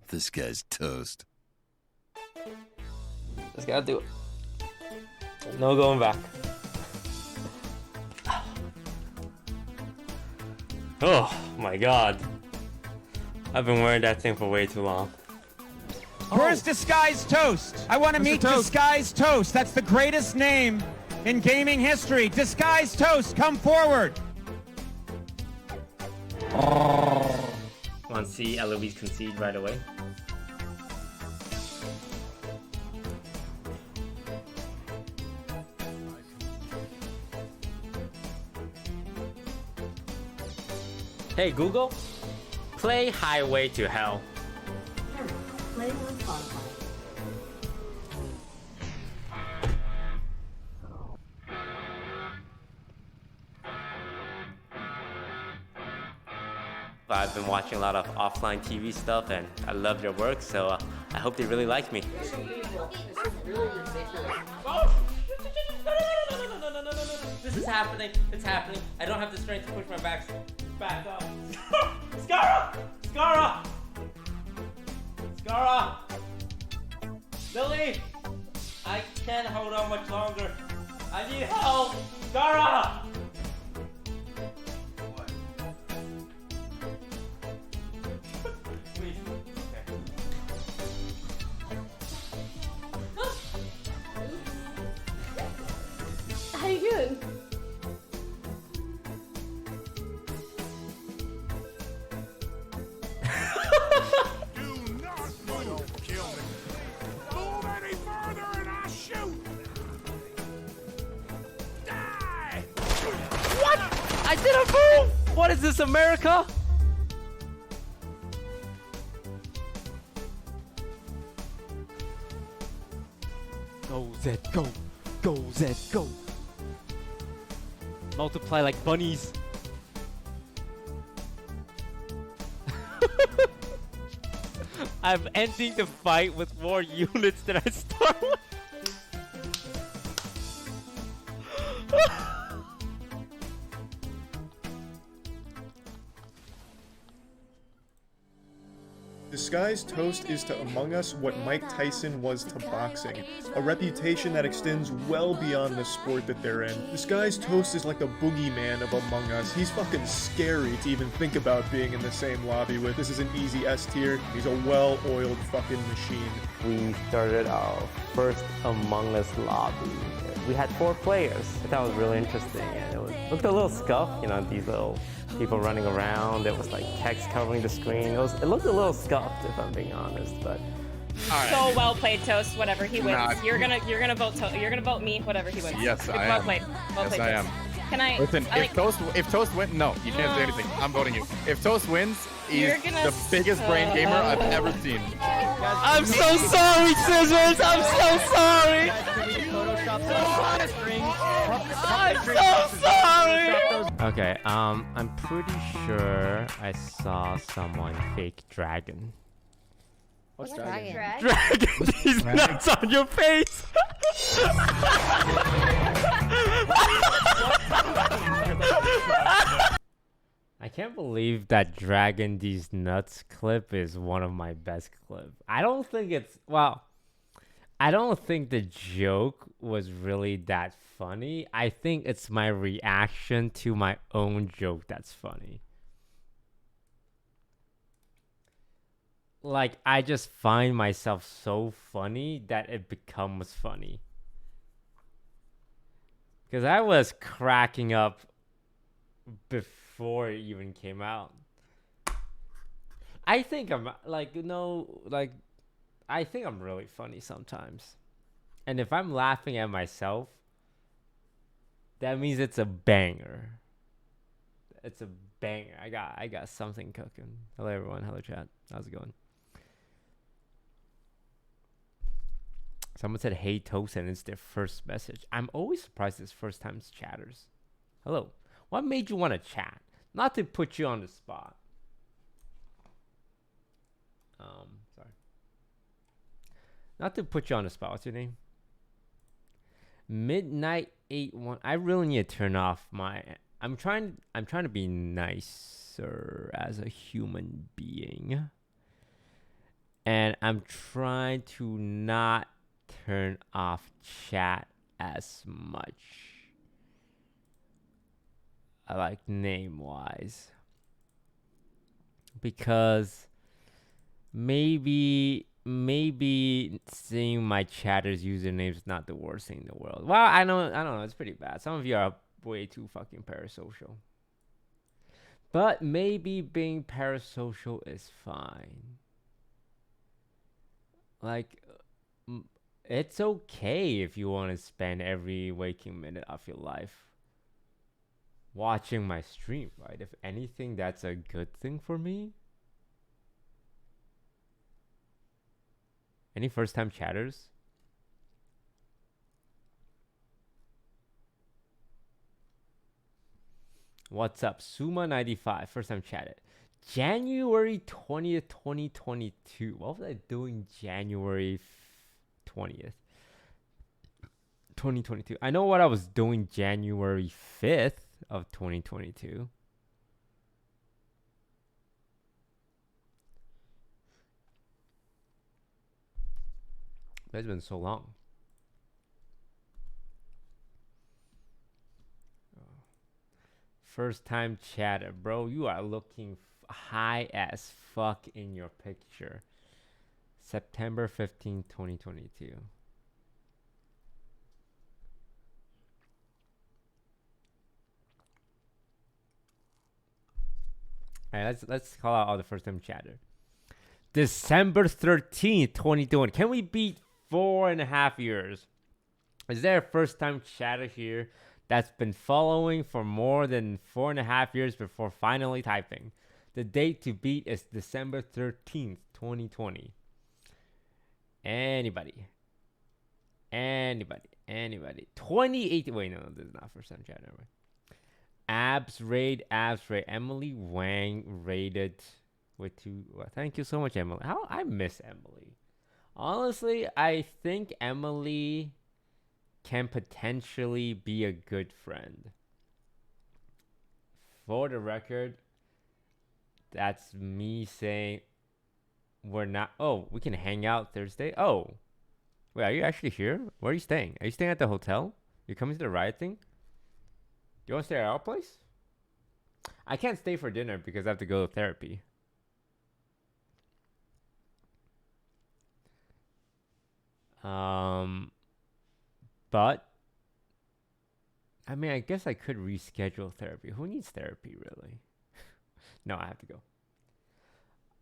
This guy's toast. Just gotta do it. No going back. Oh my god. I've been wearing that thing for way too long. Where's DisguisedToast? I want to meet DisguisedToast. That's the greatest name in gaming history. DisguisedToast, come forward. Want to see Eloise concede right away? Hey Google, play Highway to Hell. Play on Spotify. I've been watching a lot of offline TV stuff and I love your work, so I hope they really like me. This is happening. It's happening. I don't have the strength to push my back up. Scara! Scara! Scara! Lily! I can't hold on much longer. I need help! Scara! Please. Okay. How you doing? I didn't move! What is this, America? Go, Zed, go! Go, Zed, go! Multiply like bunnies! I'm ending the fight with more units than I start with! DisguisedToast is to Among Us what Mike Tyson was to boxing, a reputation that extends well beyond the sport that they're in. DisguisedToast is like the boogeyman of Among Us. He's fucking scary to even think about being in the same lobby with. This is an easy S tier. He's a well-oiled fucking machine. We started our first Among Us lobby. We had 4 players. I thought it was really interesting, and it looked a little scuffed, you know, these little people running around. There was like text covering the screen. It looked a little scuffed, if I'm being honest, but. Right. So well played, Toast. Whatever he wins, you're gonna vote me. Whatever he wins. Yes, I am. Well played. Well yes, played, I am. Can I? Listen, like, if Toast wins, no, you can't say anything. I'm voting you. If Toast wins, he's the biggest brain gamer I've ever seen. I'm so sorry, Scissors! I'm so sorry! I'm so sorry! Okay, I'm pretty sure I saw someone fake dragon. What's dragon? Dragon! These nuts on your face! I can't believe that Dragon These Nuts clip is one of my best clips. I don't think it's, well, I don't think the joke was really that funny. I think it's my reaction to my own joke that's funny. Like, I just find myself so funny that it becomes funny. Because I was cracking up before it even came out. I think I'm like, I think I'm really funny sometimes. And if I'm laughing at myself, that means it's a banger. It's a banger. I got something cooking. Hello everyone. Hello chat. How's it going? Someone said, hey, Toast, and it's their first message. I'm always surprised it's first time chatters. Hello. What made you want to chat? Not to put you on the spot. Sorry. Not to put you on the spot. What's your name? Midnight81. I really need to turn off my... I'm trying to be nicer as a human being. And I'm trying to not turn off chat as much. I like name-wise. Because maybe seeing my chatter's usernames is not the worst thing in the world. Well, I don't know, it's pretty bad. Some of you are way too fucking parasocial. But maybe being parasocial is fine. Like, it's okay if you want to spend every waking minute of your life watching my stream, right? If anything, that's a good thing for me. Any first-time chatters? What's up? Suma95, first-time chatted. January 20th, 2022. What was I doing January 20th, 2022? I know what I was doing January 5th of 2022. That's been so long. First time chatter, bro. You are looking high as fuck in your picture. September 15th, 2022. All right, let's call out all the first time chatter. December 13th, 2020. Can we beat 4.5 years? Is there a first time chatter here that's been following for more than 4.5 years before finally typing? The date to beat is December 13th, 2020. Anybody? 2018. Wait, no, this is not first time chatter. Abs raid. Emily Wang raided with 2. Well, thank you so much, Emily. How I miss Emily. Honestly, I think Emily can potentially be a good friend. For the record, that's me saying we're not. Oh, we can hang out Thursday. Oh, wait, are you actually here? Where are you staying? Are you staying at the hotel? You're coming to the riot thing? You want to stay at our place? I can't stay for dinner because I have to go to therapy. But I mean, I guess I could reschedule therapy. Who needs therapy, really? No, I have to go.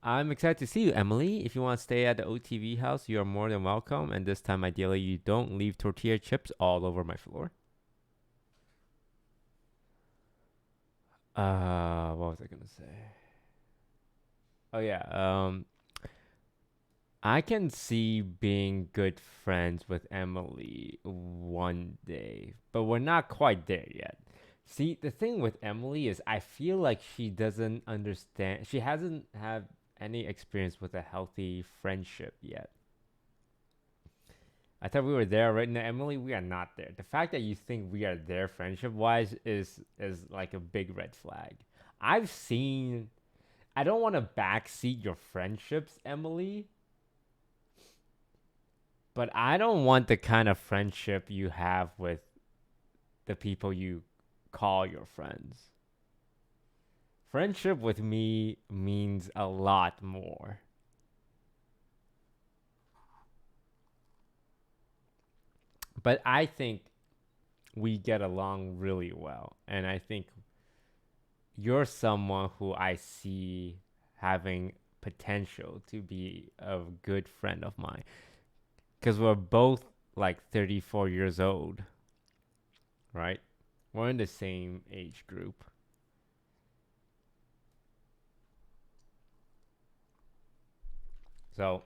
I'm excited to see you, Emily. If you want to stay at the OTV house, you are more than welcome. And this time, ideally, you don't leave tortilla chips all over my floor. What was I gonna say? Oh yeah, I can see being good friends with Emily one day, but we're not quite there yet. See, the thing with Emily is I feel like she doesn't understand. She hasn't had any experience with a healthy friendship yet. I thought we were there right now. Emily, we are not there. The fact that you think we are there friendship-wise is like a big red flag. I've seen... I don't want to backseat your friendships, Emily. But I don't want the kind of friendship you have with the people you call your friends. Friendship with me means a lot more. But I think we get along really well. And I think you're someone who I see having potential to be a good friend of mine. Because we're both like 34 years old, right? We're in the same age group. So,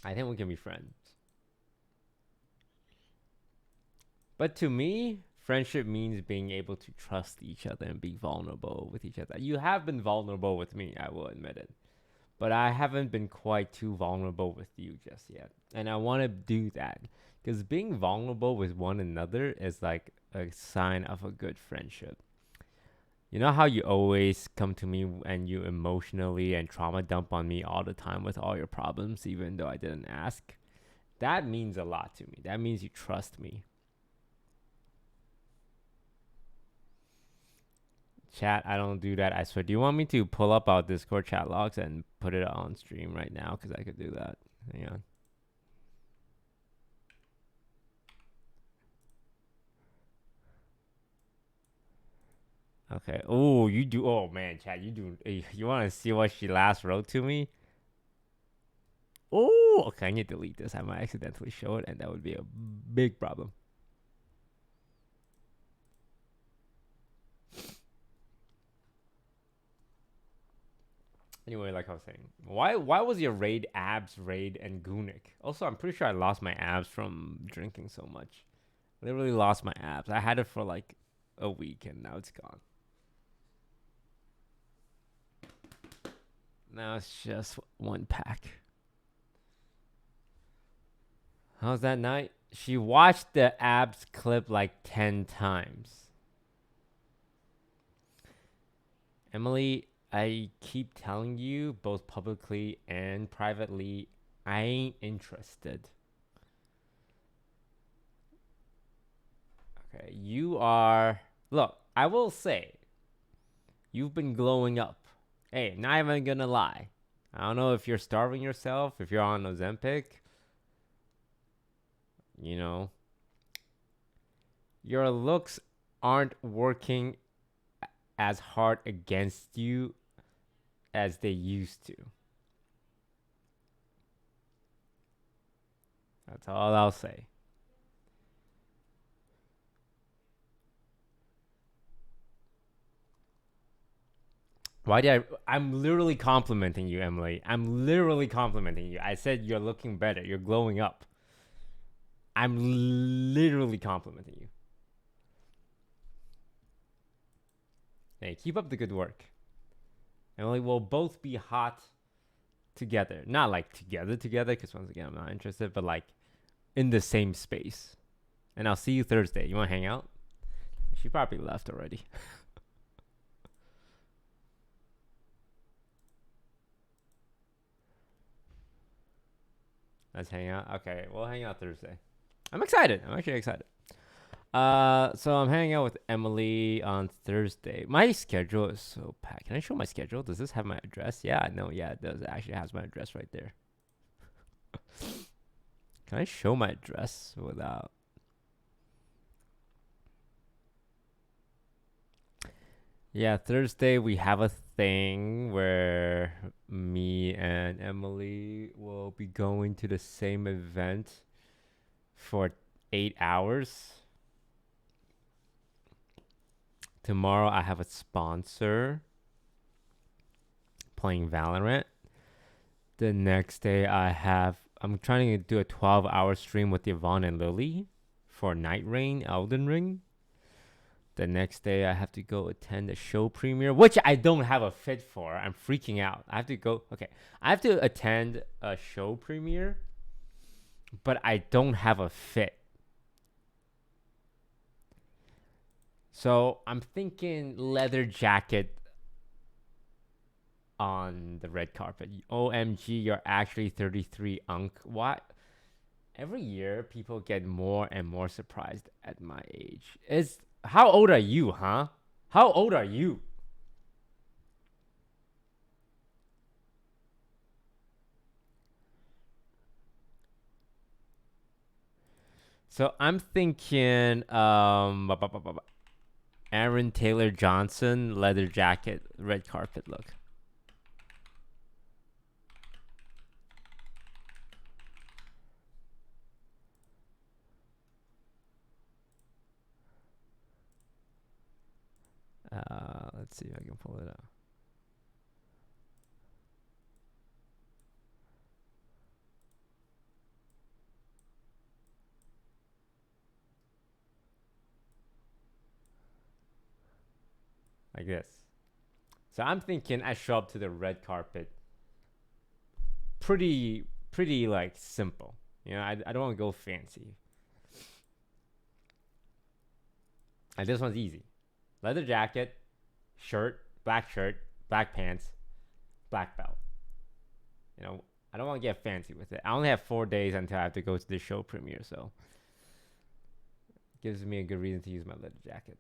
I think we can be friends. But to me, friendship means being able to trust each other and be vulnerable with each other. You have been vulnerable with me, I will admit it. But I haven't been quite too vulnerable with you just yet. And I want to do that. Because being vulnerable with one another is like a sign of a good friendship. You know how you always come to me and you emotionally and trauma dump on me all the time with all your problems, even though I didn't ask? That means a lot to me. That means you trust me. Chat, I don't do that, I swear. Do you want me to pull up our Discord chat logs and put it on stream right now? Because I could do that. Hang on. Okay. Oh, you do. Oh, man, chat, you do. You want to see what she last wrote to me? Oh, okay. I need to delete this. I might accidentally show it, and that would be a big problem. Anyway, like I was saying, why was your raid abs, raid, and Gunic? Also, I'm pretty sure I lost my abs from drinking so much. Literally lost my abs. I had it for like a week, and now it's gone. Now it's just one pack. How's that night? She watched the abs clip like 10 times. Emily, I keep telling you, both publicly and privately, I ain't interested. Okay, you are... Look, I will say, you've been glowing up. Hey, not even gonna lie. I don't know if you're starving yourself, if you're on Ozempic. You know, your looks aren't working as hard against you as they used to. That's all I'll say. I'm literally complimenting you, Emily. I'm literally complimenting you. I said you're looking better. You're glowing up. I'm literally complimenting you. Hey, keep up the good work. Emily, we'll both be hot together. Not like together, because once again, I'm not interested, but like in the same space. And I'll see you Thursday. You want to hang out? She probably left already. Let's hang out. Okay, we'll hang out Thursday. I'm excited. I'm actually excited. So I'm hanging out with Emily on Thursday. My schedule is so packed. Can I show my schedule? Does this have my address? Yeah, no, yeah, it does. It actually has my address right there. Can I show my address without... Yeah, Thursday we have a thing where me and Emily will be going to the same event for 8 hours. Tomorrow I have a sponsor playing Valorant. The next day I'm trying to do a 12-hour stream with Yvonne and Lily for Night Rain, Elden Ring. The next day I have to go attend a show premiere, which I don't have a fit for. I'm freaking out. I have to attend a show premiere, but I don't have a fit. So I'm thinking leather jacket on the red carpet. OMG, you're actually 33, Unk. What? Every year, people get more and more surprised at my age. How old are you, huh? How old are you? So I'm thinking, Aaron Taylor Johnson, leather jacket, red carpet look. Let's see if I can pull it out. Like this. So I'm thinking I show up to the red carpet pretty like simple. You know, I don't want to go fancy. And this one's easy. Leather jacket, shirt, black pants, black belt. You know, I don't want to get fancy with it. I only have 4 days until I have to go to the show premiere, so gives me a good reason to use my leather jacket.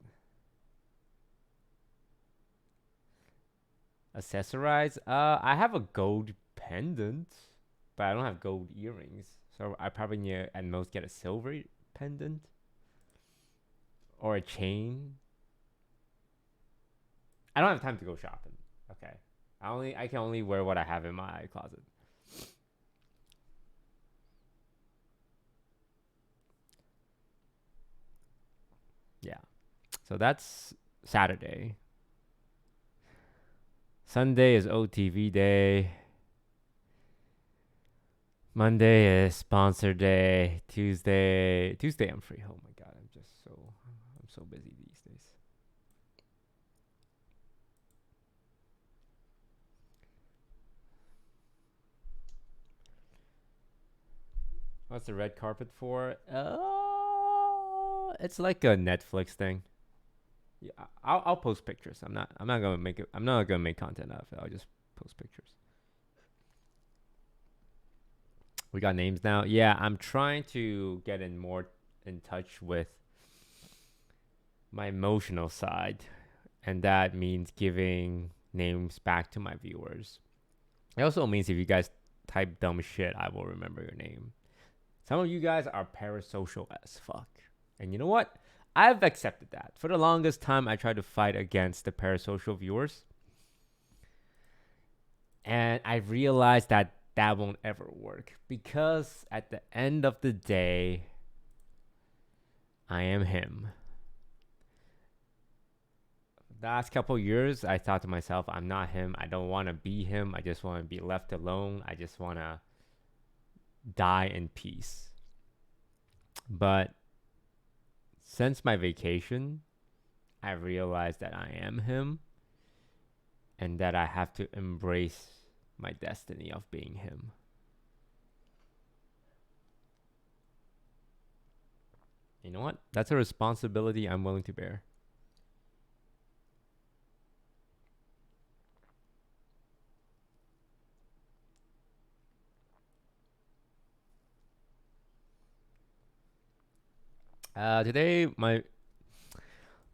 Accessorize. I have a gold pendant, but I don't have gold earrings, so I probably need at most get a silver pendant or a chain. I don't have time to go shopping. Okay, I can only wear what I have in my closet. Yeah, so that's Saturday. Sunday is OTV day. Monday is sponsor day. Tuesday I'm free. Oh my god, I'm so busy these days. What's the red carpet for? It's like a Netflix thing. Yeah, I'll post pictures. I'm not gonna make it. I'm not gonna make content out of it. I'll just post pictures. We got names now. Yeah, I'm trying to get more in touch with my emotional side, and that means giving names back to my viewers. It also means if you guys type dumb shit, I will remember your name. Some of you guys are parasocial as fuck, and you know what? I've accepted that. For the longest time, I tried to fight against the parasocial viewers. And I realized that won't ever work. Because at the end of the day, I am him. The last couple years, I thought to myself, I'm not him. I don't want to be him. I just want to be left alone. I just want to die in peace. But since my vacation, I realized that I am him and that I have to embrace my destiny of being him. You know what? That's a responsibility I'm willing to bear. Today, my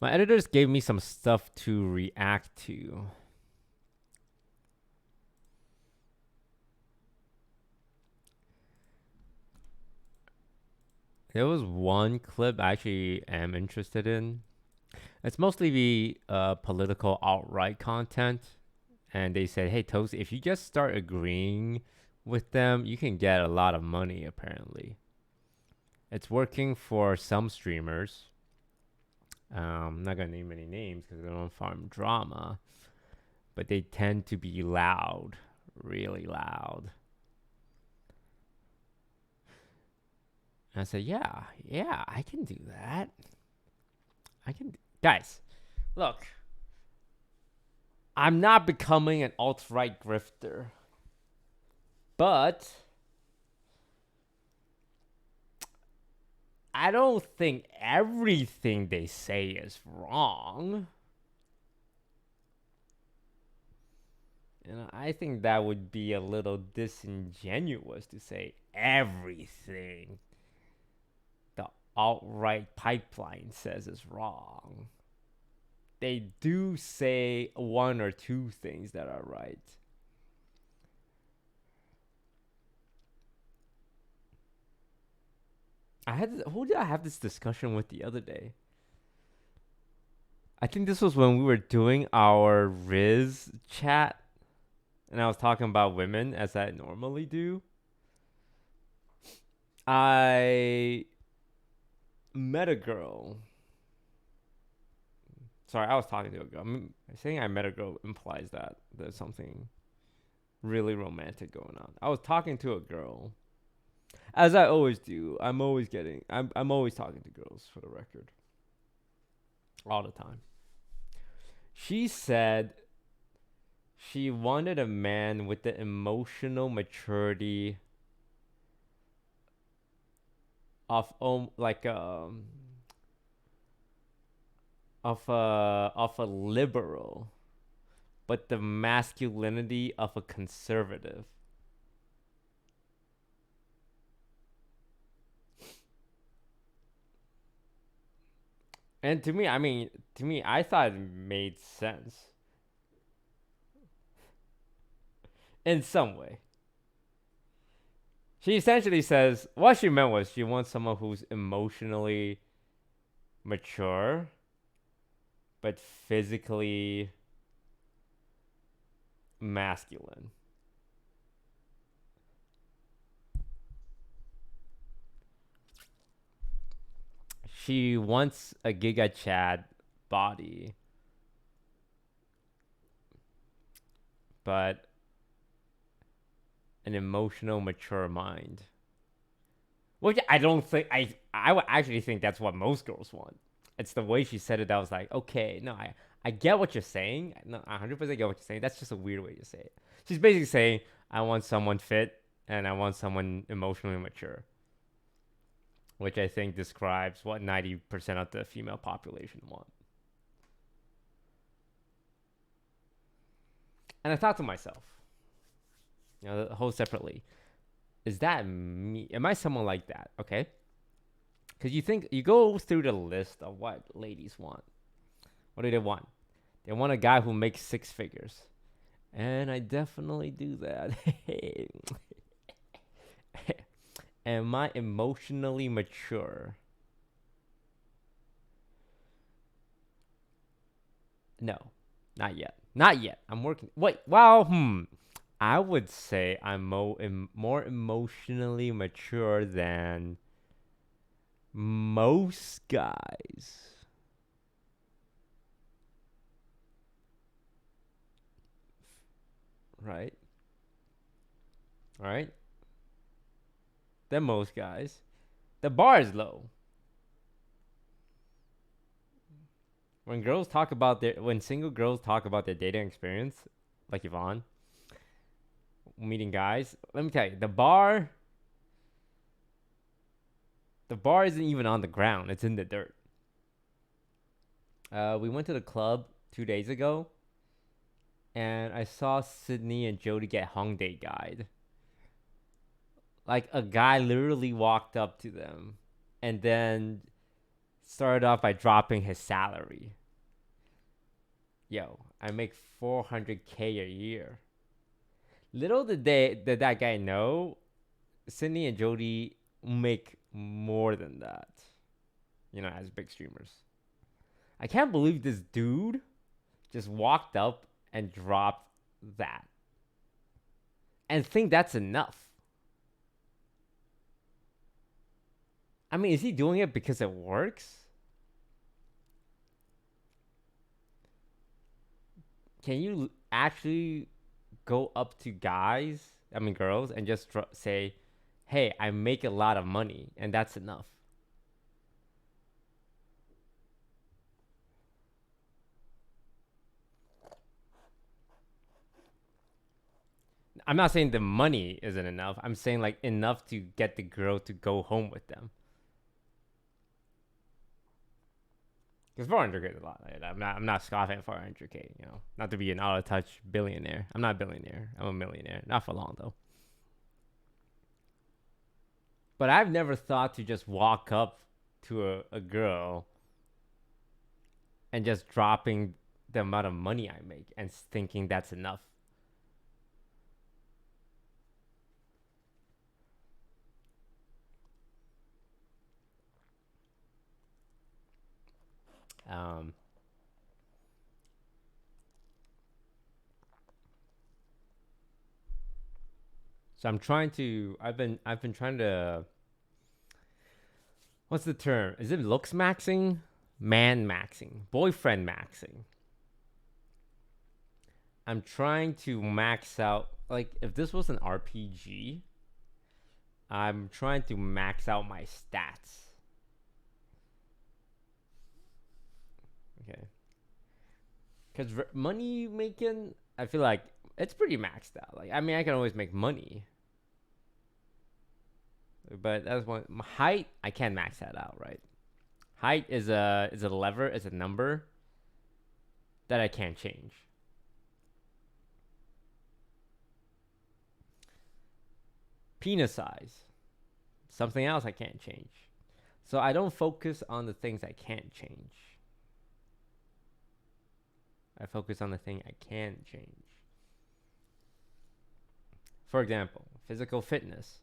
editors gave me some stuff to react to. There was one clip I actually am interested in. It's mostly the political alt-right content. And they said, hey, Toast, if you just start agreeing with them, you can get a lot of money, apparently. It's working for some streamers. I'm not going to name any names because they don't farm drama. But they tend to be loud, really loud. And I said, yeah, I can do that. Guys, look. I'm not becoming an alt-right grifter. But I don't think everything they say is wrong. And I think that would be a little disingenuous to say everything the alt-right pipeline says is wrong. They do say one or two things that are right. Who did I have this discussion with the other day? I think this was when we were doing our Riz chat. And I was talking about women as I normally do. I met a girl. Sorry, I was talking to a girl. Saying I met a girl implies that there's something really romantic going on. I was talking to a girl. As I always do. I'm always talking to girls, for the record. All the time. She said she wanted a man with the emotional maturity of a liberal. but the masculinity of a conservative. And to me, I thought it made sense in some way. She essentially says what she meant was she wants someone who's emotionally mature, but physically masculine. She wants a Giga Chad body, but an emotional, mature mind. Which I don't think I would actually think that's what most girls want. It's the way she said it that was like, okay, no, I get what you're saying. No, I 100% get what you're saying. That's just a weird way to say it. She's basically saying, I want someone fit and I want someone emotionally mature. Which I think describes what 90% of the female population want. And I thought to myself, the whole separately, is that me? Am I someone like that? Okay. Because you go through the list of what ladies want. What do they want? They want a guy who makes 6 figures. And I definitely do that. Am I emotionally mature? No, not yet. Not yet. I'm working. Wait, well, I would say I'm more emotionally mature than most guys. Right? Right? Than most guys. The bar is low. When single girls talk about their dating experience, like Yvonne, meeting guys, let me tell you, the bar isn't even on the ground. It's in the dirt. We went to the club 2 days ago, and I saw Sydney and Jody get Hongdae guyed. Like, a guy literally walked up to them and then started off by dropping his salary. Yo, I make $400K a year. Little did that guy know, Sydney and Jody make more than that, as big streamers. I can't believe this dude just walked up and dropped that and think that's enough. I mean, is he doing it because it works? Can you actually go up to girls, and just say, hey, I make a lot of money, and that's enough? I'm not saying the money isn't enough. I'm saying, like, enough to get the girl to go home with them. Because 400K is a lot. I'm not scoffing at 400K, Not to be an out-of-touch billionaire. I'm not a billionaire. I'm a millionaire. Not for long, though. But I've never thought to just walk up to a girl and just dropping the amount of money I make and thinking that's enough. So I've been trying to, what's the term? Is it looks maxing? Man maxing. Boyfriend maxing. I'm trying to max out, like, if this was an RPG, I'm trying to max out my stats. Okay. Because money making, I feel like it's pretty maxed out. Like, I mean, I can always make money. But that's one. My height, I can't max that out, right? Height is a lever, is a number that I can't change. Penis size. Something else I can't change. So I don't focus on the things I can't change. I focus on the thing I can change. For example, physical fitness.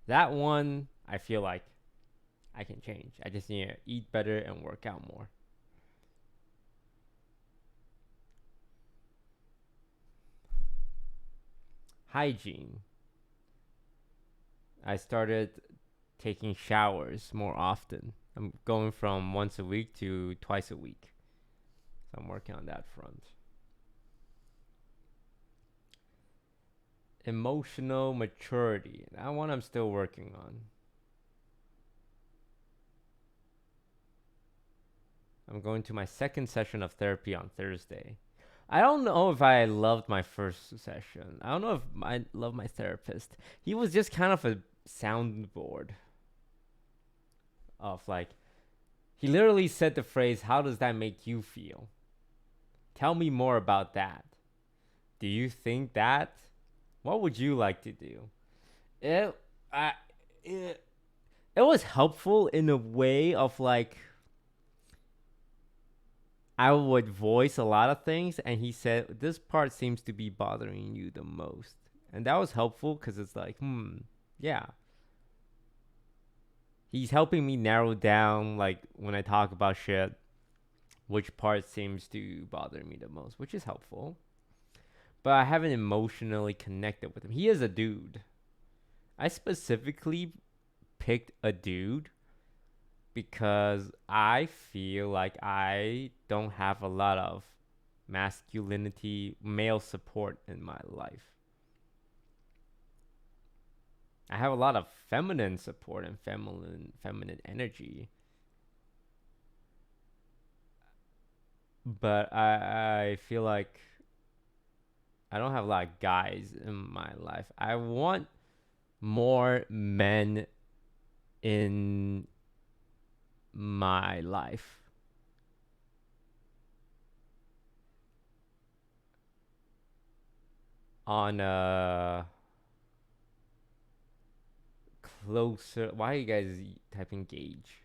That one, I feel like I can change. I just need to eat better and work out more. Hygiene. I started taking showers more often. I'm going from once a week to twice a week. So I'm working on that front. Emotional maturity. That one I'm still working on. I'm going to my second session of therapy on Thursday. I don't know if I loved my first session. I don't know if I love my therapist. He was just kind of a soundboard of like, he literally said the phrase, "How does that make you feel? Tell me more about that. Do you think that? What would you like to do?" It was helpful in a way of like, I would voice a lot of things, and he said, "This part seems to be bothering you the most." And that was helpful because it's like, yeah. He's helping me narrow down, like, when I talk about shit, which part seems to bother me the most, which is helpful. But I haven't emotionally connected with him. He is a dude. I specifically picked a dude because I feel like I don't have a lot of masculinity, male support in my life. I have a lot of feminine support and feminine energy. But I feel like I don't have a lot of guys in my life. I want more men in my life. On a closer... Why are you guys typing gauge?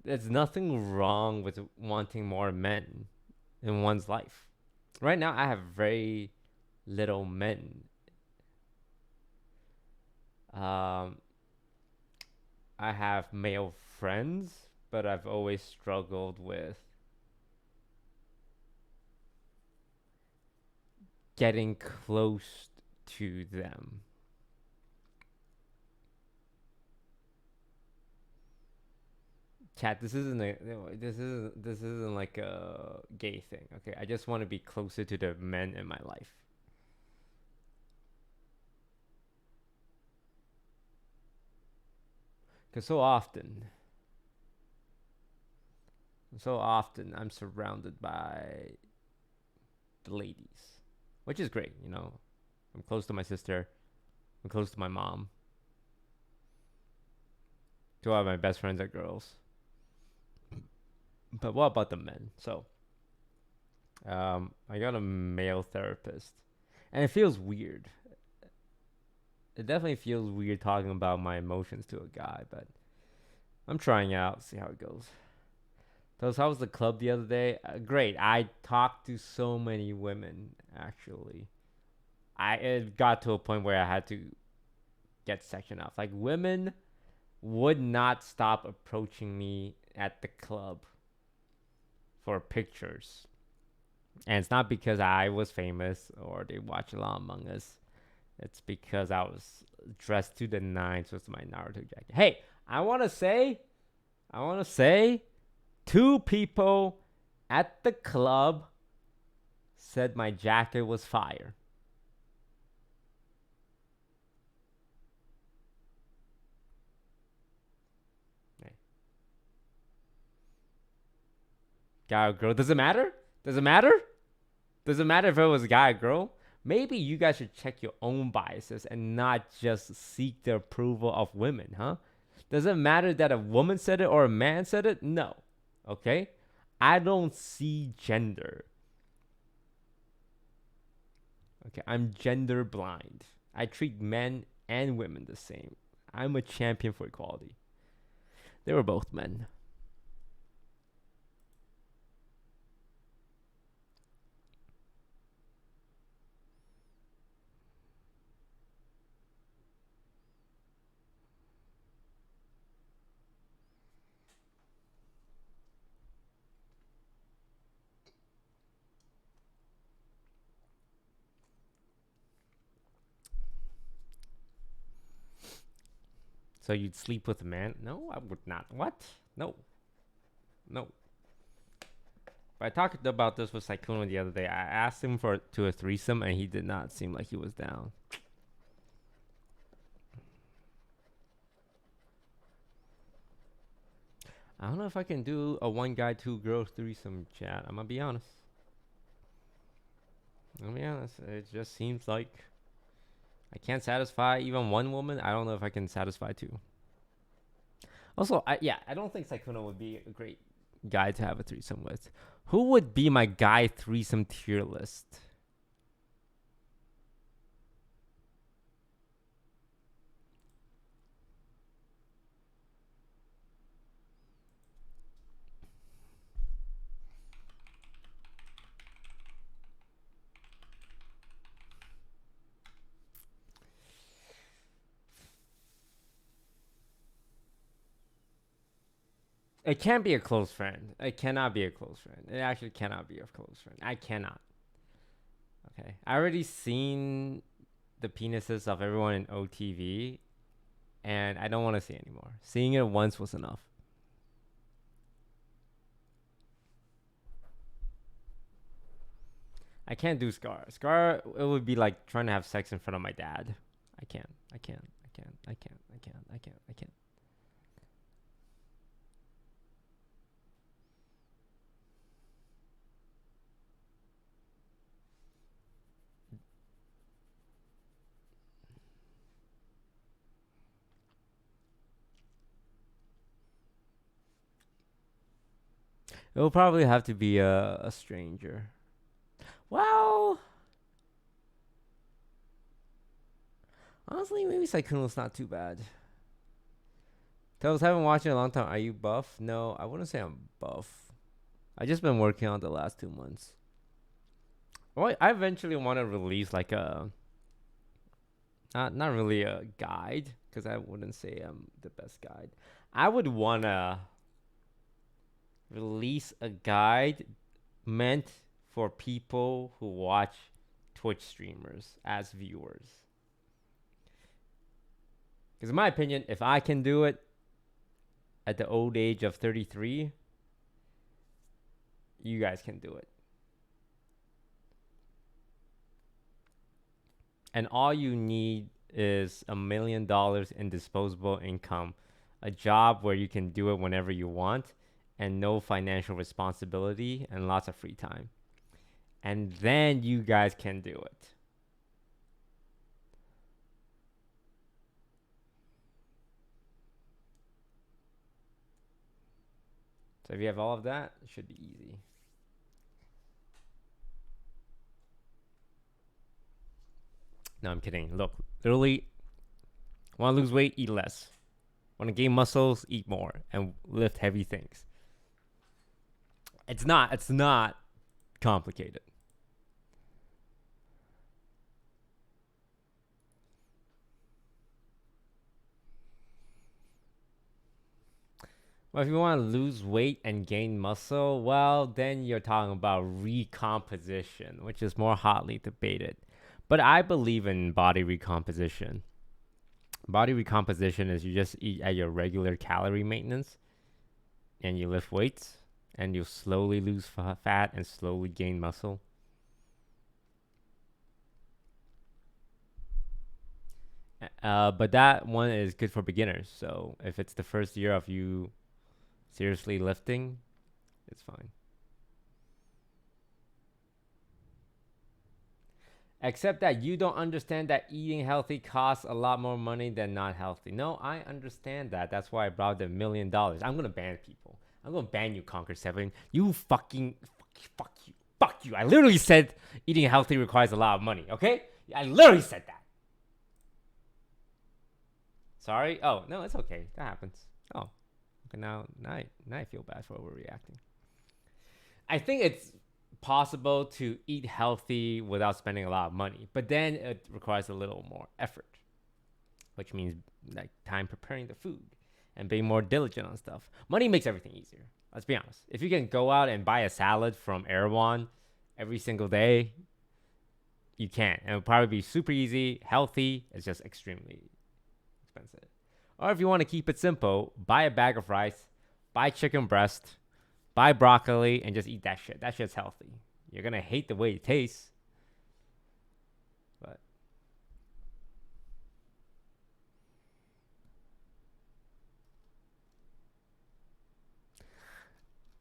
There's nothing wrong with wanting more men in one's life. Right now, I have very little men. I have male friends, but I've always struggled with getting close to them. Chat, this isn't like a gay thing. Okay, I just want to be closer to the men in my life. Because so often I'm surrounded by the ladies, which is great, you know. I'm close to my sister. I'm close to my mom. Two of my best friends are girls. But what about the men? So, I got a male therapist, and it feels weird. It definitely feels weird talking about my emotions to a guy, but I'm trying it out, see how it goes. So how was the club the other day? Great. I talked to so many women, actually. It got to a point where I had to get sectioned off. Like, women would not stop approaching me at the club for pictures. And it's not because I was famous or they watch a lot Among Us. It's because I was dressed to the nines with my Naruto jacket. Hey, I want to say, 2 people at the club said my jacket was fire. Hey. Guy or girl, does it matter? Does it matter? Does it matter if it was a guy or girl? Maybe you guys should check your own biases and not just seek the approval of women, huh? Does it matter that a woman said it or a man said it? No. Okay? I don't see gender. Okay, I'm gender blind. I treat men and women the same. I'm a champion for equality. They were both men. So you'd sleep with a man? No, I would not. What? No. No. I talked about this with Sykkuno the other day. I asked him to a threesome, and he did not seem like he was down. I don't know if I can do a one guy, two girls threesome, chat. I'm gonna be honest. It just seems like I can't satisfy even one woman. I don't know if I can satisfy two. Also, I don't think Sykkuno would be a great guy to have a threesome with. Who would be my guy threesome tier list? It can't be a close friend. It cannot be a close friend. It actually cannot be a close friend. I cannot. Okay. I already seen the penises of everyone in OTV, and I don't want to see anymore. Seeing it once was enough. I can't do Scar. Scar, it would be like trying to have sex in front of my dad. I can't. It will probably have to be a stranger. Well, honestly, maybe Sykkuno's not too bad. Toes, haven't watched in a long time. Are you buff? No, I wouldn't say I'm buff. I just been working on the last 2 months. Well, I eventually want to release like a not really a guide, because I wouldn't say I'm the best guide. I would want to release a guide meant for people who watch Twitch streamers as viewers. Because in my opinion, if I can do it at the old age of 33, you guys can do it. And all you need is $1 million in disposable income, a job where you can do it whenever you want, and no financial responsibility, and lots of free time. And then you guys can do it. So if you have all of that, it should be easy. No, I'm kidding. Look, literally, want to lose weight, eat less. Want to gain muscles, eat more, and lift heavy things. It's not complicated. Well, if you want to lose weight and gain muscle, well, then you're talking about recomposition, which is more hotly debated. But I believe in body recomposition. Body recomposition is you just eat at your regular calorie maintenance, and you lift weights, and you slowly lose fat and slowly gain muscle. But that one is good for beginners. So if it's the first year of you seriously lifting, it's fine. Except that you don't understand that eating healthy costs a lot more money than not healthy. No, I understand that. That's why I brought the $1 million. I'm going to ban people. I'm going to ban you, Conquer 7. You fuck you. Fuck you. I literally said eating healthy requires a lot of money, okay? I literally said that. Sorry? Oh, no, it's okay. That happens. Oh. Okay, now I feel bad for overreacting. I think it's possible to eat healthy without spending a lot of money, but then it requires a little more effort, which means like time preparing the food and being more diligent on stuff. Money makes everything easier. Let's be honest. If you can go out and buy a salad from Erewhon every single day, you can. And it'll probably be super easy, healthy. It's just extremely expensive. Or if you want to keep it simple, buy a bag of rice, buy chicken breast, buy broccoli, and just eat that shit. That shit's healthy. You're going to hate the way it tastes. But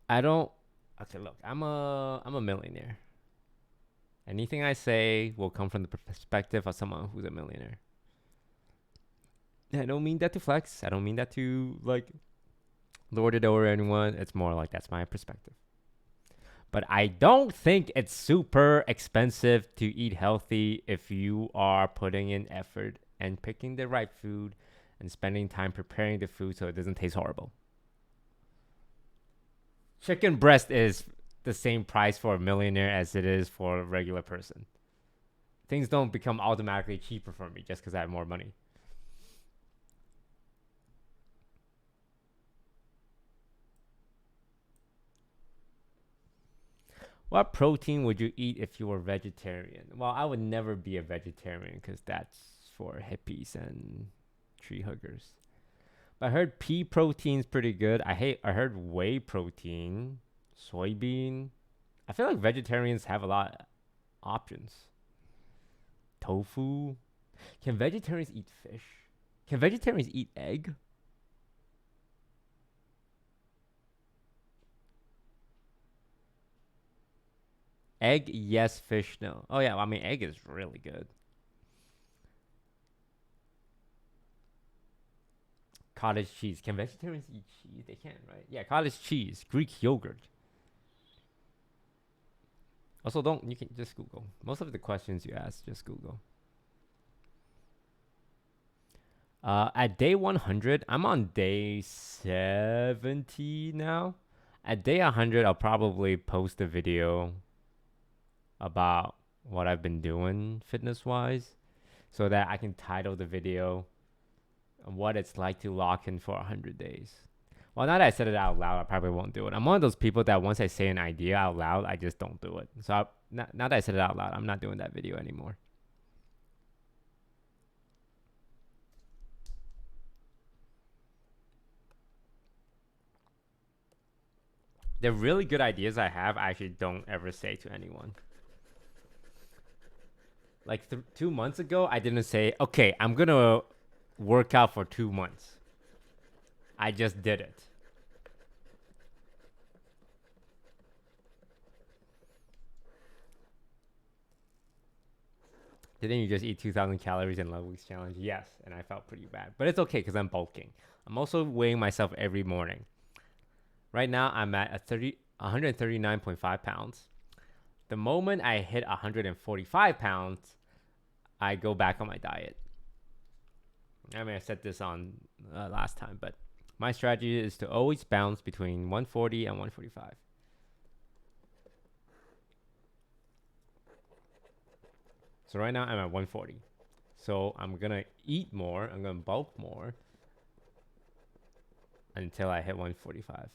I don't. Okay, look, I'm a millionaire. Anything I say will come from the perspective of someone who's a millionaire. I don't mean that to flex. I don't mean that to like lord it over anyone. It's more like that's my perspective. But I don't think it's super expensive to eat healthy if you are putting in effort and picking the right food and spending time preparing the food so it doesn't taste horrible. Chicken breast is the same price for a millionaire as it is for a regular person. Things don't become automatically cheaper for me just because I have more money. What protein would you eat if you were vegetarian? Well, I would never be a vegetarian because that's for hippies and tree huggers. But I heard pea protein's pretty good. I heard whey protein, soybean. I feel like vegetarians have a lot of options. Tofu. Can vegetarians eat fish? Can vegetarians eat egg? Egg, yes. Fish, no. Oh, yeah. I mean, egg is really good. Cottage cheese. Can vegetarians eat cheese? They can, right? Yeah, cottage cheese. Greek yogurt. Also, you can just Google. Most of the questions you ask, just Google. At day 100, I'm on day 70 now. At day 100, I'll probably post a video about what I've been doing fitness-wise so that I can title the video what it's like to lock in for 100 days. Well, now that I said it out loud, I probably won't do it. I'm one of those people that once I say an idea out loud, I just don't do it. So now that I said it out loud, I'm not doing that video anymore. The really good ideas I have, I actually don't ever say to anyone. Like 2 months ago, I didn't say, okay, I'm going to work out for 2 months. I just did it. Didn't you just eat 2,000 calories in 11 weeks challenge? Yes, and I felt pretty bad. But it's okay because I'm bulking. I'm also weighing myself every morning. Right now, I'm at 139.5 pounds. The moment I hit 145 pounds, I go back on my diet. I mean, I said this on last time, but my strategy is to always bounce between 140 and 145. So right now I'm at 140. So I'm going to eat more. I'm going to bulk more until I hit 145.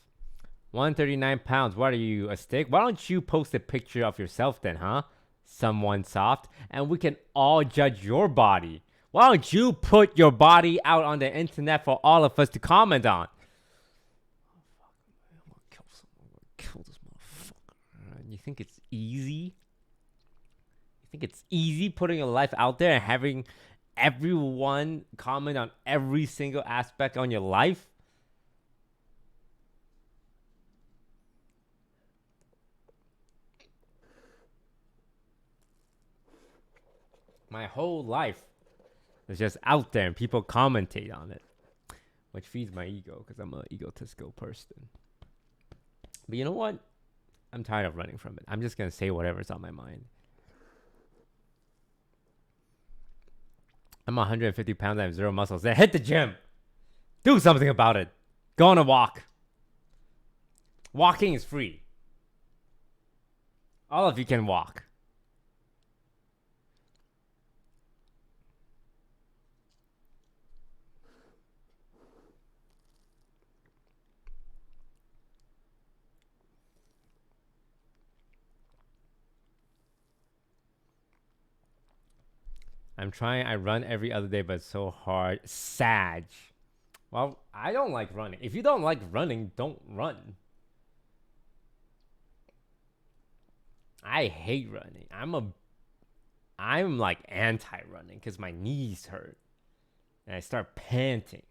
139 pounds. What are you, a stick? Why don't you post a picture of yourself then, huh? Someone soft. And we can all judge your body. Why don't you put your body out on the internet for all of us to comment on? Oh, fuck. I'm going to kill someone. I'm going to kill this motherfucker. You think it's easy? You think it's easy putting your life out there and having everyone comment on every single aspect on your life? My whole life is just out there and people commentate on it, which feeds my ego because I'm an egotistical person. But you know what? I'm tired of running from it. I'm just gonna say whatever's on my mind. I'm 150 pounds. I have 0 muscles. Then hit the gym. Do something about it. Go on a walk. Walking is free. All of you can walk. I'm trying. I run every other day, but it's so hard. Sag. Well, I don't like running. If you don't like running, don't run. I hate running. I'm like anti-running because my knees hurt. And I start panting.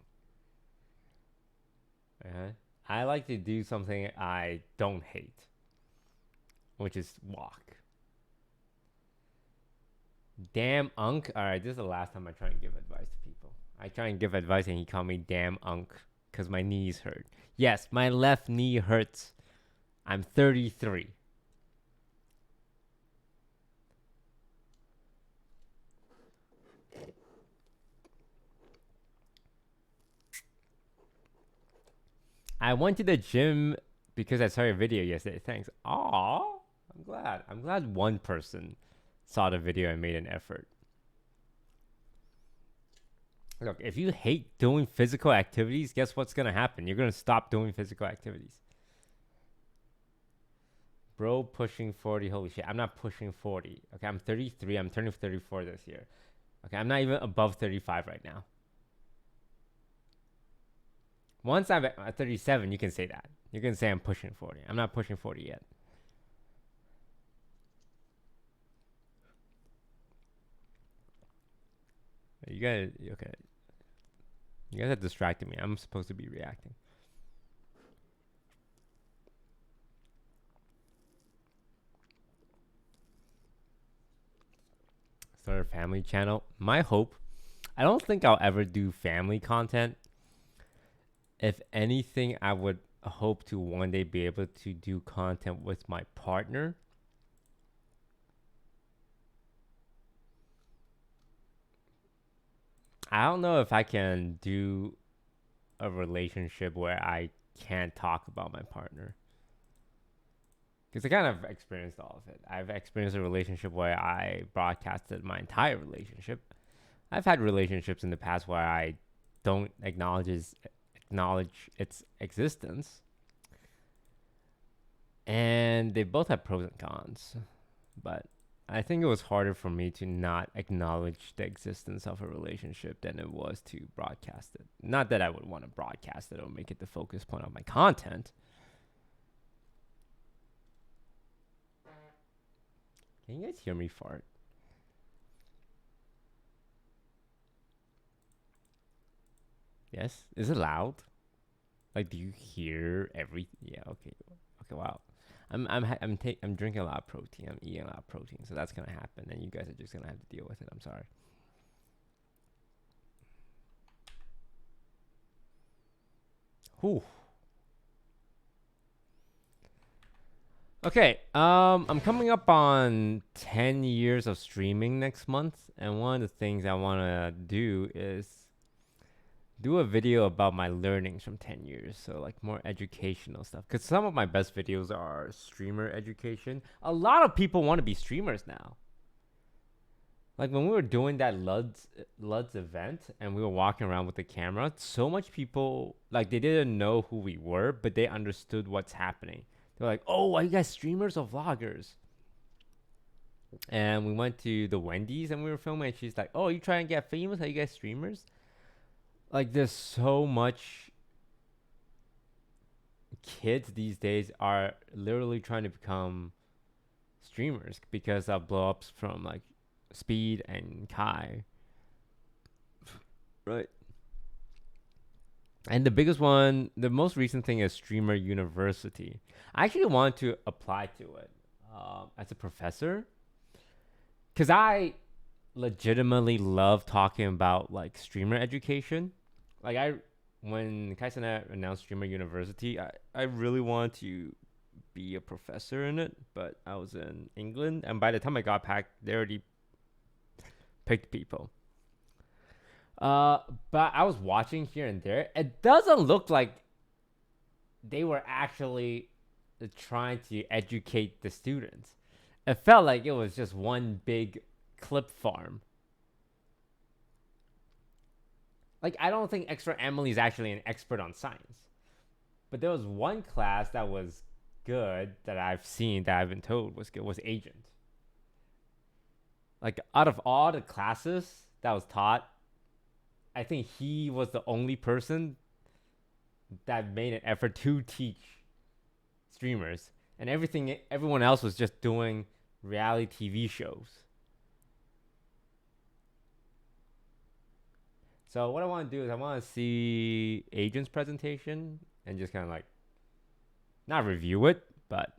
I like to do something I don't hate, which is walk. Damn unk. Alright, this is the last time I try and give advice to people. I try and give advice and he called me damn unk because my knees hurt. Yes, my left knee hurts. I'm 33. I went to the gym because I saw your video yesterday. Thanks. Aw, I'm glad. I'm glad one person saw the video and made an effort. Look, if you hate doing physical activities, guess what's going to happen? You're going to stop doing physical activities. Bro, pushing 40. Holy shit. I'm not pushing 40. Okay, I'm 33. I'm turning 34 this year. Okay, I'm not even above 35 right now. Once I'm at 37, you can say that. You can say I'm pushing 40. I'm not pushing 40 yet. You guys, okay. You guys have distracted me. I'm supposed to be reacting. Start a family channel. My hope, I don't think I'll ever do family content. If anything, I would hope to one day be able to do content with my partner. I don't know if I can do a relationship where I can't talk about my partner. Because I kind of experienced all of it. I've experienced a relationship where I broadcasted my entire relationship. I've had relationships in the past where I don't acknowledge its existence. And they both have pros and cons. But I think it was harder for me to not acknowledge the existence of a relationship than it was to broadcast it. Not that I would want to broadcast it or make it the focus point of my content. Can you guys hear me fart? Yes? Is it loud? Like, do you hear everything? Yeah, okay. Okay, wow. I'm drinking a lot of protein. I'm eating a lot of protein, so that's gonna happen, and you guys are just gonna have to deal with it. I'm sorry. Whew. Okay, I'm coming up on 10 years of streaming next month, and one of the things I want to do is do a video about my learnings from 10 years. So like more educational stuff. Because some of my best videos are streamer education. A lot of people want to be streamers now. Like when we were doing that Luds event and we were walking around with the camera, so much people, like they didn't know who we were, but they understood what's happening. They're like, oh, are you guys streamers or vloggers? And we went to the Wendy's and we were filming and she's like, oh, you trying to get famous? Are you guys streamers? Like there's so much kids these days are literally trying to become streamers because of blow-ups from like Speed and Kai. Right. And the biggest one, the most recent thing is Streamer University. I actually want to apply to it as a professor because I legitimately love talking about like streamer education. Like when Kaisen announced Streamer University, I really want to be a professor in it, but I was in England, and by the time I got back, they already picked people. But I was watching here and there. It doesn't look like they were actually trying to educate the students. It felt like it was just one big clip farm. Like, I don't think Extra Emily is actually an expert on science. But there was one class that was good that I've seen, that I've been told was good, was Agent. Like, out of all the classes that was taught, I think he was the only person that made an effort to teach streamers. And everyone else was just doing reality TV shows. So what I want to do is I want to see Agent's presentation and just kind of like, not review it, but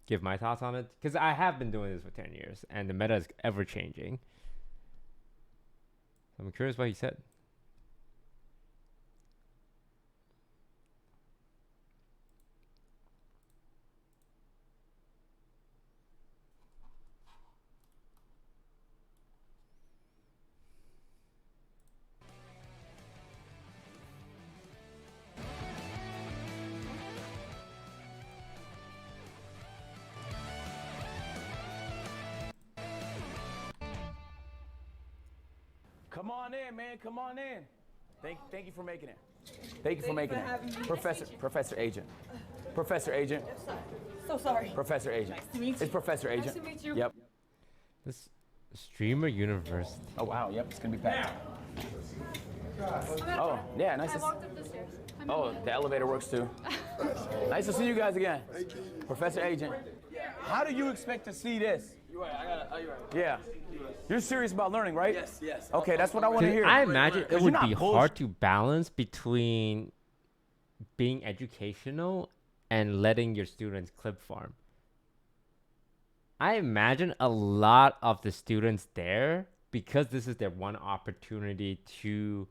give my thoughts on it. Because I have been doing this for 10 years and the meta is ever changing. I'm curious what he said. Come on in, man. Come on in. Thank you for making it. Thank you for making it. Professor Agent. Professor Agent. So sorry. Professor Agent. Nice to meet you. It's Professor Agent. Nice to meet you. Yep. This Streamer University. Oh, wow. Yep. It's going to be packed. Oh, yeah. Nice to see you. Up the stairs. Oh, the elevator works too. Nice to see you guys again. Professor Agent. How do you expect to see this? You're right. You're right. Yeah. You're serious about learning, right? Yes. Okay, that's what I want to hear. I imagine it would be bullshit. hard to balance between being educational and letting your students clip farm. I imagine a lot of the students there, because this is their one opportunity to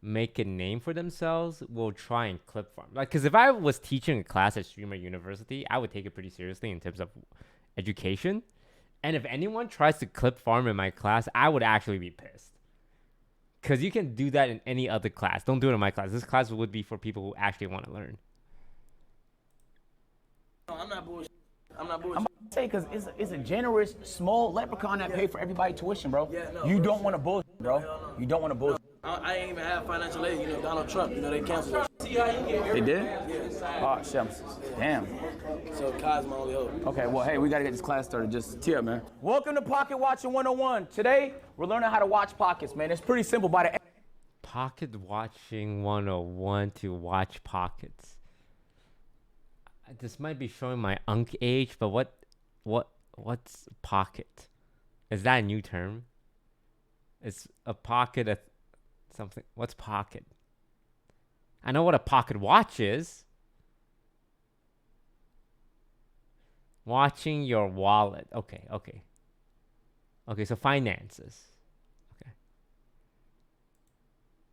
make a name for themselves, will try and clip farm. Like, because if I was teaching a class at Streamer University, I would take it pretty seriously in terms of education. And if anyone tries to clip farm in my class, I would actually be pissed. Because you can do that in any other class. Don't do it in my class. This class would be for people who actually want to learn. No, I'm not bullshit. I'm about to say, because it's a generous, small leprechaun that pay for everybody tuition, bro. Yeah, no, you bro. don't want to bullshit, bro. No. You don't want to bullshit. I ain't even have financial aid. You know, Donald Trump, you know, they canceled that. See how you get here? They did? Yeah. Oh, shit. Damn. So Kai's my only hope. Okay, well, hey, we got to get this class started. Just tee up, man. Welcome to Pocket Watching 101. Today, we're learning how to watch pockets, man. It's pretty simple. By the Pocket Watching 101 to watch pockets. This might be showing my unk age, but what's pocket? Is that a new term? It's a pocket of something. What's pocket? I know what a pocket watch is. Watching your wallet. Okay. Okay, so finances. Okay.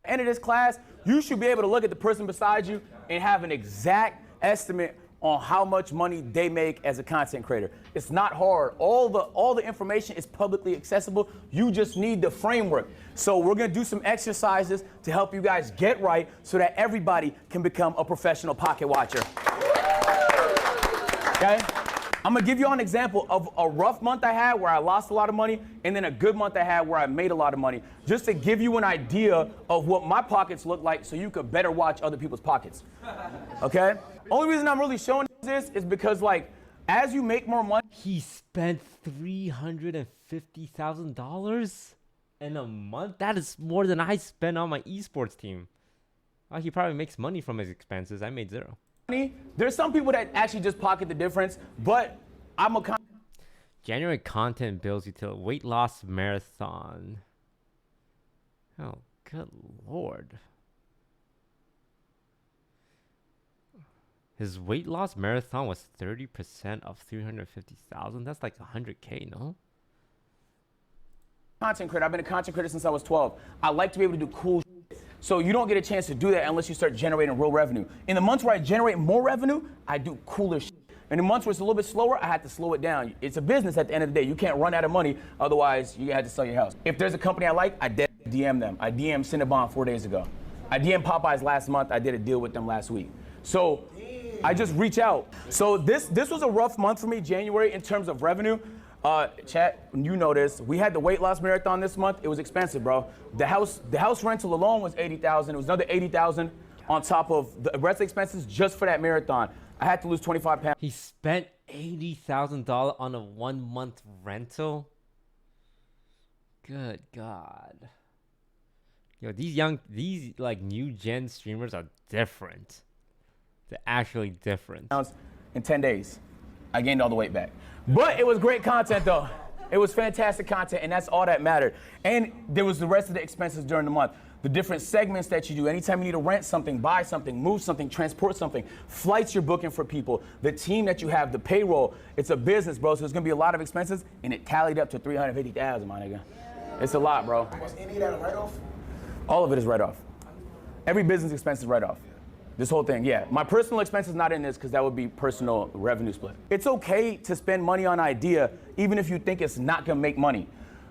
end of this class, you should be able to look at the person beside you and have an exact estimate on how much money they make as a content creator. It's not hard. All the information is publicly accessible. You just need the framework. So we're gonna do some exercises to help you guys get right so that everybody can become a professional pocket watcher. Okay? I'm gonna give you an example of a rough month I had where I lost a lot of money, and then a good month I had where I made a lot of money, just to give you an idea of what my pockets look like so you could better watch other people's pockets. Okay? Only reason I'm really showing this is because, like, as you make more money. He spent $350,000 in a month? That is more than I spent on my esports team. Well, he probably makes money from his expenses. I made zero. There's some people that actually just pocket the difference, but I'm a January content builds utility. Weight loss marathon. Oh, good lord. His weight loss marathon was 30% of 350,000. That's like 100K, no? Content creator. I've been a content creator since I was 12. I like to be able to do cool shit. So you don't get a chance to do that unless you start generating real revenue. In the months where I generate more revenue, I do cooler shit. In the months where it's a little bit slower, I had to slow it down. It's a business at the end of the day. You can't run out of money, otherwise you had to sell your house. If there's a company I like, I DM them. I DM Cinnabon 4 days ago. I DM Popeyes last month. I did a deal with them last week. So I just reach out. So this was a rough month for me, January, in terms of revenue. Chat, you know this. We had the weight loss marathon this month. It was expensive, bro. The house rental alone was $80,000. It was another $80,000 on top of the rest of the expenses just for that marathon. I had to lose 25 pounds. He spent $80,000 on a 1 month rental. Good God. Yo, these like new gen streamers are different. They're actually different. In 10 days, I gained all the weight back. But it was great content though. It was fantastic content, and that's all that mattered. And there was the rest of the expenses during the month. The different segments that you do. Anytime you need to rent something, buy something, move something, transport something, flights you're booking for people, the team that you have, the payroll. It's a business, bro, so there's gonna be a lot of expenses, and it tallied up to $350,000, my nigga. It's a lot, bro. Was any of that a write-off? All of it is write-off. Every business expense is write-off. This whole thing, yeah. My personal expense is not in this because that would be personal revenue split. It's okay to spend money on idea even if you think it's not gonna make money.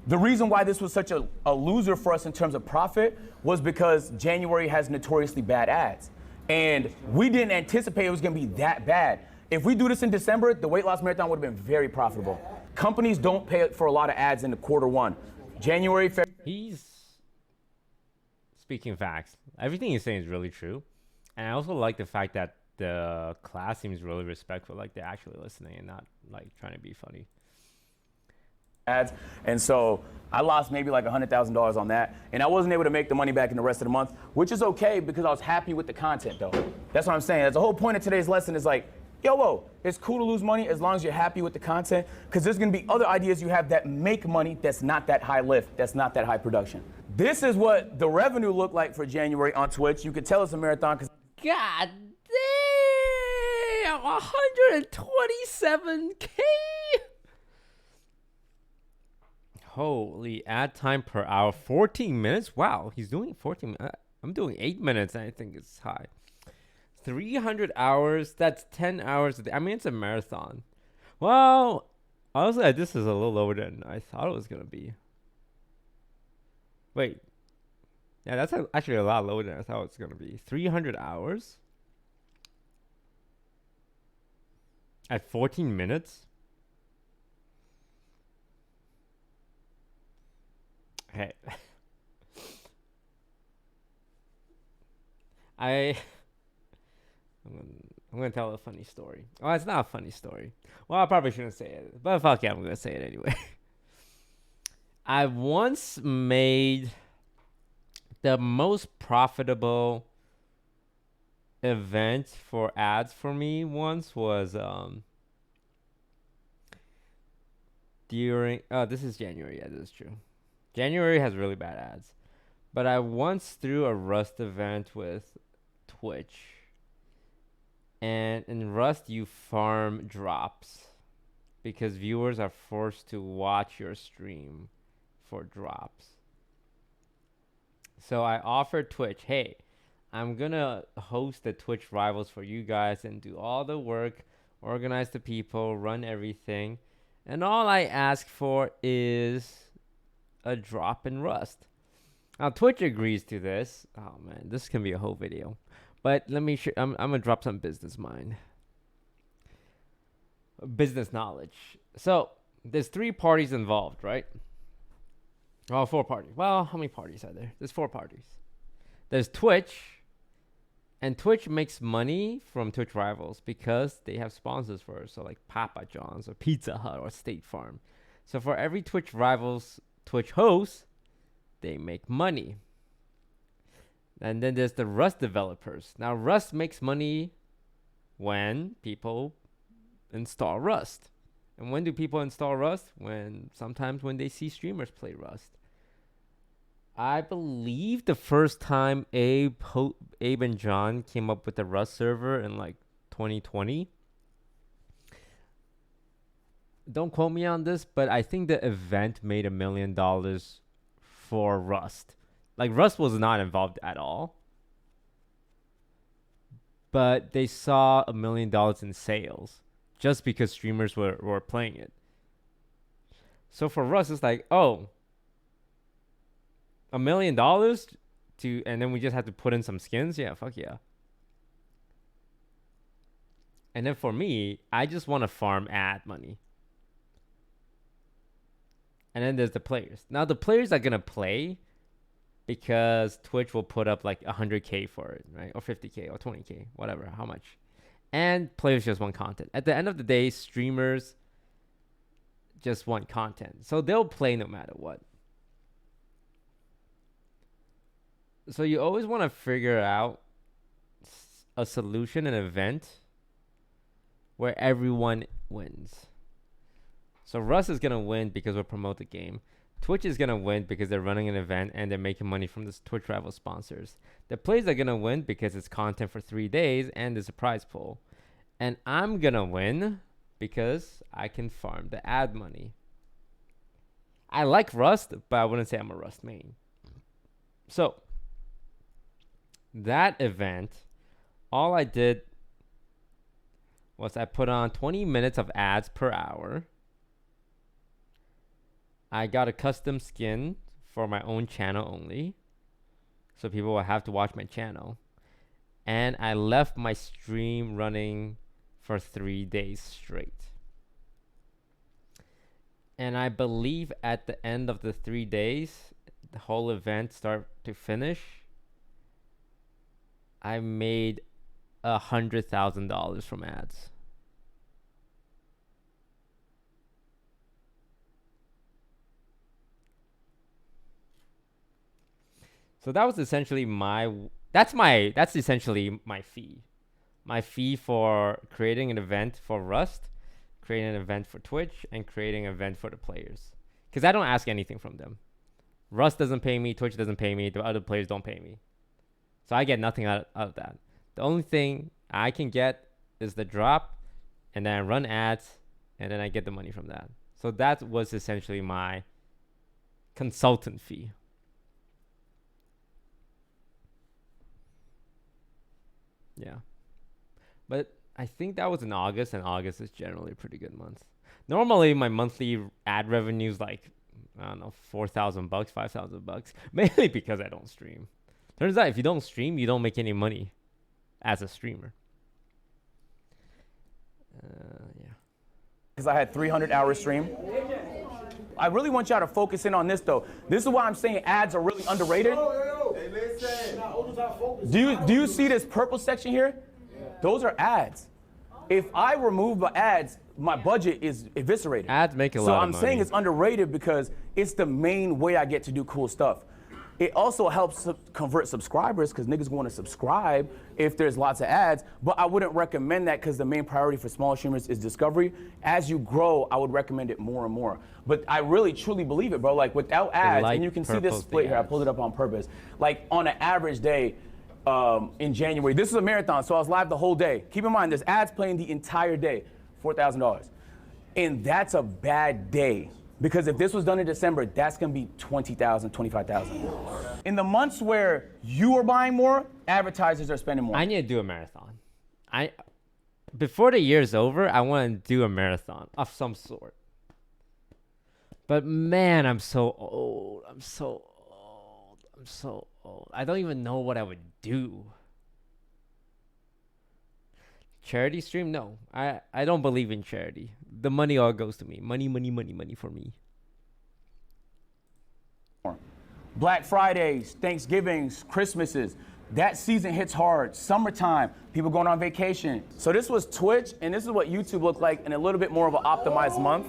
The reason why this was such a loser for us in terms of profit was because January has notoriously bad ads. And we didn't anticipate it was gonna be that bad. If we do this in December, the weight loss marathon would have been very profitable. Companies don't pay for a lot of ads in the quarter 1. January, February. He's speaking facts. Everything he's saying is really true. And I also like the fact that the class seems really respectful. Like they're actually listening and not like trying to be funny. Ads. And so I lost maybe like $100,000 on that. And I wasn't able to make the money back in the rest of the month, which is okay because I was happy with the content though. That's what I'm saying. That's the whole point of today's lesson is like, yo, it's cool to lose money as long as you're happy with the content because there's going to be other ideas you have that make money that's not that high lift, that's not that high production. This is what the revenue looked like for January on Twitch. You could tell it's a marathon because God damn, 127K. Holy, ad time per hour, 14 minutes. Wow, he's doing 14 minutes. I'm doing 8 minutes, and I think it's high. 300 hours, that's 10 hours a day. I mean, it's a marathon. Well, honestly, this is a little lower than I thought it was going to be. Wait. Yeah, that's actually a lot lower than I thought it was going to be. 300 hours? At 14 minutes? Hey. I'm gonna tell a funny story. Well, it's not a funny story. Well, I probably shouldn't say it, but fuck yeah, I'm gonna say it anyway. I once made the most profitable event for ads for me once was during this is January. Yeah, this is true. January has really bad ads, but I once threw a Rust event with Twitch, and in Rust you farm drops because viewers are forced to watch your stream for drops. So I offered Twitch, hey, I'm gonna host the Twitch rivals for you guys and do all the work, organize the people, run everything, and all I ask for is a drop in Rust. Now Twitch agrees to this. Oh man, this can be a whole video. But let me I'm gonna drop some business knowledge. So there's 3 parties involved, right? Oh, 4 parties. Well, how many parties are there? There's 4 parties. There's Twitch, and Twitch makes money from Twitch rivals because they have sponsors for it. So like Papa John's or Pizza Hut or State Farm. So for every Twitch rivals Twitch hosts, they make money. And then there's the Rust developers. Now Rust makes money when people install Rust. And when do people install Rust? Sometimes when they see streamers play Rust. I believe the first time Abe and John came up with the Rust server in like 2020. Don't quote me on this, but I think the event made $1 million for Rust. Like Rust was not involved at all. But they saw $1 million in sales just because streamers were playing it. So for us, it's like, oh, $1 million to, and then we just have to put in some skins. Yeah, fuck yeah. And then for me, I just want to farm ad money. And then there's the players. Now the players are gonna play because Twitch will put up like 100K for it, right? Or 50K or 20K, whatever, how much. And players just want content. At the end of the day, streamers just want content. So they'll play no matter what. So you always want to figure out a solution, an event where everyone wins. So Russ is going to win because we'll promote the game. Twitch is going to win because they're running an event and they're making money from the Twitch rival sponsors. The players are going to win because it's content for 3 days and there's a prize pool. And I'm going to win because I can farm the ad money. I like Rust, but I wouldn't say I'm a Rust main. So that event, all I did was I put on 20 minutes of ads per hour. I got a custom skin for my own channel only, so people will have to watch my channel. And I left my stream running for 3 days straight. And I believe at the end of the 3 days, the whole event start to finish, I made $100,000 from ads. So that was essentially that's essentially my fee. My fee for creating an event for Rust, creating an event for Twitch, and creating an event for the players. Because I don't ask anything from them. Rust doesn't pay me, Twitch doesn't pay me, the other players don't pay me. So I get nothing out of that. The only thing I can get is the drop, and then I run ads, and then I get the money from that. So that was essentially my consultant fee. Yeah. But I think that was in August, and August is generally a pretty good month. Normally, my monthly ad revenue is like, I don't know, $4,000, $5,000, mainly because I don't stream. Turns out if you don't stream, you don't make any money as a streamer. Yeah. Because I had 300-hour stream. I really want y'all to focus in on this, though. This is why I'm saying ads are really underrated. Do you see this purple section here? Those are ads. If I remove the ads, my budget is eviscerated. Ads make a lot So of I'm money. saying it's underrated because it's the main way I get to do cool stuff. It also helps convert subscribers because niggas want to subscribe if there's lots of ads, but I wouldn't recommend that because the main priority for small streamers is discovery. As you grow, I would recommend it more and more. But I really, truly believe it, bro. Like without ads, and you can see this split here, I pulled it up on purpose. Like on an average day in January, this is a marathon, so I was live the whole day. Keep in mind, there's ads playing the entire day, $4,000. And that's a bad day. Because if this was done in December, that's gonna be $20,000, $25,000. In the months where you are buying more, advertisers are spending more. I need to do a marathon. Before the year's over, I want to do a marathon of some sort. But man, I'm so old. I'm so old. I don't even know what I would do. Charity stream? No. I don't believe in charity. The money all goes to me. Money for me. Black Fridays, Thanksgivings, Christmases. That season hits hard. Summertime, people going on vacation. So this was Twitch, and this is what YouTube looked like in a little bit more of an optimized month.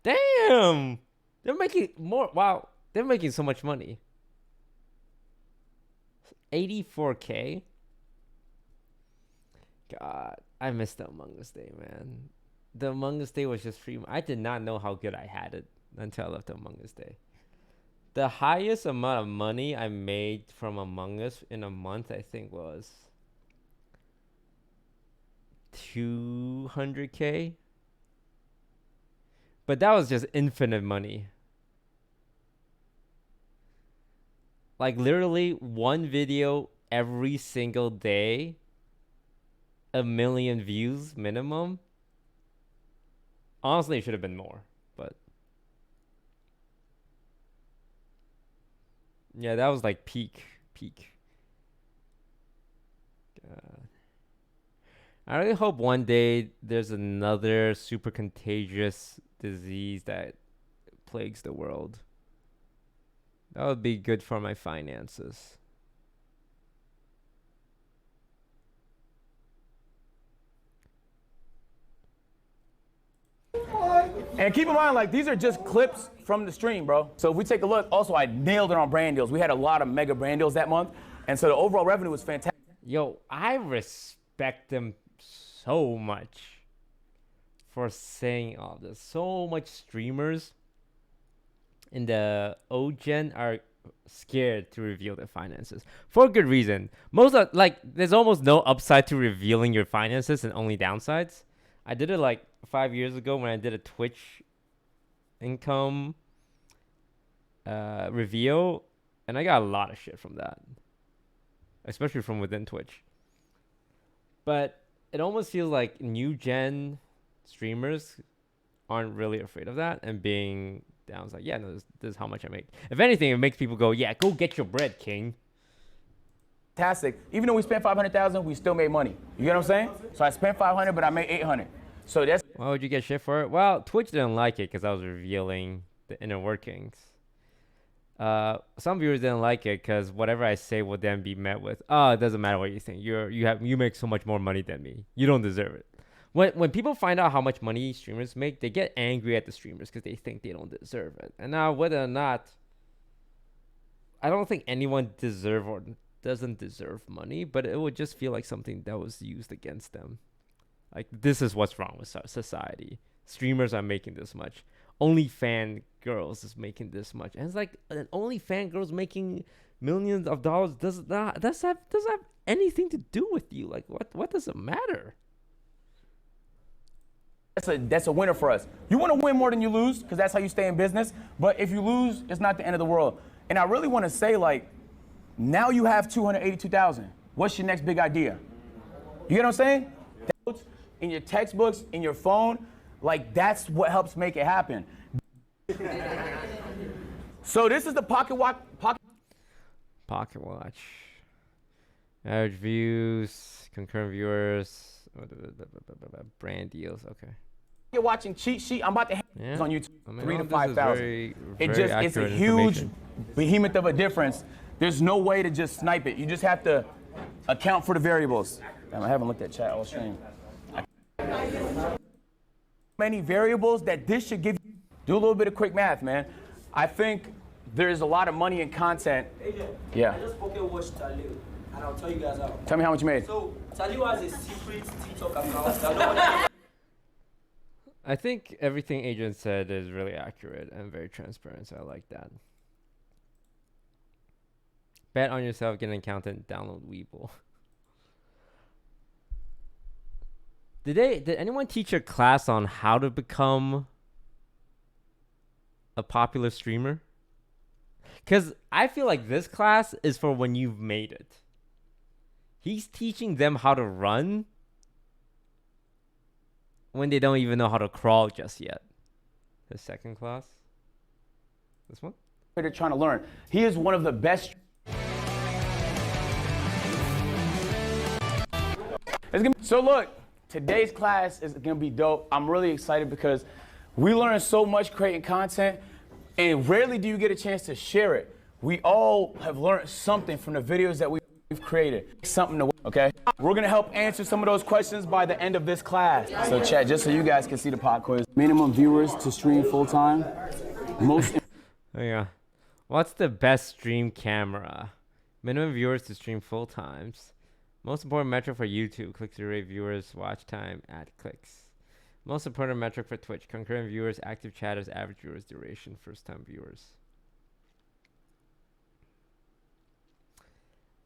Damn! They're making more. Wow. They're making so much money. 84K. God, I missed the Among Us Day, man. The Among Us Day was just free. I did not know how good I had it until I left the Among Us Day. The highest amount of money I made from Among Us in a month, I think, was 200K. But that was just infinite money. Like literally one video every single day 1 million views minimum. Honestly, it should have been more, but yeah, that was like peak. I really hope one day there's another super contagious disease that plagues the world. That would be good for my finances. And keep in mind, like, these are just clips from the stream, bro. So if we take a look, also, I nailed it on brand deals. We had a lot of mega brand deals that month. And so the overall revenue was fantastic. Yo, I respect them so much for saying all this. So much streamers in the O-Gen are scared to reveal their finances for good reason. Most of, like, there's almost no upside to revealing your finances and only downsides. I did it like 5 years ago when I did a Twitch income reveal, and I got a lot of shit from that, especially from within Twitch. But it almost feels like new gen streamers aren't really afraid of that and being down. It's like, yeah, no, this is how much I make. If anything, it makes people go, yeah, go get your bread, king. Fantastic. Even though we spent $500,000, we still made money. You get what I'm saying? So I spent $500, but I made $800. So that's. Why would you get shit for it? Well, Twitch didn't like it because I was revealing the inner workings. Some viewers didn't like it because whatever I say will then be met with, oh, it doesn't matter what you think. You make so much more money than me. You don't deserve it. When people find out how much money streamers make, they get angry at the streamers because they think they don't deserve it. And now, whether or not, I don't think anyone deserve or doesn't deserve money, but it would just feel like something that was used against them. Like, this is what's wrong with society. Streamers are making this much. Only fan girls is making this much. And it's like, only fan girls making millions of dollars doesn't have anything to do with you. Like, what does it matter? That's a winner for us. You want to win more than you lose, because that's how you stay in business. But if you lose, it's not the end of the world. And I really want to say, like, now you have 282,000. What's your next big idea? You get what I'm saying? In your textbooks, in your phone, like, that's what helps make it happen. So this is the Pocket Watch. Average views, concurrent viewers, brand deals. Okay. You're watching cheat sheet. I'm about to have on YouTube. 3 to 5,000. It's a huge behemoth of a difference. There's no way to just snipe it. You just have to account for the variables. Damn, I haven't looked at chat all stream. Many variables that this should give you. Do a little bit of quick math, man. I think there's a lot of money in content. AJ, yeah. I just pocket watched Talil, and I'll tell you guys how. Tell me how much you made. So Talil has a secret TikTok account. I think everything Agent said is really accurate and very transparent, so I like that. Bet on yourself, get an accountant, download Weeble. Did anyone teach a class on how to become a popular streamer? Because I feel like this class is for when you've made it. He's teaching them how to run when they don't even know how to crawl just yet. The second class? This one? They're trying to learn. He is one of the best. So look, today's class is gonna be dope. I'm really excited because we learned so much creating content, and rarely do you get a chance to share it. We all have learned something from the videos that we've created. Something to, okay? We're gonna help answer some of those questions by the end of this class. So chat, just so you guys can see the pop quiz. Minimum viewers to stream full time. Most. Oh yeah. What's the best stream camera? Minimum viewers to stream full times. Most important metric for YouTube, click-through rate, viewers, watch time, ad clicks. Most important metric for Twitch, concurrent viewers, active chatters, average viewers, duration, first-time viewers.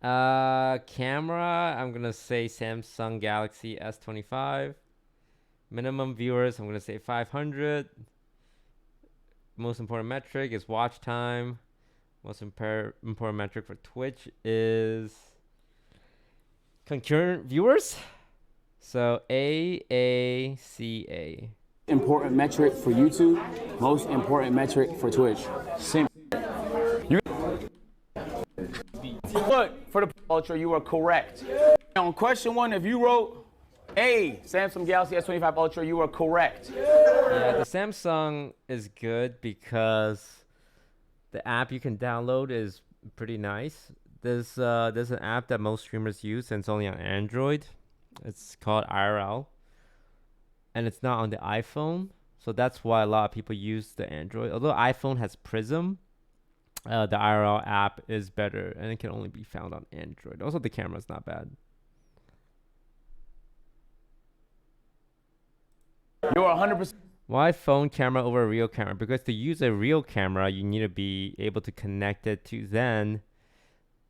Camera, I'm gonna say Samsung Galaxy S25. Minimum viewers, I'm gonna say 500. Most important metric is watch time. Most important metric for Twitch is Concurrent viewers. So AACA. Important metric for YouTube, most important metric for Twitch. Simple. Look, for the Ultra, you are correct. On question 1, if you wrote A, Samsung Galaxy S25 Ultra, you are correct. Yeah, the Samsung is good because the app you can download is pretty nice. There's an app that most streamers use, and it's only on Android. It's called IRL, and it's not on the iPhone, so that's why a lot of people use the Android. Although iPhone has Prism, the IRL app is better, and it can only be found on Android. Also, the camera's not bad. You're 100%. Why phone camera over a real camera? Because to use a real camera, you need to be able to connect it to then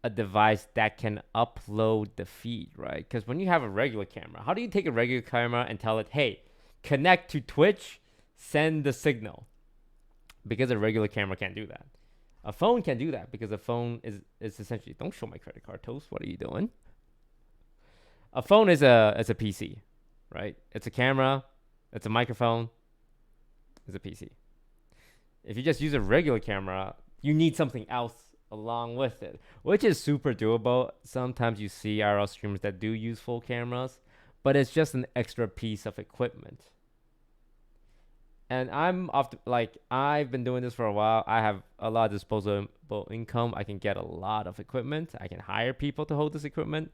a device that can upload the feed, right? Because when you have a regular camera, how do you take a regular camera and tell it, hey, connect to Twitch, send the signal? Because a regular camera can't do that. A phone can do that because a phone is essentially, don't show my credit card, Toast. What are you doing? A phone is a PC, right? It's a camera, it's a microphone, it's a PC. If you just use a regular camera, you need something else along with it, which is super doable. Sometimes you see IRL streamers that do use full cameras, but it's just an extra piece of equipment. And I've been doing this for a while. I have a lot of disposable income. I can get a lot of equipment. I can hire people to hold this equipment,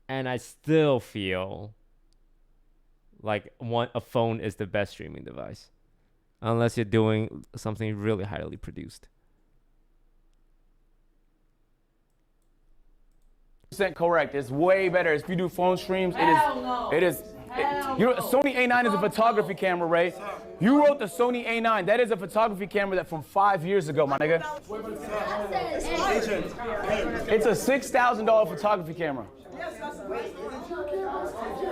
and I still feel like a phone is the best streaming device, unless you're doing something really highly produced. Correct. It's way better. If you do phone streams, you know, Sony A9 is a photography camera, Ray. You wrote the Sony A9. That is a photography camera that from 5 years ago, my nigga. It's a $6,000 photography camera.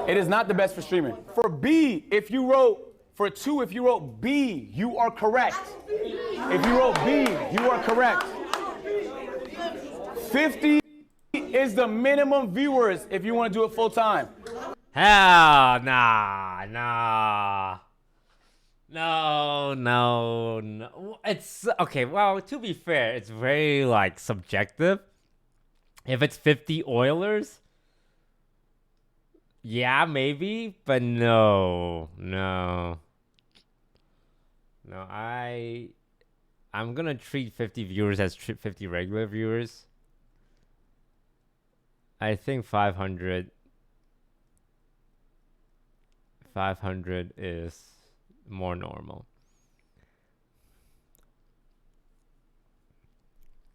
It is not the best for streaming. For B, if you wrote B, you are correct. If you wrote B, you are correct. 50 is the minimum viewers if you want to do it full time. Hell nah. No. It's okay. Well, to be fair, it's very subjective. If it's 50 Oilers, yeah, maybe, but no. I'm gonna treat 50 viewers as 50 regular viewers. I think 500 is more normal.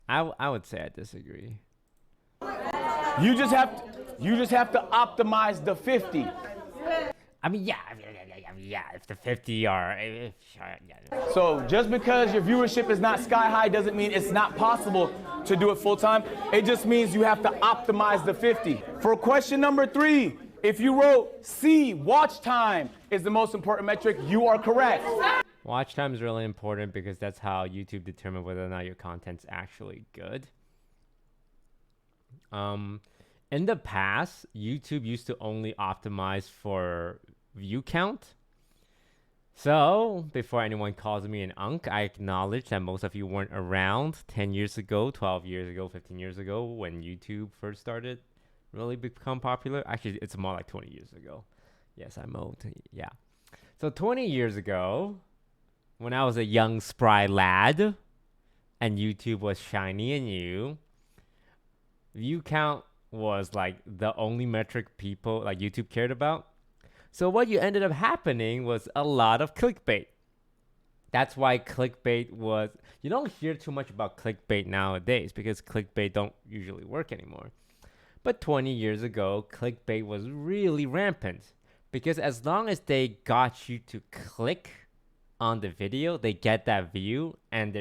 I would say I disagree. You just have to optimize the 50. I mean, yeah. If the 50 are, So just because your viewership is not sky high doesn't mean it's not possible to do it full time. It just means you have to optimize the 50. For question number 3, if you wrote C, watch time is the most important metric, you are correct. Watch time is really important because that's how YouTube determines whether or not your content's actually good. In the past, YouTube used to only optimize for view count. So, before anyone calls me an unk, I acknowledge that most of you weren't around 10 years ago, 12 years ago, 15 years ago when YouTube first started really become popular. Actually, it's more like 20 years ago. Yes, I'm old. Yeah. So 20 years ago, when I was a young spry lad and YouTube was shiny and new, view count was the only metric people YouTube cared about. So what ended up happening was a lot of clickbait. That's why clickbait was, you don't hear too much about clickbait nowadays because clickbait don't usually work anymore. But 20 years ago, clickbait was really rampant because as long as they got you to click on the video, they get that view and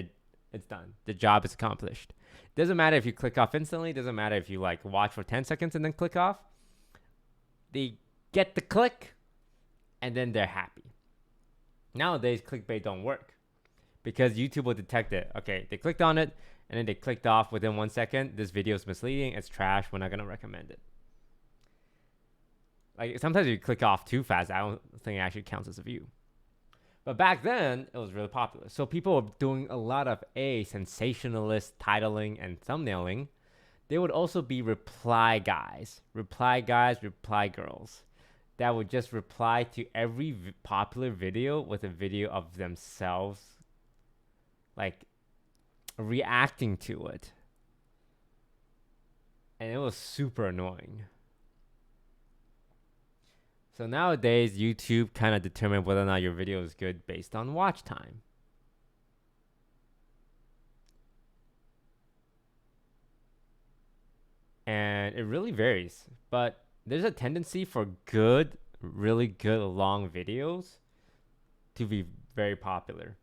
it's done. The job is accomplished. Doesn't matter if you click off instantly. Doesn't matter if you watch for 10 seconds and then click off. They get the click and then they're happy. Nowadays, clickbait don't work because YouTube will detect it. Okay, they clicked on it and then they clicked off within 1 second. This video is misleading. It's trash. We're not going to recommend it. Like sometimes you click off too fast. I don't think it actually counts as a view. But back then, it was really popular. So people were doing a lot of sensationalist titling and thumbnailing. There would also be reply guys, reply girls that would just reply to every popular video with a video of themselves, like reacting to it. And it was super annoying. So nowadays, YouTube kind of determines whether or not your video is good based on watch time. And it really varies, but there's a tendency for good, really good long videos to be very popular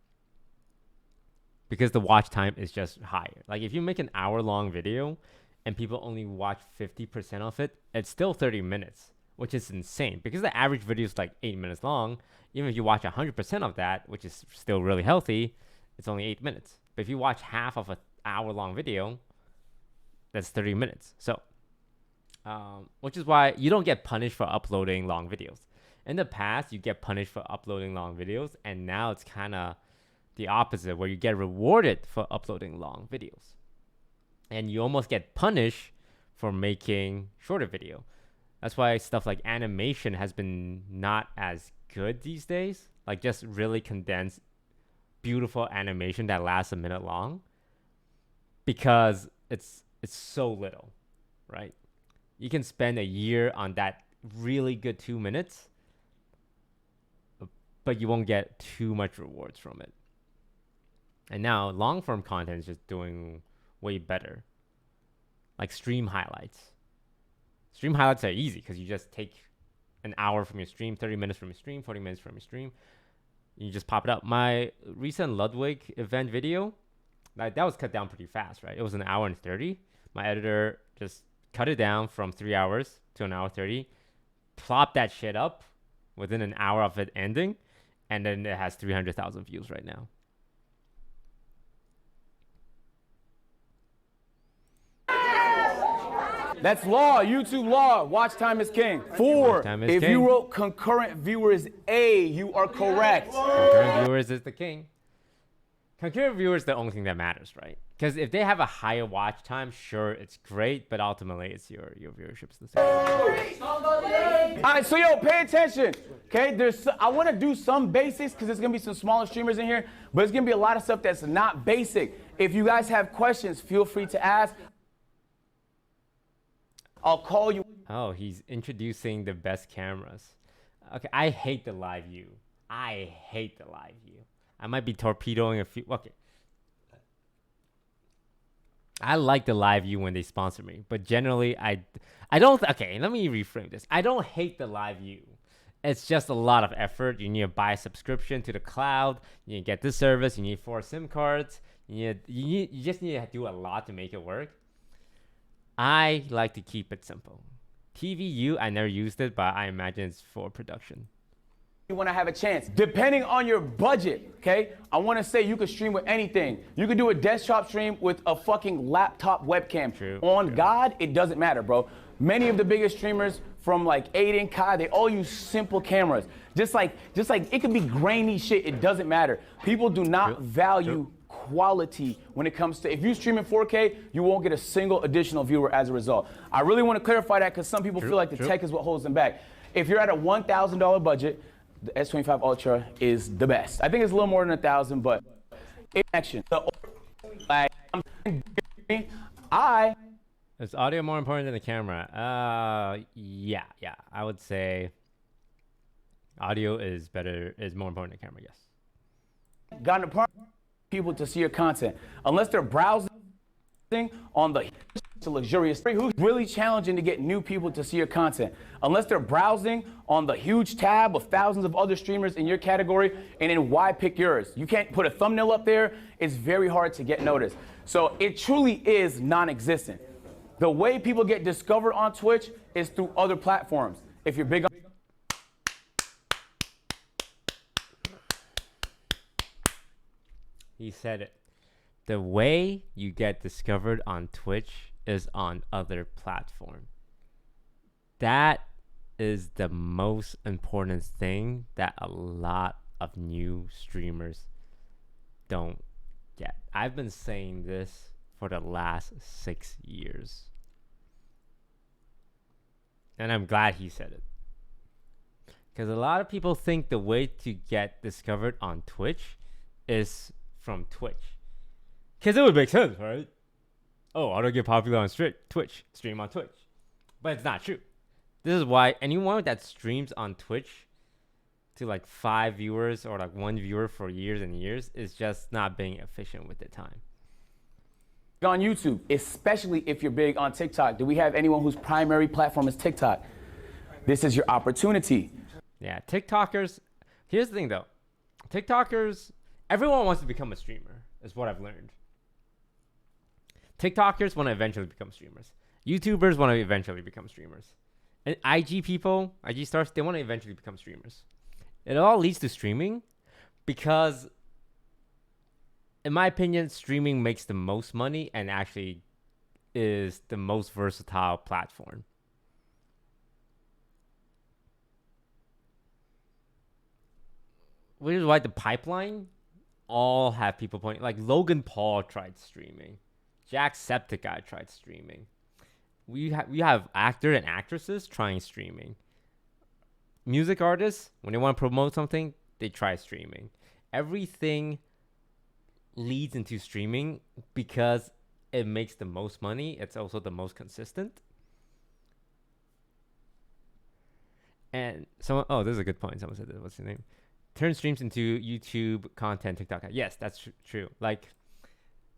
because the watch time is just higher. Like if you make an hour-long video and people only watch 50% of it, it's still 30 minutes, which is insane because the average video is like 8 minutes long. Even if you watch 100% of that, which is still really healthy, it's only 8 minutes. But if you watch half of an hour-long video, that's 30 minutes. So, which is why you don't get punished for uploading long videos. In the past, you get punished for uploading long videos, and now it's kind of the opposite, where you get rewarded for uploading long videos. And you almost get punished for making shorter video. That's why stuff like animation has been not as good these days. Like just really condensed, beautiful animation that lasts a minute long. Because it's so little, right? You can spend a year on that really good 2 minutes, but you won't get too much rewards from it. And now long form content is just doing way better. Like stream highlights. Stream highlights are easy because you just take an hour from your stream, 30 minutes from your stream, 40 minutes from your stream. You just pop it up. My recent Ludwig event video, like that was cut down pretty fast, right? It was an hour and 30. My editor just cut it down from 3 hours to an hour 30, plopped that shit up within an hour of it ending, and then it has 300,000 views right now. That's law, YouTube law. Watch time is king. 4, if you wrote concurrent viewers A, you are correct. Concurrent viewers is the king. Concurrent viewers is the only thing that matters, right? Because if they have a higher watch time, sure, it's great, but ultimately it's your viewership's the same. All right, so yo, pay attention. Okay, I want to do some basics because there's gonna be some smaller streamers in here, but it's gonna be a lot of stuff that's not basic. If you guys have questions, feel free to ask. I'll call you. Oh, he's introducing the best cameras. Okay, I hate the live view. I hate the live view. I might be torpedoing a few. Okay. I like the live view when they sponsor me, but generally I don't. Okay, let me reframe this. I don't hate the live view. It's just a lot of effort. You need to buy a subscription to the cloud. You need to get this service. You need 4 SIM cards. You just need to do a lot to make it work. I like to keep it simple. TVU, I never used it, but I imagine it's for production. You want to have a chance. Depending on your budget, okay? I want to say you could stream with anything. You could do a desktop stream with a fucking laptop webcam. True. God, it doesn't matter, bro. Many of the biggest streamers from like Aiden, Kai, they all use simple cameras. Just like it could be grainy shit, it doesn't matter. People do not value quality when it comes to, if you stream in 4K, you won't get a single additional viewer as a result. I really want to clarify that because some people feel like the tech is what holds them back. If you're at a $1,000 budget, the S25 Ultra is the best. I think it's a little more than 1,000, but in action. Is audio more important than the camera? Yeah. I would say audio is more important than camera, yes. Got an apartment, people to see your content. Unless they're browsing on the luxurious, who's really challenging to get new people to see your content. Unless they're browsing on the huge tab of thousands of other streamers in your category, and then why pick yours? You can't put a thumbnail up there. It's very hard to get noticed. So it truly is non-existent. The way people get discovered on Twitch is through other platforms. If you're big on He said it. The way you get discovered on Twitch is on other platform. That is the most important thing that a lot of new streamers don't get. I've been saying this for the last 6 years. And I'm glad he said it. Because a lot of people think the way to get discovered on Twitch is from Twitch. Because it would make sense, right? Oh, I don't get popular on Twitch, stream on Twitch. But it's not true. This is why anyone that streams on Twitch to like 5 viewers or like 1 viewer for years and years is just not being efficient with their time. On YouTube, especially if you're big on TikTok. Do we have anyone whose primary platform is TikTok? This is your opportunity. Yeah, TikTokers, here's the thing though. TikTokers, everyone wants to become a streamer, is what I've learned. TikTokers want to eventually become streamers. YouTubers want to eventually become streamers. And IG people, IG stars, they want to eventually become streamers. It all leads to streaming because, in my opinion, streaming makes the most money and actually is the most versatile platform. Which is why the pipeline all have people pointing. Like Logan Paul tried streaming. Jacksepticeye tried streaming. We have actors and actresses trying streaming. Music artists, when they want to promote something, they try streaming. Everything leads into streaming because it makes the most money. It's also the most consistent. And someone, oh, this is a good point. Someone said this. What's your name? Turn streams into YouTube content, TikTok. Yes, that's true. Like,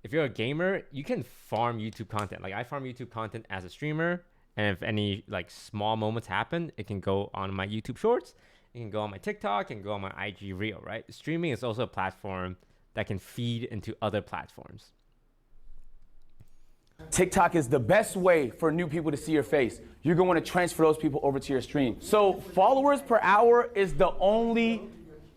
if you're a gamer, you can farm YouTube content. Like, I farm YouTube content as a streamer, and if any like small moments happen, it can go on my YouTube Shorts, it can go on my TikTok, and go on my IG Reel. Right? Streaming is also a platform that can feed into other platforms. TikTok is the best way for new people to see your face. You're going to want to transfer those people over to your stream. So followers per hour is the only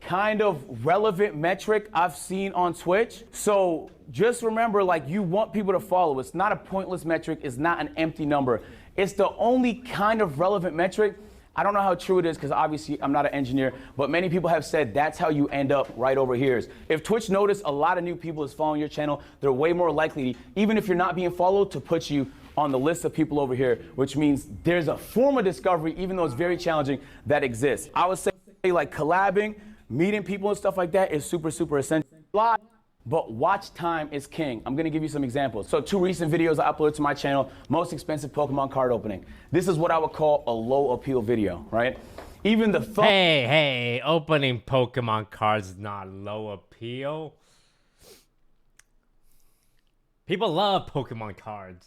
kind of relevant metric I've seen on Twitch. So just remember, like, you want people to follow. It's not a pointless metric. It's not an empty number. It's the only kind of relevant metric. I don't know how true it is because obviously I'm not an engineer, but many people have said that's how you end up right over here. If Twitch notice a lot of new people is following your channel, they're way more likely, even if you're not being followed, to put you on the list of people over here, which means there's a form of discovery, even though it's very challenging, that exists. I would say like collabing, meeting people and stuff like that is super, super essential. But watch time is king. I'm gonna give you some examples. So 2 recent videos I uploaded to my channel, most expensive Pokemon card opening. This is what I would call a low appeal video, right? Even the Hey, opening Pokemon cards is not low appeal. People love Pokemon cards.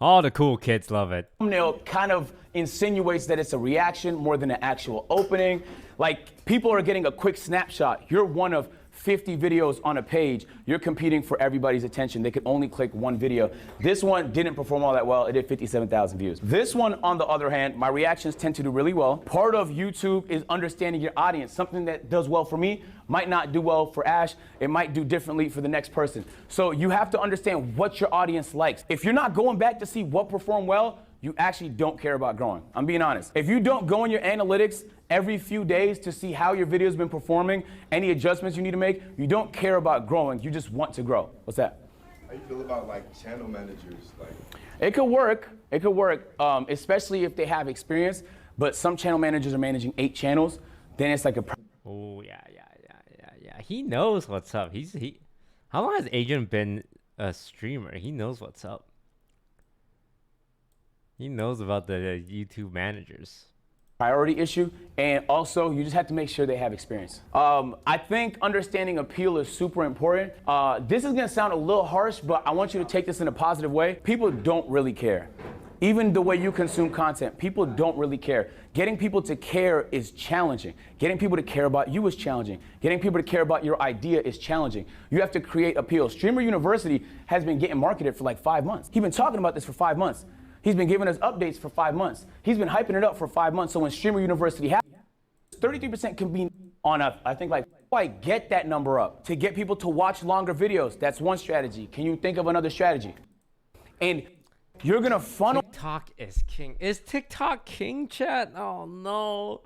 All the cool kids love it. Thumbnail kind of insinuates that it's a reaction more than an actual opening. Like, people are getting a quick snapshot. You're one of 50 videos on a page. You're competing for everybody's attention. They could only click one video. This one didn't perform all that well. It did 57,000 views. This one, on the other hand, my reactions tend to do really well. Part of YouTube is understanding your audience. Something that does well for me might not do well for Ash. It might do differently for the next person. So you have to understand what your audience likes. If you're not going back to see what performed well, you actually don't care about growing. I'm being honest. If you don't go in your analytics every few days to see how your video's been performing, any adjustments you need to make, you don't care about growing. You just want to grow. What's that? How you feel about like channel managers? Like, it could work. It could work, especially if they have experience. But some channel managers are managing 8 channels. Then it's like a. Oh yeah. He knows what's up. How long has Adrian been a streamer? He knows what's up. He knows about the YouTube managers. Priority issue, and also you just have to make sure they have experience. I think understanding appeal is super important. This is gonna sound a little harsh, but I want you to take this in a positive way. People don't really care. Even the way you consume content, people don't really care. Getting people to care is challenging. Getting people to care about you is challenging. Getting people to care about your idea is challenging. You have to create appeal. Streamer University has been getting marketed for like 5 months. He's been talking about this for 5 months. He's been giving us updates for 5 months. He's been hyping it up for 5 months. So when Streamer University happens, 33% can be on I think like, get that number up. To get people to watch longer videos, that's one strategy. Can you think of another strategy? And You're gonna funnel. TikTok is king. Is TikTok king, chat? Oh no,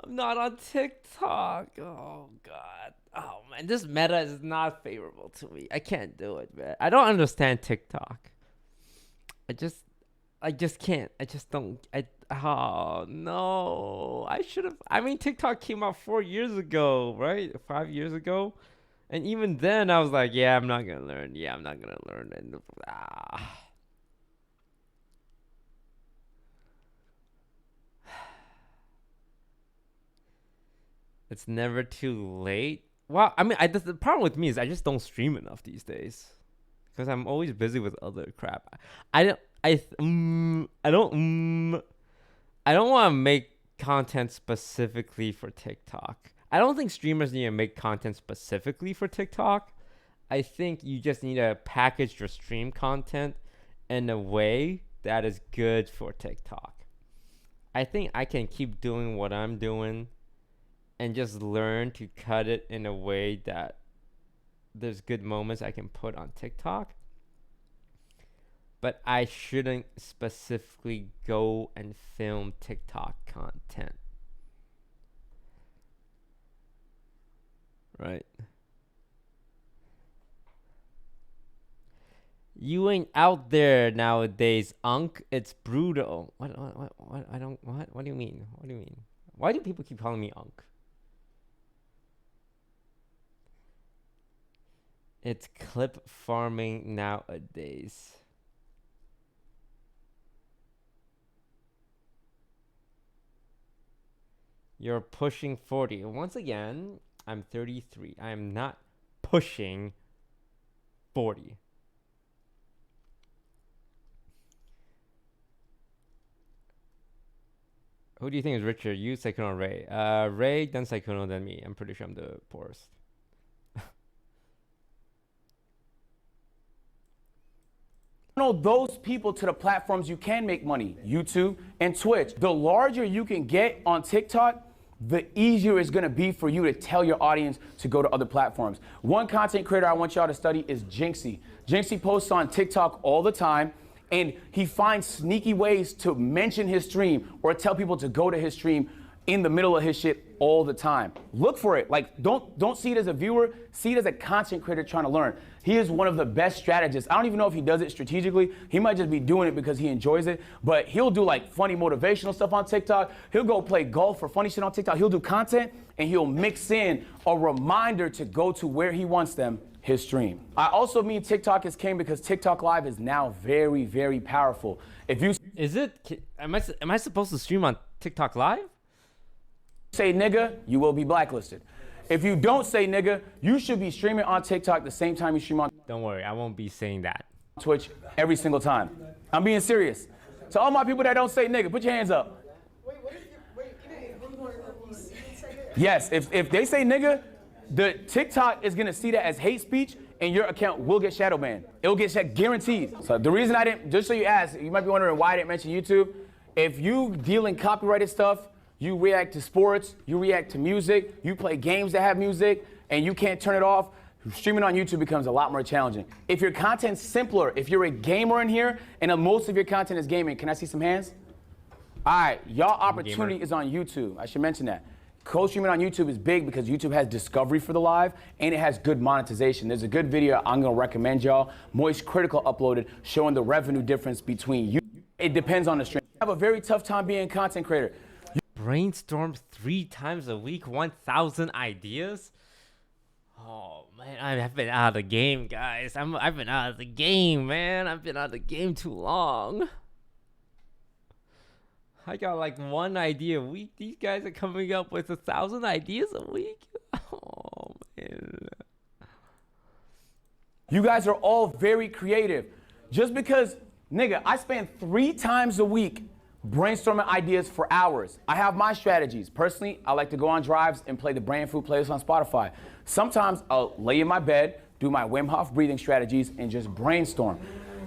I'm not on TikTok. Oh god. Oh man, this meta is not favorable to me. I can't do it, man. I don't understand TikTok. I just can't. I just don't. Oh no. I should have. I mean, TikTok came out 4 years ago, right? 5 years ago, and even then, I was like, yeah, I'm not gonna learn. Yeah, I'm not gonna learn. And it's never too late. Well, I mean, the problem with me is I just don't stream enough these days because I'm always busy with other crap. I don't want to make content specifically for TikTok. I don't think streamers need to make content specifically for TikTok. I think you just need to package your stream content in a way that is good for TikTok. I think I can keep doing what I'm doing and just learn to cut it in a way that there's good moments I can put on TikTok. But I shouldn't specifically go and film TikTok content. Right? You ain't out there nowadays, Unk. It's brutal. What do you mean? What do you mean? Why do people keep calling me Unk? It's clip farming nowadays. You're pushing 40. Once again, I'm 33. I am not pushing 40. Who do you think is richer? You, Sykkuno, or Ray? Ray, then Sykkuno, then me. I'm pretty sure I'm the poorest. Those people to the platforms you can make money, YouTube and Twitch. The larger you can get on TikTok, the easier it's gonna be for you to tell your audience to go to other platforms. One content creator I want y'all to study is Jinxie. Jinxie posts on TikTok all the time, and he finds sneaky ways to mention his stream or tell people to go to his stream in the middle of his shit all the time. Look for it. Like, don't see it as a viewer, see it as a content creator trying to learn. He is one of the best strategists. I don't even know if he does it strategically. He might just be doing it because he enjoys it, but he'll do like funny motivational stuff on TikTok. He'll go play golf or funny shit on TikTok. He'll do content and he'll mix in a reminder to go to where he wants them, his stream. I also mean TikTok is king because TikTok Live is now very, very powerful. If you am I supposed to stream on TikTok Live? Say nigga, you will be blacklisted. If you don't say nigga, you should be streaming on TikTok the same time you stream on Don't worry, I won't be saying that. Twitch every single time. I'm being serious. To all my people that don't say nigga, put your hands up. Yes, if they say nigga, the TikTok is gonna see that as hate speech and your account will get shadow banned. It'll get guaranteed. So the reason I didn't, just so you ask, you might be wondering why I didn't mention YouTube. If you deal in copyrighted stuff, you react to sports, you react to music, you play games that have music, and you can't turn it off, streaming on YouTube becomes a lot more challenging. If your content's simpler, if you're a gamer in here, and most of your content is gaming, can I see some hands? All right, y'all opportunity is on YouTube. I should mention that. Co-streaming on YouTube is big because YouTube has discovery for the live, and it has good monetization. There's a good video I'm gonna recommend y'all. Moist Critical uploaded showing the revenue difference between you. It depends on the stream. I have a very tough time being a content creator. Brainstorm 3 times a week, 1,000 ideas. Oh man, I've been out of the game, guys. I've been out of the game, man. I've been out of the game too long. I got like 1 idea a week. These guys are coming up with 1,000 ideas a week. Oh man. You guys are all very creative. Just because, nigga, I spend 3 times a week brainstorming ideas for hours. I have my strategies. Personally, I like to go on drives and play the Brand Food playlist on Spotify. Sometimes I'll lay in my bed, do my Wim Hof breathing strategies, and just brainstorm.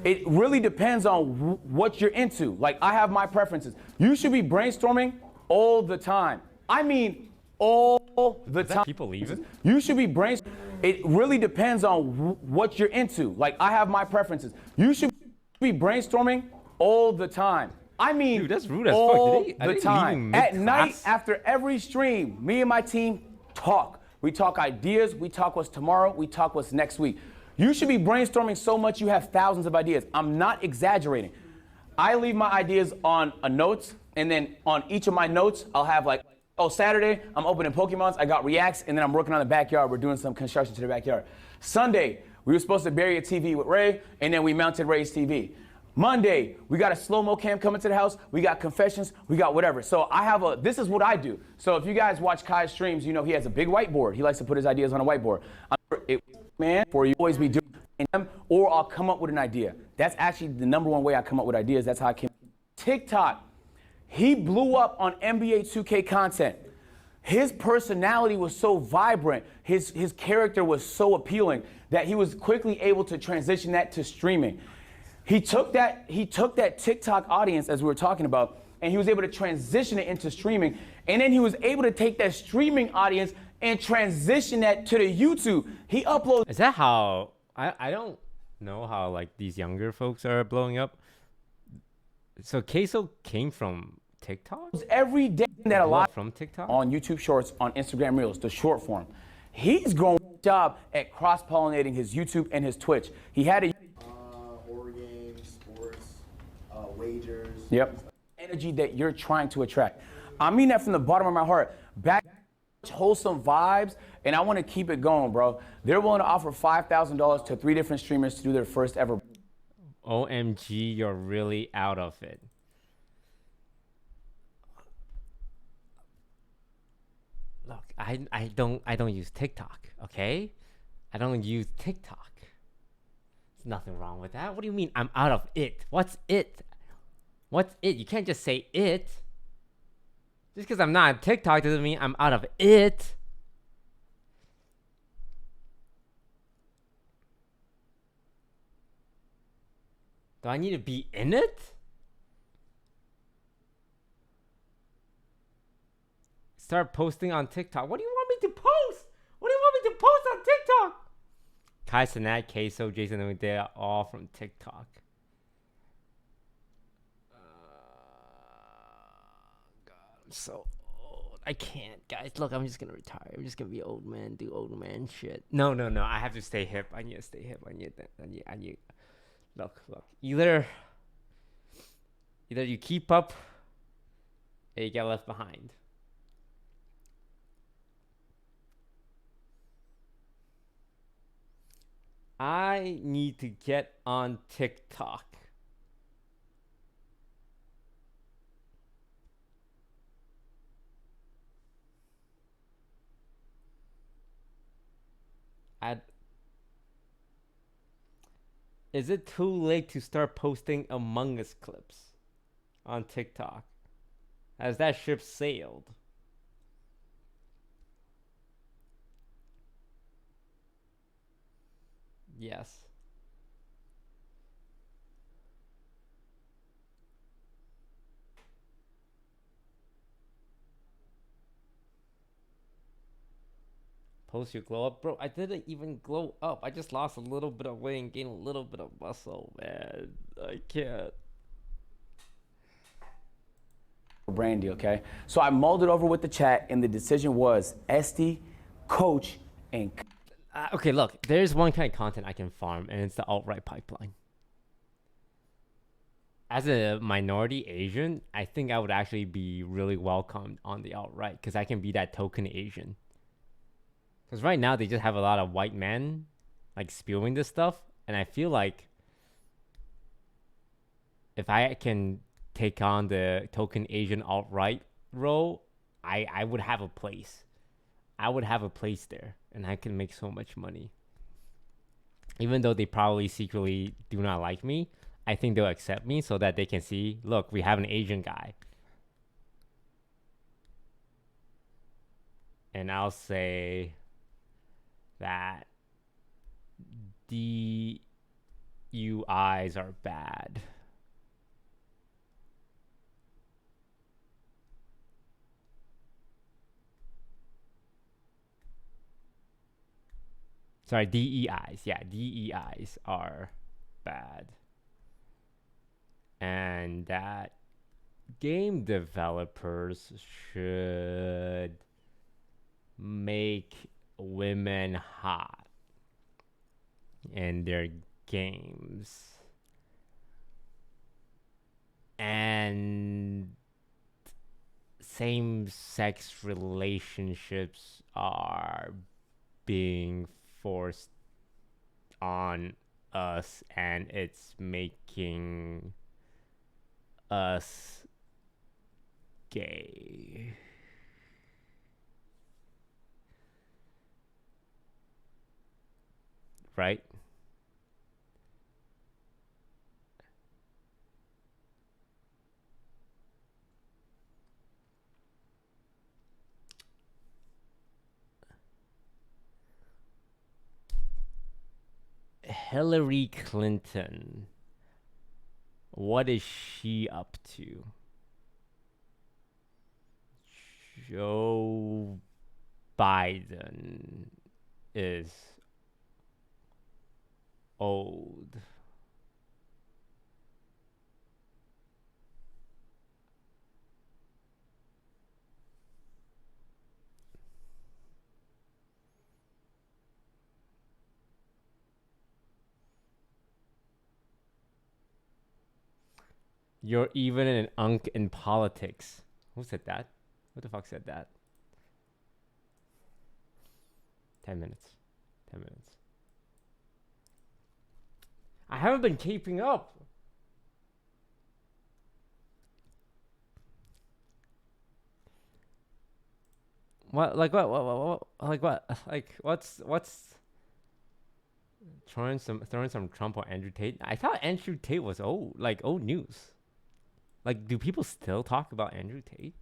It really depends on what you're into. Like, I have my preferences. You should be brainstorming all the time. I mean, all the time. People leaving? You should be brainstorming. It really depends on what you're into. Like, I have my preferences. You should be brainstorming all the time. I mean, dude, that's rude as all fuck. Are the they time. leaving At night, mid-class? after every stream, me and my team talk. We talk ideas. We talk what's tomorrow. We talk what's next week. You should be brainstorming so much you have thousands of ideas. I'm not exaggerating. I leave my ideas on a notes, and then on each of my notes, I'll have like, oh, Saturday, I'm opening Pokemons, I got reacts, and then I'm working on the backyard. We're doing some construction to the backyard. Sunday, we were supposed to bury a TV with Ray, and then we mounted Ray's TV. Monday, we got a slow-mo cam coming to the house, we got confessions, we got whatever. So this is what I do. So if you guys watch Kai's streams, you know he has a big whiteboard. He likes to put his ideas on a whiteboard. For you always be doing them, or I'll come up with an idea. That's actually the number one way I come up with ideas. That's how I came. TikTok, he blew up on NBA 2K content. His personality was so vibrant, his character was so appealing that he was quickly able to transition that to streaming. He took that TikTok audience, as we were talking about, and he was able to transition it into streaming. And then he was able to take that streaming audience and transition that to the YouTube. He uploads. Is that how? I don't know how like these younger folks are blowing up. So Queso came from TikTok? Every day that a lot from TikTok on YouTube Shorts, on Instagram Reels, the short form. He's grown a job at cross-pollinating his YouTube and his Twitch. He had a horror games, sports, wagers. Yep. Energy that you're trying to attract. I mean that from the bottom of my heart. Back wholesome vibes, and I want to keep it going, bro. They're willing to offer $5,000 to 3 different streamers to do their first ever. OMG, you're really out of it. Look, I don't use TikTok, okay? I don't use TikTok. There's nothing wrong with that. What do you mean I'm out of it? What's it? What's it? You can't just say it. Just because I'm not on TikTok doesn't mean I'm out of it. Do I need to be in it? Start posting on TikTok. What do you want me to post? What do you want me to post on TikTok? Kai Sinat, Queso, Jason, and they are all from TikTok. God, I'm so old. I can't, guys. Look, I'm just gonna retire. I'm just gonna be old man, do old man shit. No. I have to stay hip. I need to stay hip. I need. Look. Either you keep up, or you get left behind. I need to get on TikTok. Is it too late to start posting Among Us clips on TikTok? Has that ship sailed? Yes. Post your glow up, bro. I didn't even glow up. I just lost a little bit of weight and gained a little bit of muscle, man. I can't. Brandy, okay? So I mulled it over with the chat, and the decision was Esty, Coach, and... Okay, look. There's one kind of content I can farm, and it's the alt-right pipeline. As a minority Asian, I think I would actually be really welcomed on the alt-right, because I can be that token Asian. Because right now, they just have a lot of white men, like, spewing this stuff, and I feel like if I can take on the token Asian alt-right role, I would have a place. I would have a place there, and I can make so much money. Even though they probably secretly do not like me, I think they'll accept me so that they can see, look, we have an Asian guy. And I'll say that DUIs are bad. Sorry, DEIs. Yeah, DEIs are bad. and that game developers should make women hot in their games. And same-sex relationships are being forced on us, and it's making us gay. Right? Hillary Clinton. What is she up to? Joe Biden is old. You're even an unk in politics. Who said that? Who the fuck said that? 10 minutes. 10 minutes. I haven't been keeping up. What? Like what? Like what? Like what's throwing some Trump or Andrew Tate? I thought Andrew Tate was old news. Like, do people still talk about Andrew Tate?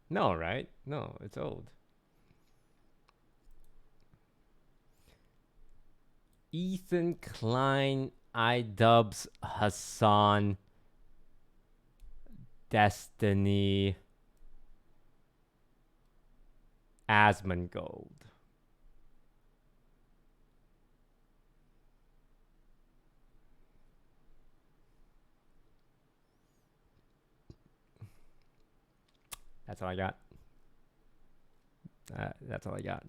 No, right? No, it's old. Ethan Klein, iDubbbz, Hassan, Destiny, Asmongold. That's all I got. That's all I got.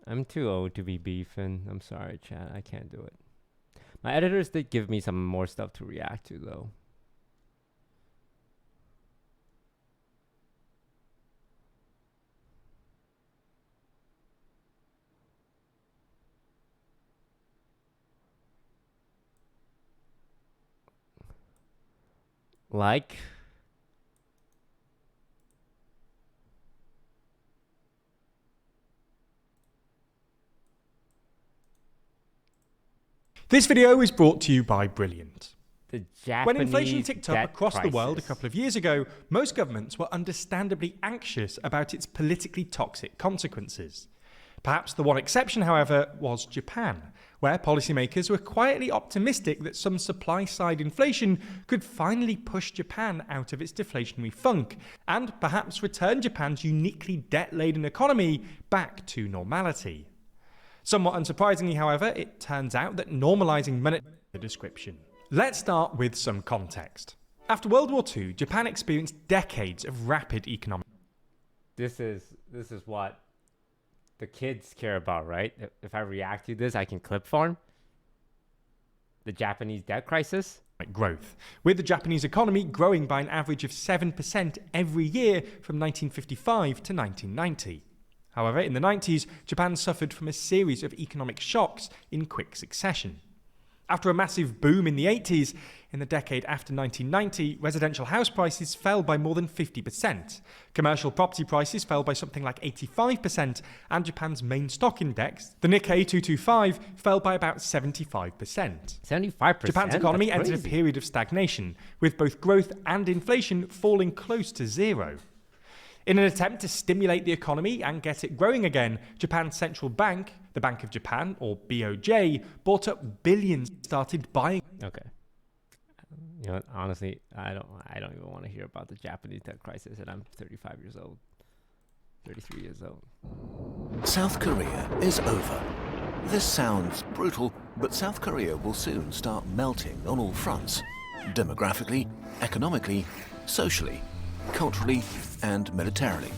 I'm too old to be beefing. I'm sorry, chat. I can't do it. My editors did give me some more stuff to react to, though. Like... This video is brought to you by Brilliant. The Japanese when inflation ticked up across crisis. the world a couple of years ago, most governments were understandably anxious about its politically toxic consequences. Perhaps the one exception, however, was Japan, where policymakers were quietly optimistic that some supply-side inflation could finally push Japan out of its deflationary funk, and perhaps return Japan's uniquely debt-laden economy back to normality. Somewhat unsurprisingly, however, it turns out that normalizing money is the description. Let's start with some context. After World War II, Japan experienced decades of rapid economic... This is what the kids care about, right? If I react to this, I can clip farm. The Japanese debt crisis. Growth, with the Japanese economy growing by an average of 7% every year from 1955 to 1990. However, in the 90s, Japan suffered from a series of economic shocks in quick succession. After a massive boom in the 80s, in the decade after 1990, residential house prices fell by more than 50%. Commercial property prices fell by something like 85%, and Japan's main stock index, the Nikkei 225, fell by about 75%. 75%? Japan's economy entered a period of stagnation, with both growth and inflation falling close to zero. In an attempt to stimulate the economy and get it growing again, Japan's central bank, the Bank of Japan, or BOJ, bought up billions and started buying... Okay. You know, honestly, I don't even want to hear about the Japanese debt crisis, and I'm 35 years old, 33 years old. South Korea is over. This sounds brutal, but South Korea will soon start melting on all fronts. Demographically, economically, socially, culturally, and militarily.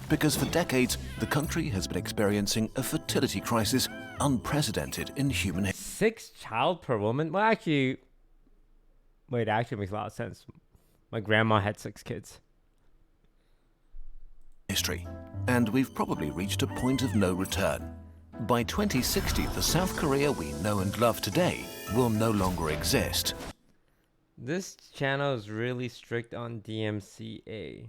Because for decades, the country has been experiencing a fertility crisis unprecedented in human history. 6 child per woman? Well, actually, wait, it actually makes a lot of sense. My grandma had 6 kids. And we've probably reached a point of no return. By 2060, the South Korea we know and love today will no longer exist. This channel is really strict on DMCA.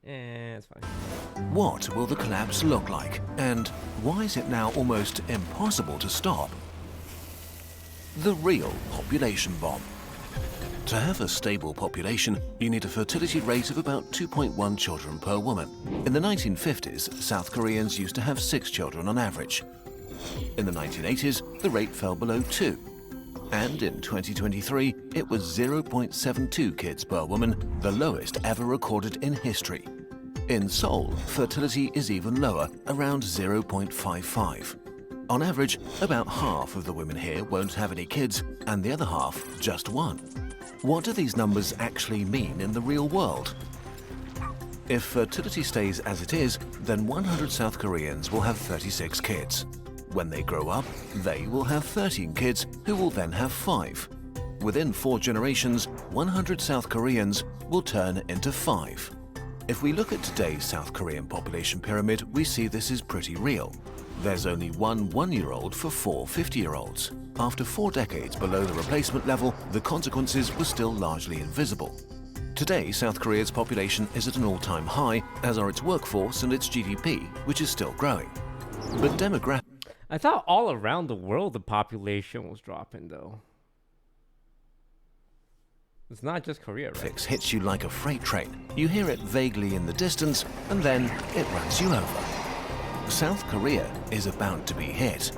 It's fine. What will the collapse look like? And why is it now almost impossible to stop? The real population bomb. To have a stable population, you need a fertility rate of about 2.1 children per woman. In the 1950s, South Koreans used to have 6 children on average. In the 1980s, the rate fell below 2. And in 2023, it was 0.72 kids per woman, the lowest ever recorded in history. In Seoul, fertility is even lower, around 0.55. On average, about half of the women here won't have any kids, and the other half just one. What do these numbers actually mean in the real world? If fertility stays as it is, then 100 South Koreans will have 36 kids. When they grow up, they will have 13 kids, who will then have 5. Within 4 generations, 100 South Koreans will turn into 5. If we look at today's South Korean population pyramid, we see this is pretty real. There's only one 1-year-old for 4 50-year-olds. After 4 decades below the replacement level, the consequences were still largely invisible. Today, South Korea's population is at an all-time high, as are its workforce and its GDP, which is still growing. But demographics... I thought all around the world the population was dropping, though. It's not just Korea, right? Hits you like a freight train. You hear it vaguely in the distance, and then it runs you over. South Korea is about to be hit.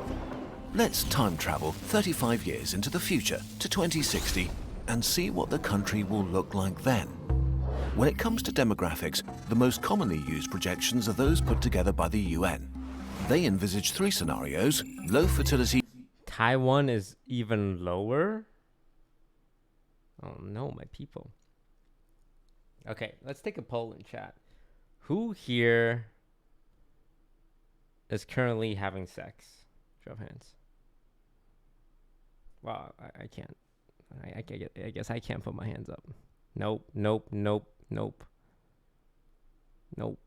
Let's time travel 35 years into the future to 2060 and see what the country will look like then. When it comes to demographics, the most commonly used projections are those put together by the UN. They envisage 3 scenarios: low fertility. Taiwan is even lower? Oh no, my people. Okay, let's take a poll in chat. Who here is currently having sex? Show of hands. Well, I can't. I guess I can't put my hands up. Nope, nope, nope, nope. Nope.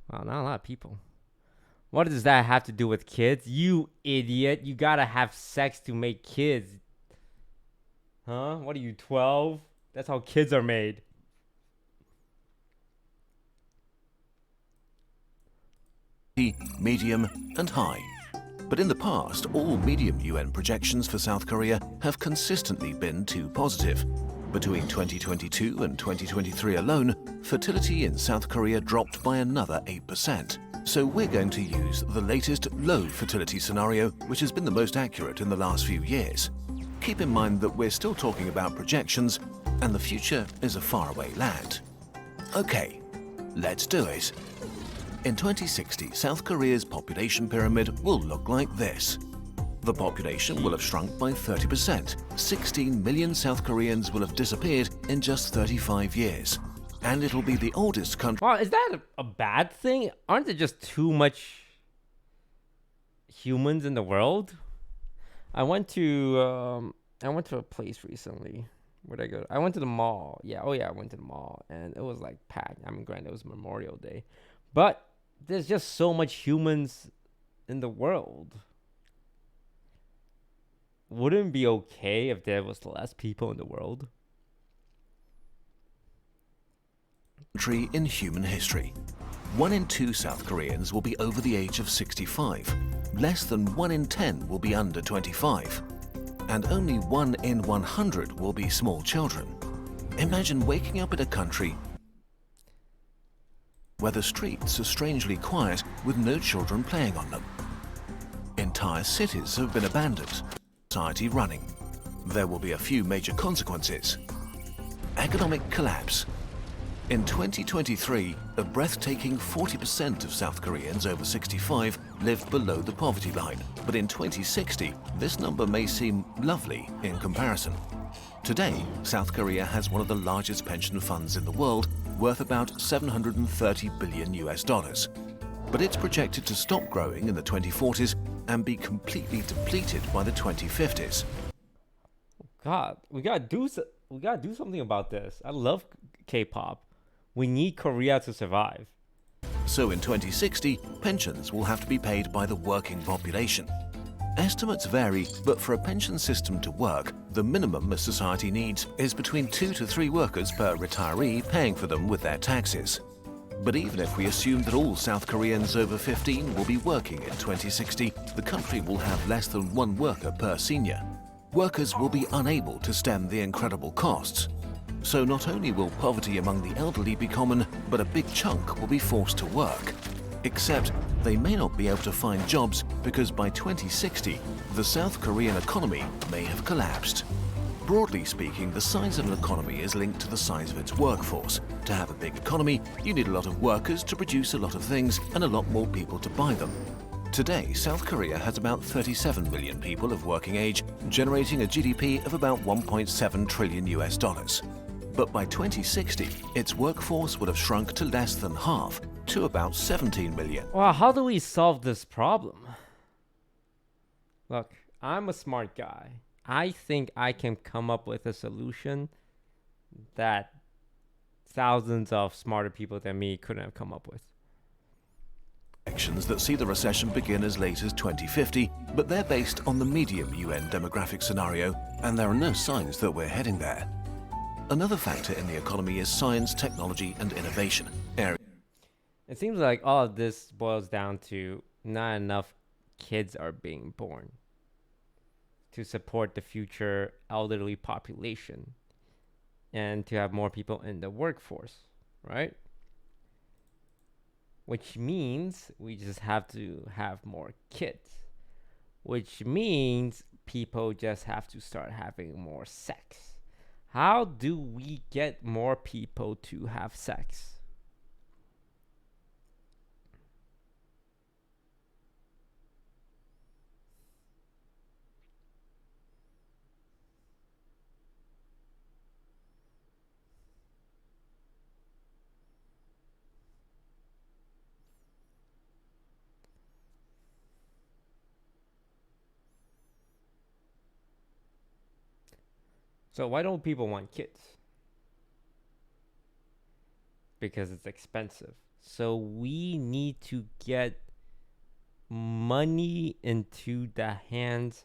Wow, not a lot of people. What does that have to do with kids? You idiot. You gotta have sex to make kids. Huh? What are you, 12? That's how kids are made. Medium, and high. But in the past, all medium UN projections for South Korea have consistently been too positive. Between 2022 and 2023 alone, fertility in South Korea dropped by another 8%. So we're going to use the latest low fertility scenario, which has been the most accurate in the last few years. Keep in mind that we're still talking about projections, and the future is a faraway land. Okay, let's do it. In 2060, South Korea's population pyramid will look like this. The population will have shrunk by 30%. 16 million South Koreans will have disappeared in just 35 years. And it'll be the oldest country... Wow, is that a bad thing? Aren't there just too much humans in the world? I went to a place recently. Where'd I go? I went to the mall. Yeah, I went to the mall. And it was like packed. I mean, granted, it was Memorial Day. But there's just so much humans in the world. Wouldn't it be okay if there was less people in the world? In human history. 1 in 2 South Koreans will be over the age of 65. Less than 1 in 10 will be under 25. And only 1 in 100 will be small children. Imagine waking up in a country where the streets are strangely quiet with no children playing on them. Entire cities have been abandoned. society running. There will be a few major consequences. Economic collapse. In 2023, a breathtaking 40% of South Koreans over 65 lived below the poverty line. But in 2060, this number may seem lovely in comparison. Today, South Korea has one of the largest pension funds in the world, worth about 730 billion US dollars. But it's projected to stop growing in the 2040s and be completely depleted by the 2050s. God, we gotta do something about this. I love K-pop. We need Korea to survive. So in 2060, pensions will have to be paid by the working population. Estimates vary, but for a pension system to work, the minimum a society needs is between 2 to 3 workers per retiree paying for them with their taxes. But even if we assume that all South Koreans over 15 will be working in 2060, the country will have less than 1 worker per senior. Workers will be unable to stem the incredible costs. So not only will poverty among the elderly be common, but a big chunk will be forced to work. Except they may not be able to find jobs because by 2060, the South Korean economy may have collapsed. Broadly speaking, the size of an economy is linked to the size of its workforce. To have a big economy, you need a lot of workers to produce a lot of things and a lot more people to buy them. Today, South Korea has about 37 million people of working age, generating a GDP of about 1.7 trillion US dollars. But by 2060, its workforce would have shrunk to less than half, to about 17 million. Well, how do we solve this problem? Look, I'm a smart guy. I think I can come up with a solution that thousands of smarter people than me couldn't have come up with. That see the recession begin as late as 2050, but they're based on the medium UN demographic scenario, and there are no signs that we're heading there. Another factor in the economy is science, technology, and innovation. It seems like all of this boils down to not enough kids are being born to support the future elderly population and to have more people in the workforce, right? Which means we just have to have more kids, which means people just have to start having more sex. How do we get more people to have sex? So why don't people want kids? Because it's expensive. So we need to get money into the hands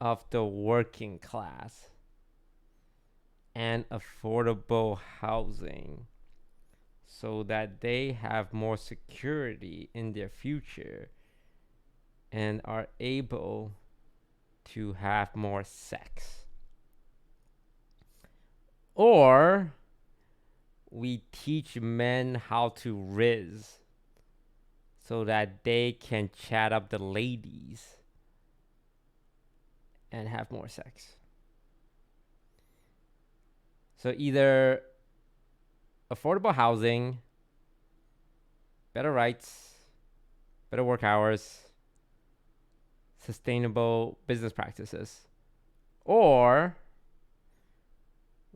of the working class and affordable housing so that they have more security in their future and are able to have more sex. Or we teach men how to riz so that they can chat up the ladies and have more sex. So either affordable housing, better rights, better work hours, sustainable business practices, or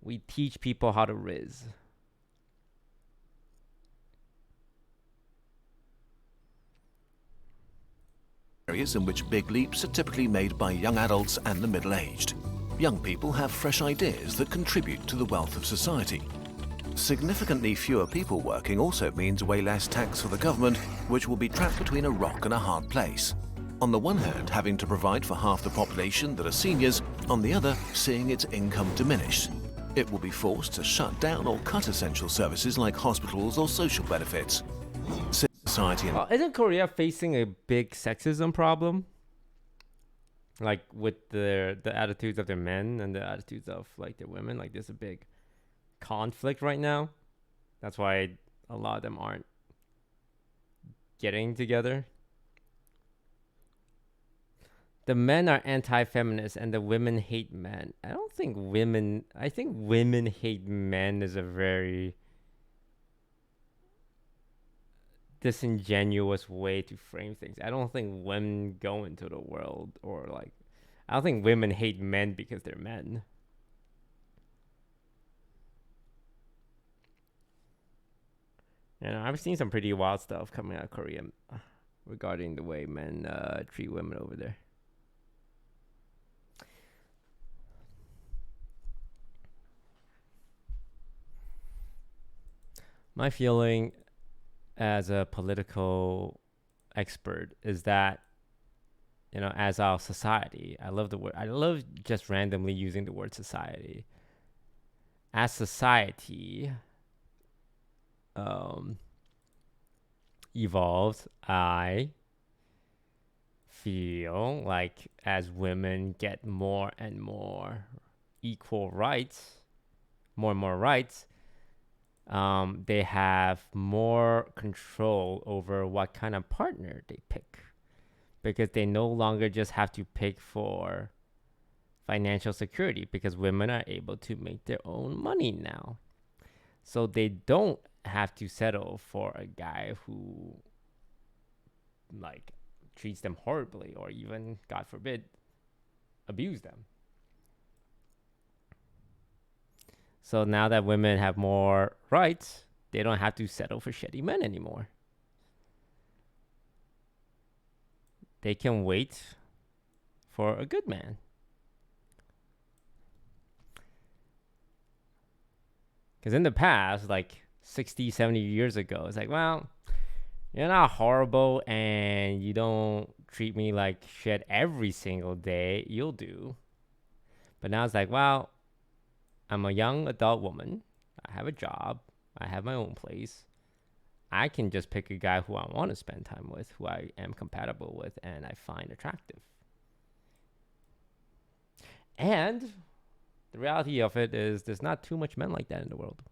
we teach people how to riz. Areas in which big leaps are typically made by young adults and the middle-aged. Young people have fresh ideas that contribute to the wealth of society. Significantly fewer people working also means way less tax for the government, which will be trapped between a rock and a hard place. On the one hand, having to provide for half the population that are seniors, on the other, seeing its income diminish. It will be forced to shut down or cut essential services like hospitals or social benefits. Society isn't Korea facing a big sexism problem? Like with the attitudes of their men and the attitudes of like their women, like there's a big conflict right now. That's why a lot of them aren't getting together. The men are anti-feminist and the women hate men. I don't think women. I think women hate men is a very disingenuous way to frame things. I don't think women go into the world or like. I don't think women hate men because they're men. You know, I've seen some pretty wild stuff coming out of Korea regarding the way men treat women over there. My feeling as a political expert is that, you know, as our society, I love the word, I love just randomly using the word society. As society evolves, I feel like as women get more and more equal rights, more and more rights, they have more control over what kind of partner they pick, because they no longer just have to pick for financial security, because women are able to make their own money now. So they don't have to settle for a guy who like treats them horribly or even, God forbid, abuse them. So now that women have more rights, they don't have to settle for shitty men anymore. They can wait for a good man. Because in the past, like 60, 70 years ago, it's like, well, you're not horrible and you don't treat me like shit every single day. You'll do. But now it's like, well, I'm a young adult woman. I have a job. I have my own place. I can just pick a guy who I want to spend time with, who I am compatible with, and I find attractive. And the reality of it is there's not too much men like that in the world.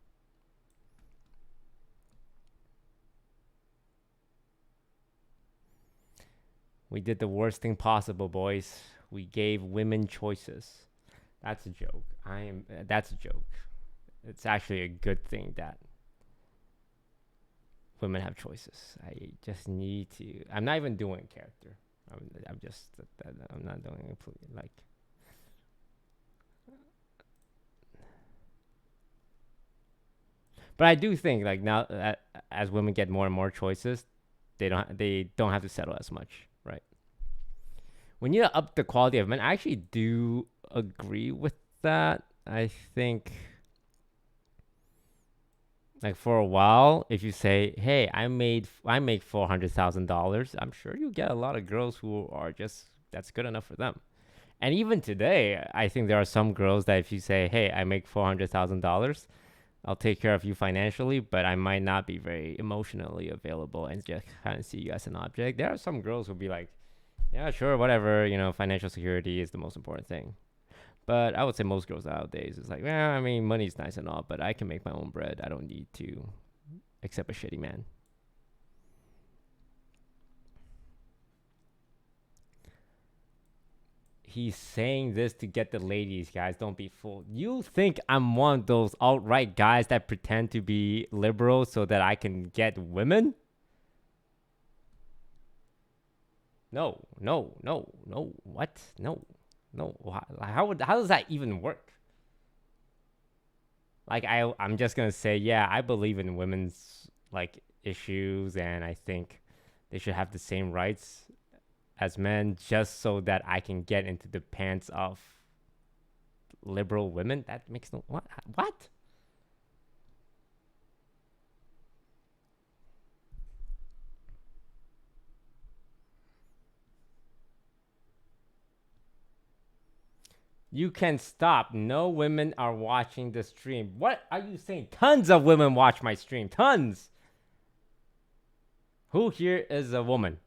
We did the worst thing possible, boys. We gave women choices. That's a joke. That's a joke. It's actually a good thing that women have choices. I just need to. I'm not even doing character. I'm not doing it like. But I do think like now, as women get more and more choices, they don't have to settle as much, right? When you up the quality of men, I actually do agree with that. I think, like, for a while, if you say, "Hey, I make $400,000," I'm sure you get a lot of girls who are just that's good enough for them. And even today, I think there are some girls that if you say, "Hey, I make $400,000," I'll take care of you financially, but I might not be very emotionally available and just kind of see you as an object. There are some girls who'll be like, yeah, sure, whatever, you know, financial security is the most important thing. But I would say most girls nowadays is like, well, I mean, money's nice and all, but I can make my own bread. I don't need to accept a shitty man. He's saying this to get the ladies, guys. Don't be fooled. You think I'm one of those alt-right guys that pretend to be liberal so that I can get women? No. What? No. How does that even work? Like, I'm just gonna say, yeah, I believe in women's like issues, and I think they should have the same rights as men, just so that I can get into the pants of liberal women. That makes no what? You can stop. No women are watching the stream. What are you saying? Tons of women watch my stream. Tons. Who here is a woman?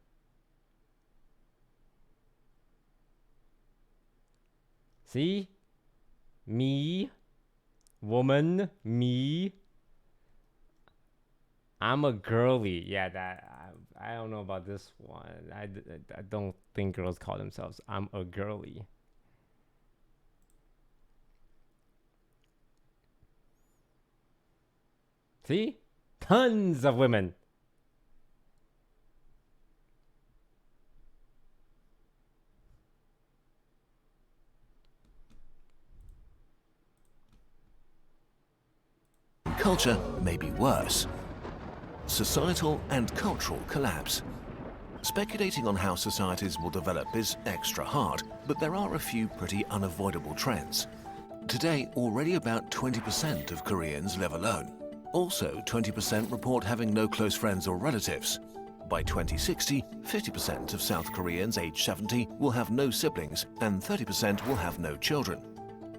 See? Me. Woman. Me. I'm a girly. Yeah, that I don't know about this one. I don't think girls call themselves I'm a girly. See? Tons of women. Culture may be worse. Societal and cultural collapse. Speculating on how societies will develop is extra hard, but there are a few pretty unavoidable trends. Today, already about 20% of Koreans live alone. Also, 20% report having no close friends or relatives. By 2060, 50% of South Koreans aged 70 will have no siblings and 30% will have no children.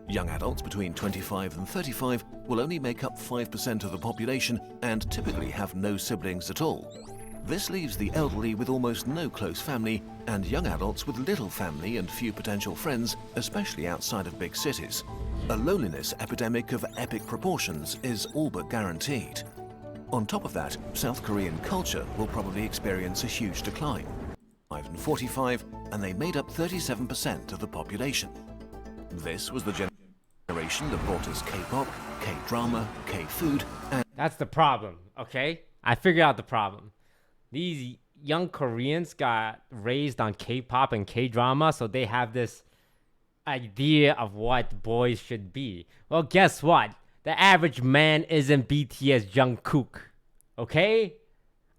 Young adults between 25 and 35 will only make up 5% of the population and typically have no siblings at all. This leaves the elderly with almost no close family and young adults with little family and few potential friends, especially outside of big cities. A loneliness epidemic of epic proportions is all but guaranteed. On top of that, South Korean culture will probably experience a huge decline. 5 and 45, and they made up 37% of the population. This was the generation that brought us K-pop, K-drama, K-food, and... That's the problem, okay? I figured out the problem. These young Koreans got raised on K-pop and K-drama, so they have this idea of what boys should be. Well, guess what? The average man isn't BTS Jungkook, okay?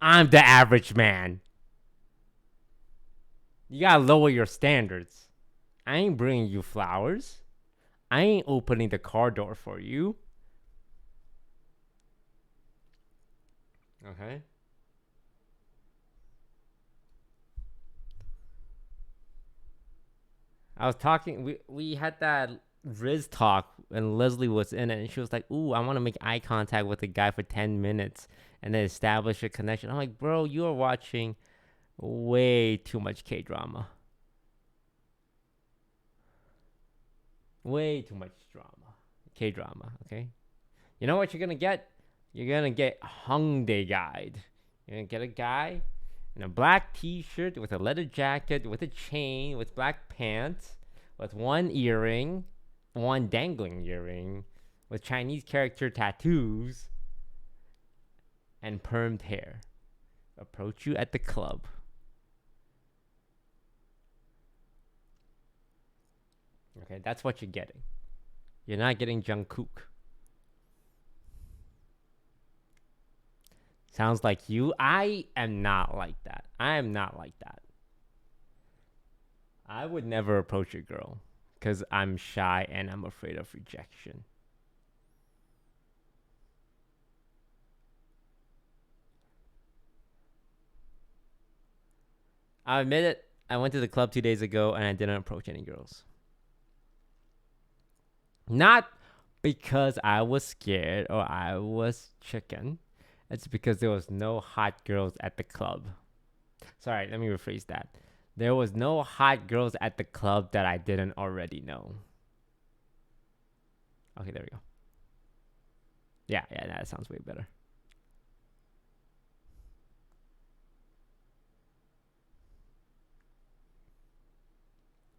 I'm the average man. You gotta lower your standards. I ain't bringing you flowers. I ain't opening the car door for you. Okay? I was talking, we had that Riz talk and Leslie was in it and she was like, ooh, I want to make eye contact with the guy for 10 minutes and then establish a connection. I'm like, bro, you are watching way too much K-drama. Way too much drama. K-drama, okay? You know what you're going to get? You're going to get Hongdae Guide. You're going to get a guy in a black t-shirt with a leather jacket, with a chain, with black pants, with one earring, one dangling earring, with Chinese character tattoos, and permed hair. Approach you at the club. Okay, that's what you're getting. You're not getting Jungkook. Sounds like you. I am not like that. I am not like that. I would never approach a girl because I'm shy and I'm afraid of rejection. I admit it. I went to the club 2 days ago and I didn't approach any girls. Not because I was scared or I was chicken. It's because there was no hot girls at the club. Sorry, let me rephrase that. There was no hot girls at the club that I didn't already know. Okay, there we go. Yeah, that sounds way better.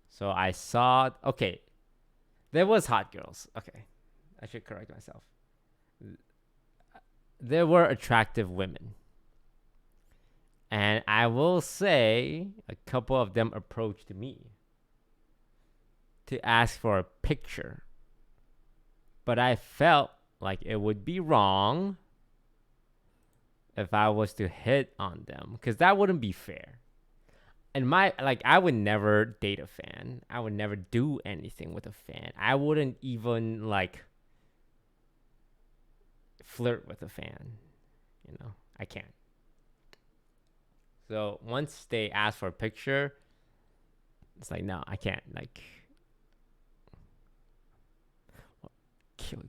So I saw, okay, there was hot girls. Okay, I should correct myself. There were attractive women. And I will say a couple of them approached me to ask for a picture. But I felt like it would be wrong if I was to hit on them, because that wouldn't be fair. And I would never date a fan. I would never do anything with a fan. I wouldn't even flirt with a fan. You know, I can't. So once they ask for a picture, it's like, no, I can't.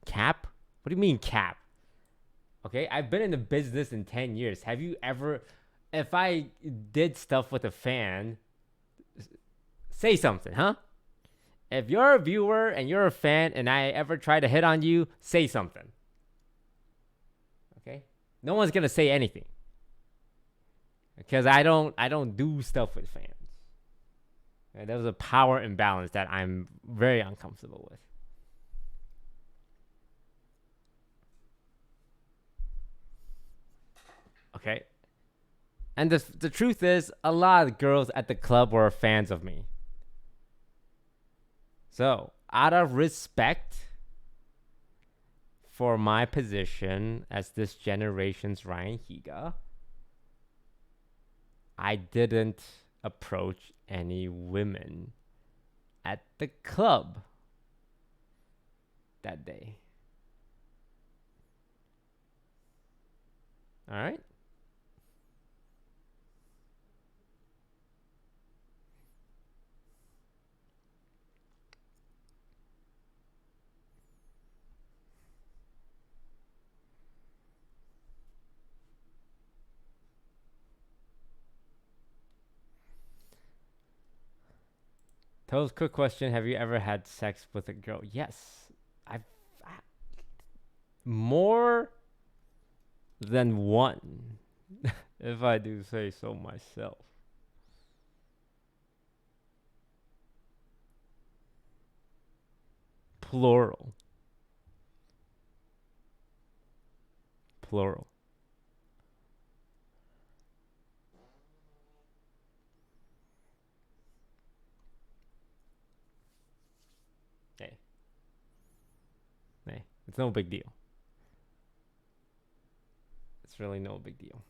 Cap? What do you mean cap? Okay, I've been in the business in 10 years. Have you ever, if I did stuff with a fan, say something, huh? If you're a viewer and you're a fan and I ever try to hit on you, say something. Okay? No one's going to say anything. because I don't do stuff with fans. Right? There was a power imbalance that I'm very uncomfortable with. Okay. And the truth is, a lot of girls at the club were fans of me. So, out of respect for my position as this generation's Ryan Higa, I didn't approach any women at the club that day. All right? Toast, quick question. Have you ever had sex with a girl? Yes. More than one, if I do say so myself. Plural. Plural. Hey, it's no big deal. It's really no big deal.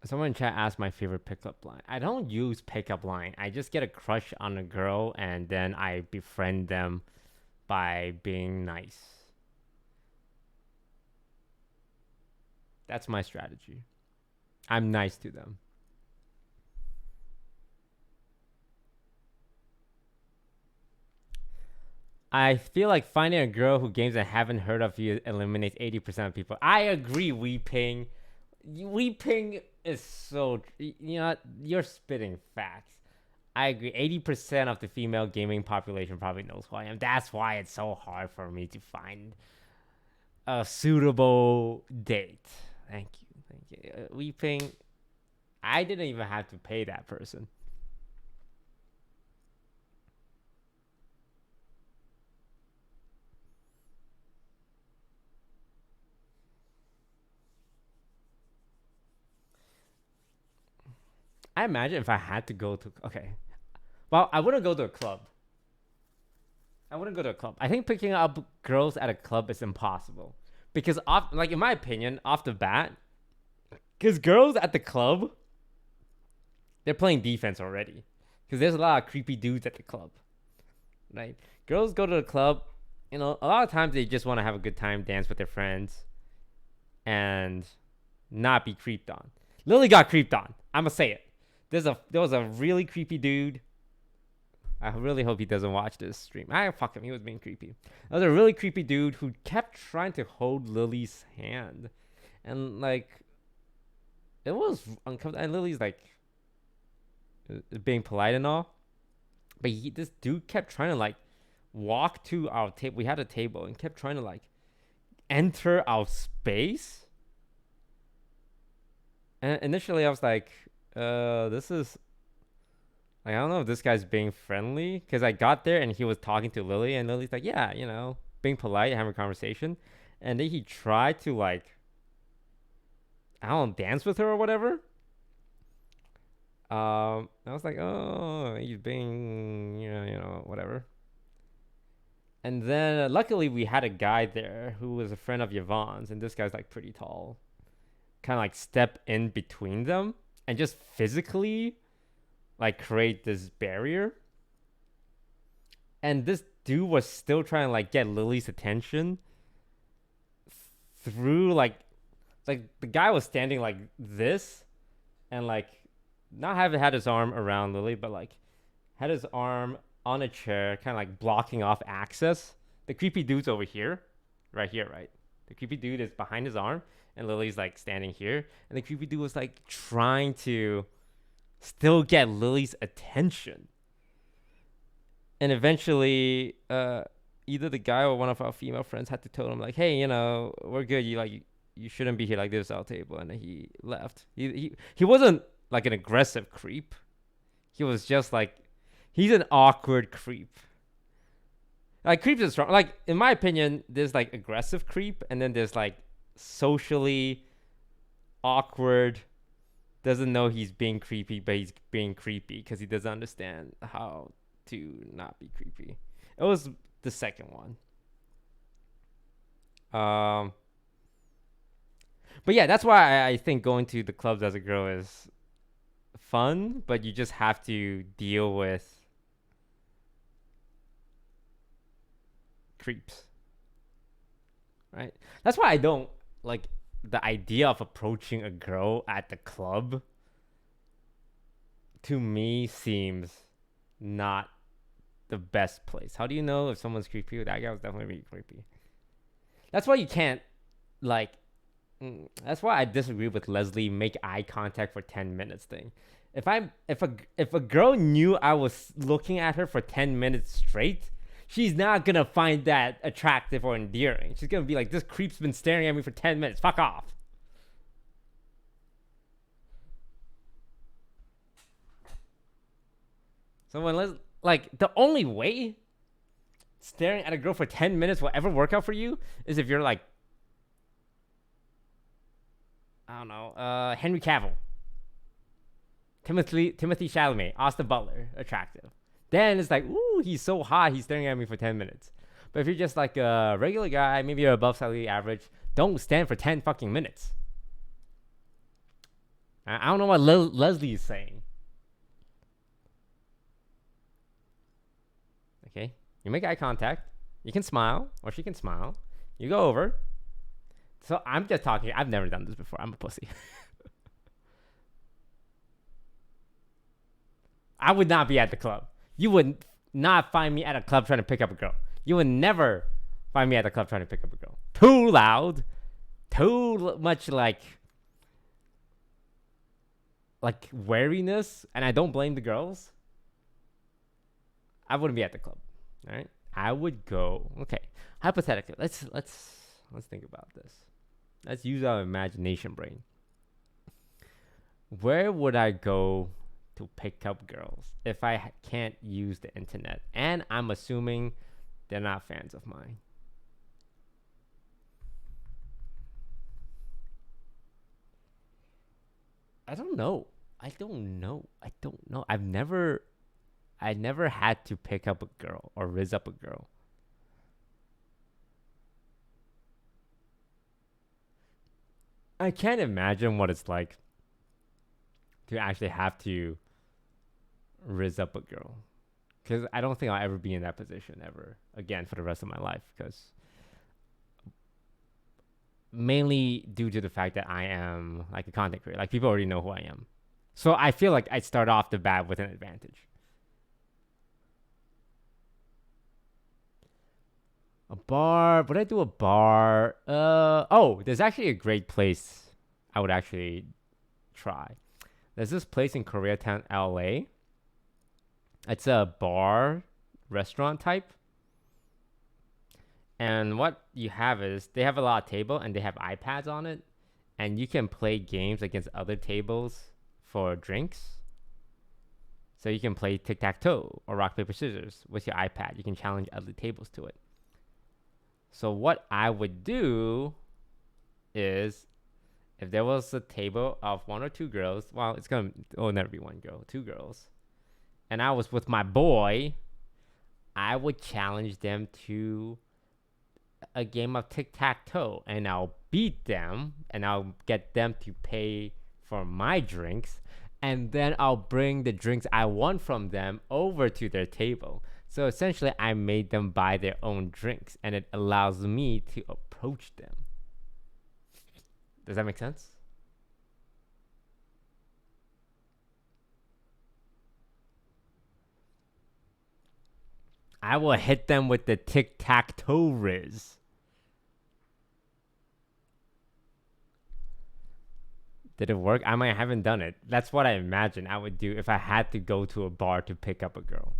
Someone in chat asked my favorite pickup line. I don't use pickup line. I just get a crush on a girl and then I befriend them by being nice. That's my strategy. I'm nice to them. I feel like finding a girl who games and haven't heard of you eliminates 80% of people. I agree, Weeping. Weeping is so... You know, you're spitting facts. I agree. 80% of the female gaming population probably knows who I am. That's why it's so hard for me to find a suitable date. Thank you. Thank you. Weeping, I didn't even have to pay that person. I imagine if I had to go to... Okay. Well, I wouldn't go to a club. I think picking up girls at a club is impossible. Because, in my opinion, off the bat, because girls at the club, they're playing defense already. Because there's a lot of creepy dudes at the club. Right? Girls go to the club, a lot of times they just want to have a good time, dance with their friends, and not be creeped on. Lily got creeped on. I'm going to say it. There was a really creepy dude. I really hope he doesn't watch this stream. Fuck him. He was being creepy. There was a really creepy dude who kept trying to hold Lily's hand. And, it was uncomfortable. And Lily's, being polite and all. But this dude kept trying to, walk to our table. We had a table and kept trying to, enter our space. And initially I was like, this is... I don't know if this guy's being friendly, because I got there and he was talking to Lily, and Lily's like, yeah, being polite, having a conversation. And then he tried to, I don't know, dance with her or whatever. I was like, oh, he's being, whatever. And then luckily we had a guy there who was a friend of Yvonne's, and this guy's, pretty tall. Kind of, step in between them and just physically... create this barrier. And this dude was still trying to get Lily's attention through the guy was standing like this and not having had his arm around Lily, but had his arm on a chair, kind of blocking off access. The creepy dude's over here, right here, right? The creepy dude is behind his arm and Lily's standing here, and the creepy dude was trying to still get Lily's attention. And eventually, either the guy or one of our female friends had to tell him like, "Hey, we're good. You shouldn't be here like this, our table." And then he left. He wasn't like an aggressive creep. He was just like, he's an awkward creep. Like creeps is strong. Like in my opinion, there's like aggressive creep, and then there's like socially awkward. Doesn't know he's being creepy, but he's being creepy because he doesn't understand how to not be creepy. It was the second one. But yeah, that's why I think going to the clubs as a girl is fun, but you just have to deal with creeps, right? That's why I don't like the idea of approaching a girl at the club. To me, seems not the best place. How do you know if someone's creepy? That guy was definitely really creepy. That's why you can't that's why I disagree with Leslie make eye contact for 10 minutes thing. If a girl knew I was looking at her for 10 minutes straight, she's not gonna find that attractive or endearing. She's gonna be like, this creep's been staring at me for 10 minutes. Fuck off. So when the only way staring at a girl for 10 minutes will ever work out for you is if you're like, I don't know, Henry Cavill, Timothy Chalamet, Austin Butler, attractive. Then it's like, ooh, he's so hot, he's staring at me for 10 minutes. But if you're just like a regular guy, maybe you're above slightly average, don't stand for 10 fucking minutes. I don't know what Leslie is saying. Okay, you make eye contact. You can smile, or she can smile. You go over. So I'm just talking. I've never done this before. I'm a pussy. I would not be at the club. You would not find me at a club trying to pick up a girl. You would never find me at a club trying to pick up a girl. Too loud. Too much like wariness. And I don't blame the girls. I wouldn't be at the club. All right? I would go. Okay. Hypothetically, let's think about this. Let's use our imagination brain. Where would I go to pick up girls if I can't use the internet? And I'm assuming they're not fans of mine. I don't know. I never had to pick up a girl or riz up a girl. I can't imagine what it's like to actually have to riz up a girl. Because I don't think I'll ever be in that position ever again for the rest of my life. Because mainly due to the fact that I am like a content creator. Like people already know who I am. So I feel like I'd start off the bat with an advantage. A bar. Would I do a bar? There's actually a great place I would actually try. There's this place in Koreatown, LA. It's a bar, restaurant type. And what you have is they have a lot of table and they have iPads on it. And you can play games against other tables for drinks. So you can play tic-tac-toe or rock, paper, scissors with your iPad. You can challenge other tables to it. So what I would do is, if there was a table of one or two girls, well, it'll never be one girl, two girls, and I was with my boy, I would challenge them to a game of tic-tac-toe, and I'll beat them, and I'll get them to pay for my drinks, and then I'll bring the drinks I want from them over to their table. So essentially, I made them buy their own drinks, and it allows me to approach them. Does that make sense? I will hit them with the tic-tac-toe riz. Did it work? I haven't done it. That's what I imagine I would do if I had to go to a bar to pick up a girl.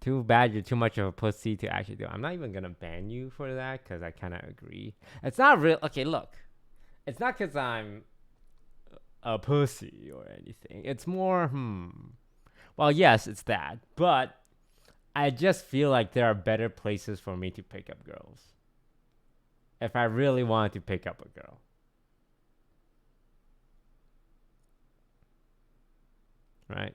Too bad you're too much of a pussy to actually do it. I'm not even gonna ban you for that because I kind of agree. It's not real. Okay, look. It's not because I'm a pussy or anything. It's more, well, yes, it's that. But I just feel like there are better places for me to pick up girls. If I really wanted to pick up a girl. Right?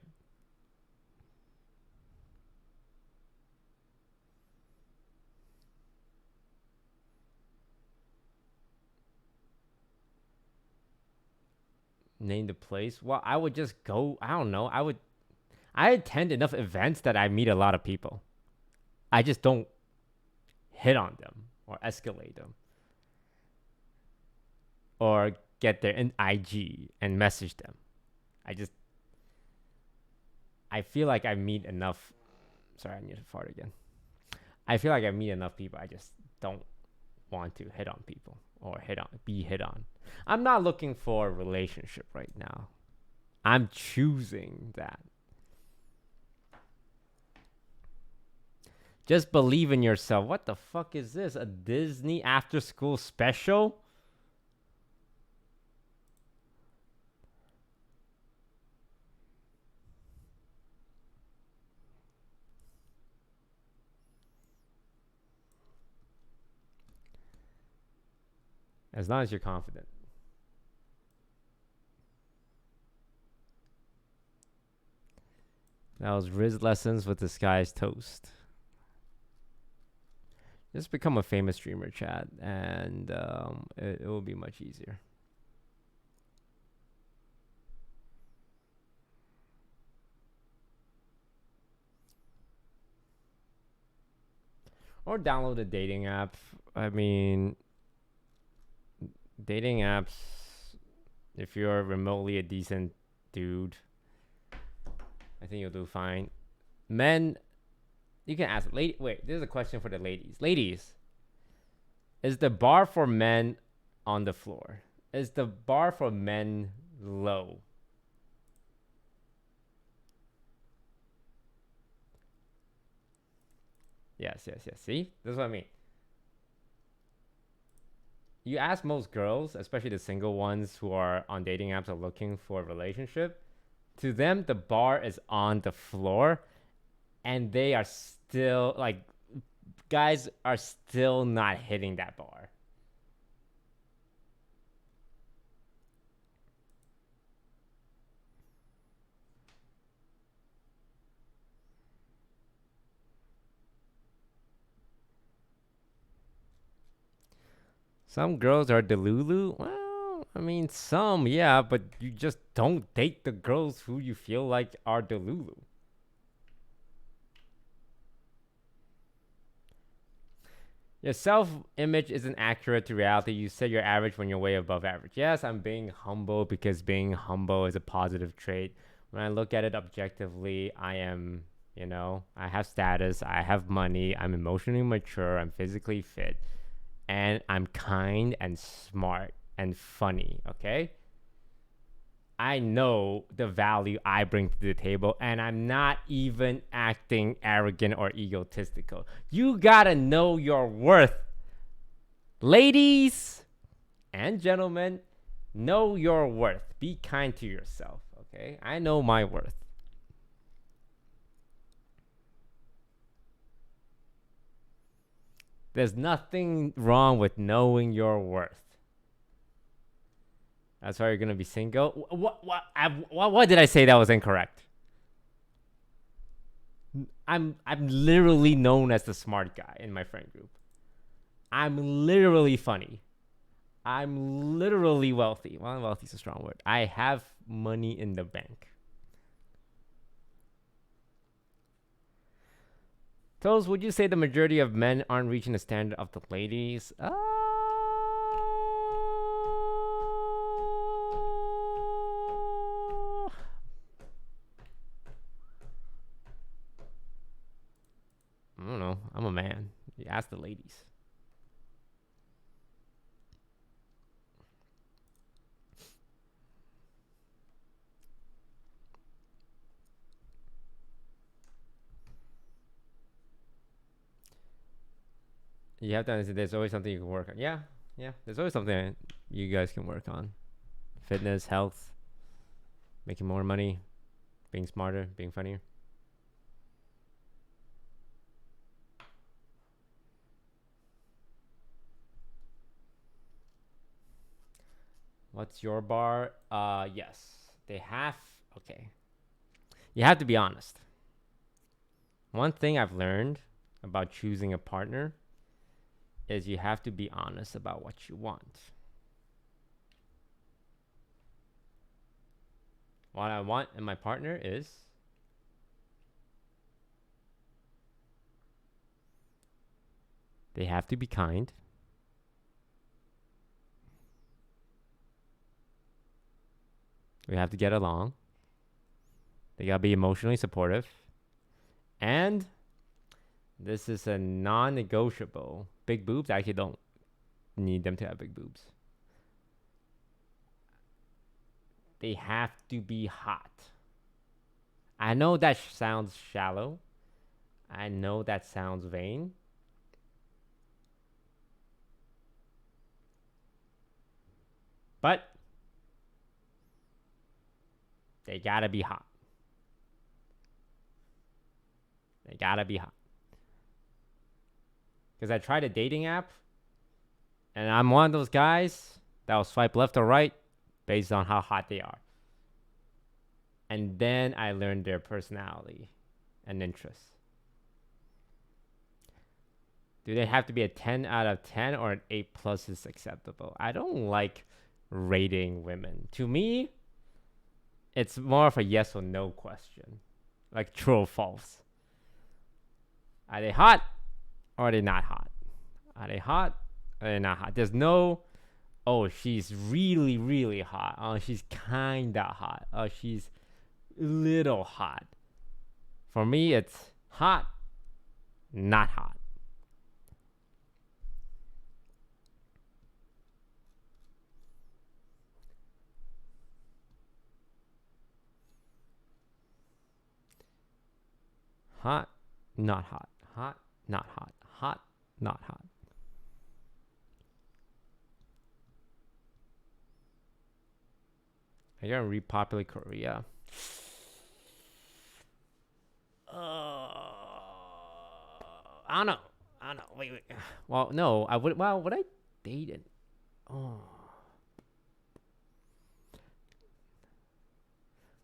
Name the place. Well, I would just go. I don't know. I attend enough events that I meet a lot of people. I just don't hit on them or escalate them or get their IG and message them. I feel like I meet enough. Sorry, I need to fart again. I feel like I meet enough people. I just don't want to hit on people or be hit on. I'm not looking for a relationship right now. I'm choosing that. Just believe in yourself. What the fuck is this? A Disney after school special? As long as you're confident. That was Riz Lessons with Disguised Toast. Just become a famous streamer, chat, and it will be much easier. Or download a dating app. I mean, dating apps, if you're remotely a decent dude, I think you'll do fine. Men, you can ask. Wait, this is a question for the ladies. Ladies, is the bar for men on the floor? Is the bar for men low? Yes. See? This is what I mean. You ask most girls, especially the single ones who are on dating apps or looking for a relationship, to them, the bar is on the floor, and they are still, like, guys are still not hitting that bar. Some girls are delulu. Well, I mean, some, yeah, but you just don't date the girls who you feel like are delulu. Your self-image isn't accurate to reality. You said you're average when you're way above average. Yes, I'm being humble because being humble is a positive trait. When I look at it objectively, I am, I have status, I have money, I'm emotionally mature, I'm physically fit, and I'm kind and smart and funny, okay? I know the value I bring to the table, and I'm not even acting arrogant or egotistical. You gotta know your worth. Ladies and gentlemen, know your worth. Be kind to yourself, okay? I know my worth. There's nothing wrong with knowing your worth. That's why you're gonna be single. What did I say that was incorrect? I'm literally known as the smart guy in my friend group. I'm literally funny. I'm literally wealthy. Well, wealthy is a strong word. I have money in the bank. Toes, would you say the majority of men aren't reaching the standard of the ladies? I don't know. I'm a man. You ask the ladies. You have to understand there's always something you can work on. Yeah, yeah. There's always something you guys can work on. Fitness, health, making more money, being smarter, being funnier. What's your bar? Yes. They have, okay. You have to be honest. One thing I've learned about choosing a partner is you have to be honest about what you want. What I want in my partner is they have to be kind. We have to get along. They gotta be emotionally supportive. And this is a non-negotiable. Big boobs, I actually don't need them to have big boobs. They have to be hot. I know that sounds shallow. I know that sounds vain. But they gotta be hot. They gotta be hot. Because I tried a dating app, and I'm one of those guys that will swipe left or right based on how hot they are. And then I learned their personality and interests. Do they have to be a 10 out of 10 or an 8 plus is acceptable? I don't like rating women. To me, it's more of a yes or no question. Like true or false. Are they hot or are they not hot? Are they hot or are they not hot? There's no, oh, she's really, really hot. Oh, she's kinda hot. Oh, she's little hot. For me, it's hot, not hot. Hot, not hot. Hot, not hot. Hot, not hot. Are you gonna repopulate Korea? I don't know. Wait. Well, no. I would. Well, would I date it? Oh.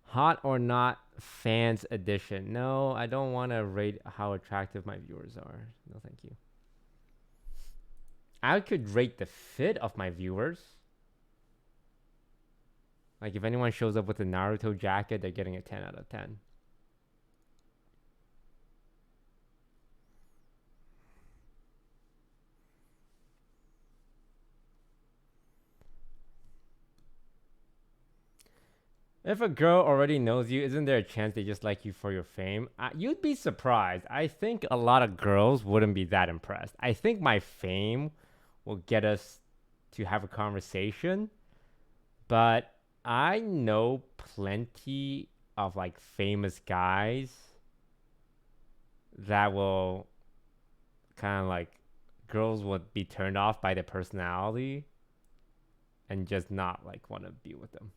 Hot or not fans edition. No, I don't want to rate how attractive my viewers are. No, thank you. I could rate the fit of my viewers. Like if anyone shows up with a Naruto jacket, they're getting a 10 out of 10. If a girl already knows you, isn't there a chance they just like you for your fame? You'd be surprised. I think a lot of girls wouldn't be that impressed. I think my fame will get us to have a conversation. But I know plenty of like famous guys that will kind of like, girls would be turned off by their personality and just not like want to be with them.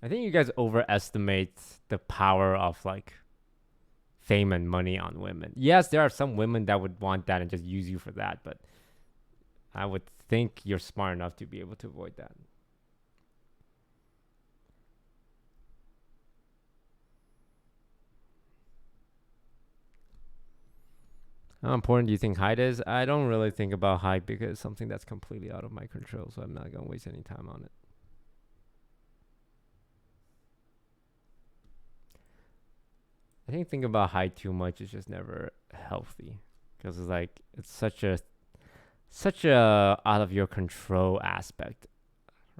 I think you guys overestimate the power of like fame and money on women. Yes, there are some women that would want that and just use you for that, but I would think you're smart enough to be able to avoid that. How important do you think height is? I don't really think about height because it's something that's completely out of my control, so I'm not going to waste any time on it. I think thinking about height too much is just never healthy because it's like it's such a out of your control aspect,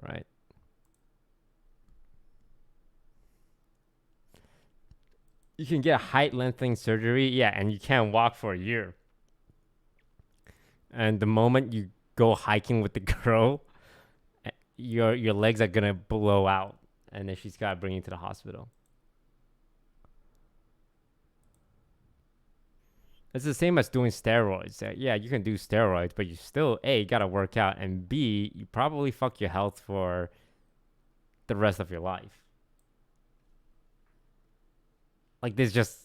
right? You can get height lengthening surgery, yeah, and you can't walk for a year. And the moment you go hiking with the girl, your legs are gonna blow out, and then she's gotta bring you to the hospital. It's the same as doing steroids. Yeah, you can do steroids, but you still, A, gotta work out, and B, you probably fuck your health for the rest of your life. Like, there's just...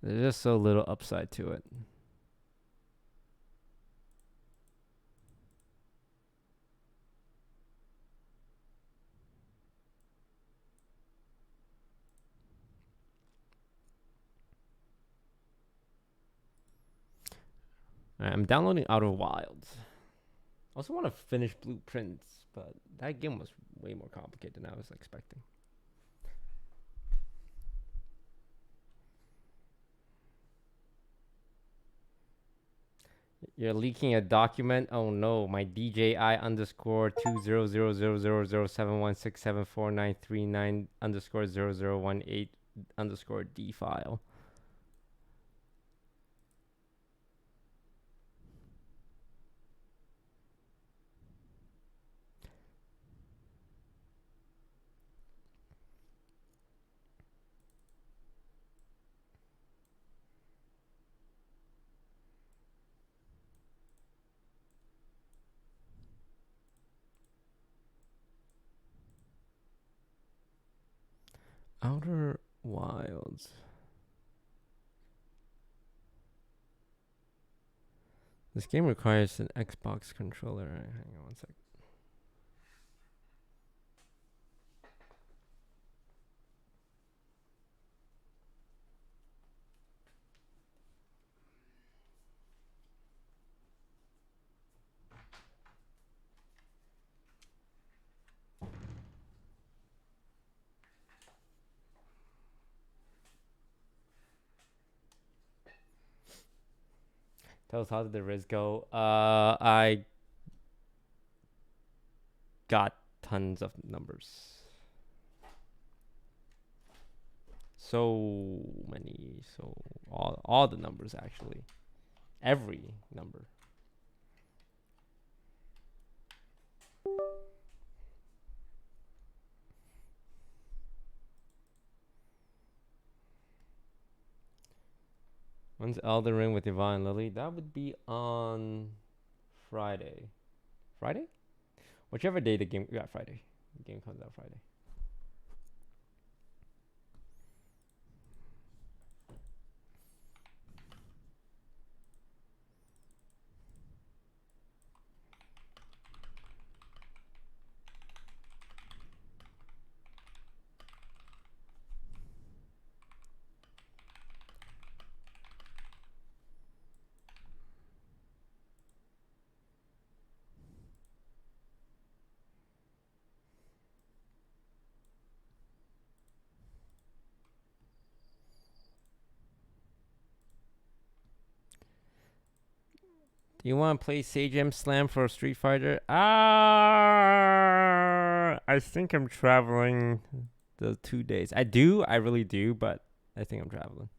There's just so little upside to it. I'm downloading Outer Wilds. I also want to finish Blueprints, but that game was way more complicated than I was expecting. You're leaking a document? Oh no, my DJI underscore 200000716749939 underscore 0018 underscore D file. Outer Wilds. This game requires an Xbox controller. Hang on one sec. Tell us, how did the Riz go? I got tons of numbers. So many. So all the numbers, actually. Every number. When's Elden Ring with Yvonne and Lily? That would be on Friday. Friday? Whichever day the game... Yeah, Friday. The game comes out Friday. Do you want to play Sage M Slam for Street Fighter? I think I'm traveling the 2 days. I really do, but I think I'm traveling.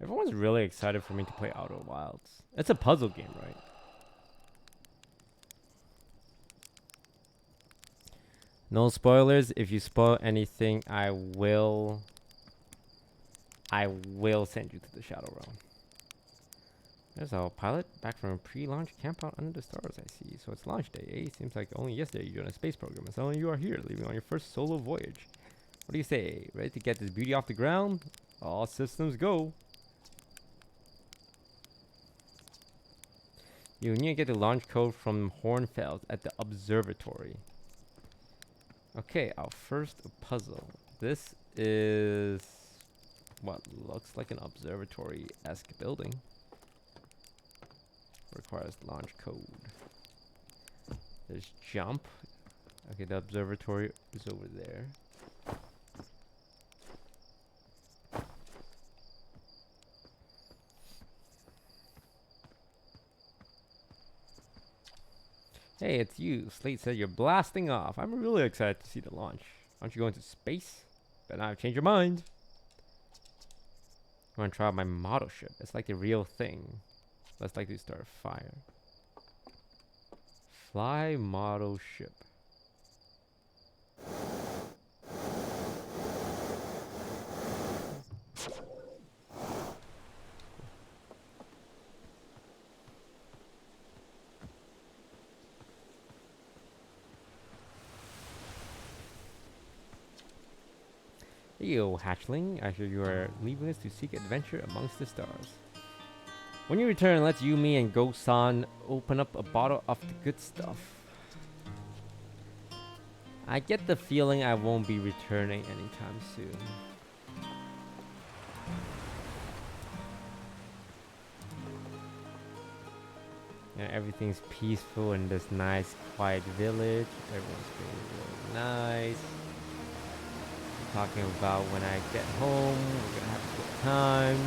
Everyone's really excited for me to play Outer Wilds. It's a puzzle game, right? No spoilers. If you spoil anything, I will send you to the Shadow Realm. There's our pilot back from a pre-launch camp out under the stars, I see. So it's launch day, eh? Seems like only yesterday you joined a space program, and suddenly you are here, leaving on your first solo voyage. What do you say? Ready to get this beauty off the ground? All systems go. You need to get the launch code from Hornfeld at the observatory. Okay, our first puzzle. This is what looks like an observatory-esque building. Requires launch code. There's jump. Okay, the observatory is over there. Hey, it's you. Slate said you're blasting off. I'm really excited to see the launch. Aren't you going to space? But now I've changed your mind. I want to try out my model ship. It's like the real thing. Let's likely start a fire. Fly model ship. Yo, hatchling, I hear you are leaving us to seek adventure amongst the stars. When you return, let's Yumi and Go-san open up a bottle of the good stuff. I get the feeling I won't be returning anytime soon. Yeah, everything's peaceful in this nice, quiet village. Everyone's being really nice. Talking about when I get home, we're gonna have a good time.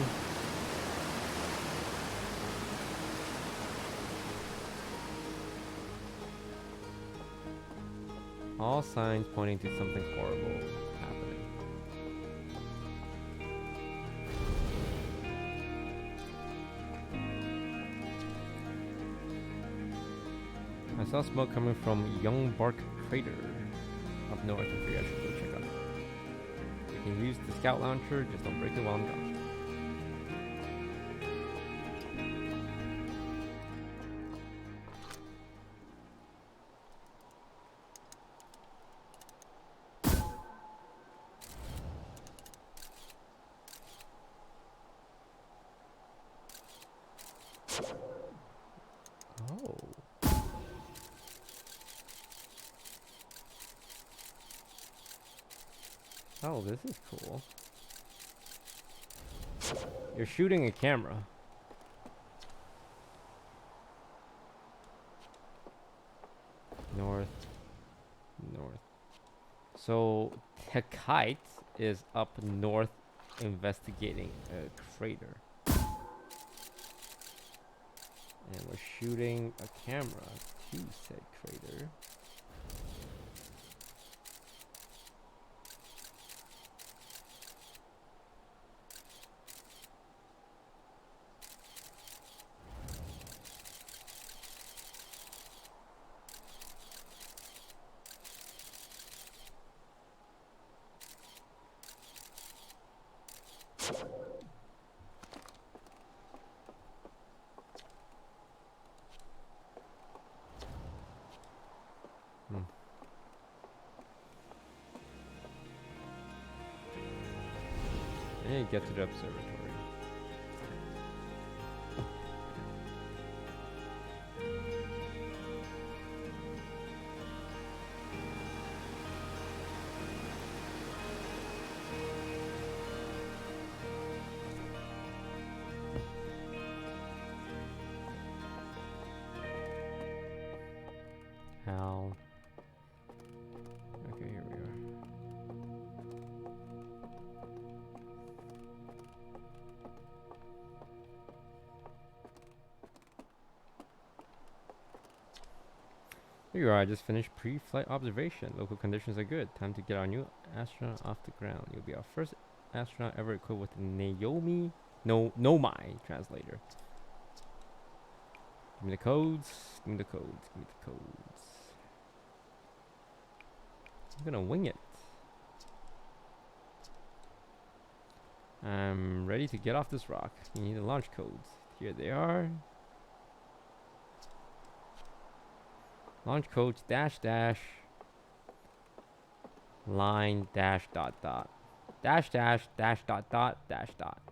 All signs pointing to something horrible happening. I saw smoke coming from Young Bark Crater up north. I figured I should go check out. You can use the scout launcher, just don't break it while I'm gone. Oh, this is cool. You're shooting a camera. North. So, Tekite is up north investigating a crater. And we're shooting a camera to said crater. And get to the observatory. How? Okay, here we are. Here you are, I just finished pre-flight observation. Local conditions are good. Time to get our new astronaut off the ground. You'll be our first astronaut ever equipped with a Nomai translator. Give me the codes. Give me the codes. Give me the codes. I'm gonna wing it. I'm ready to get off this rock. You need the launch codes. Here they are. Launch codes dash dash line dash dot dot dash dash dash dot dot dash dot.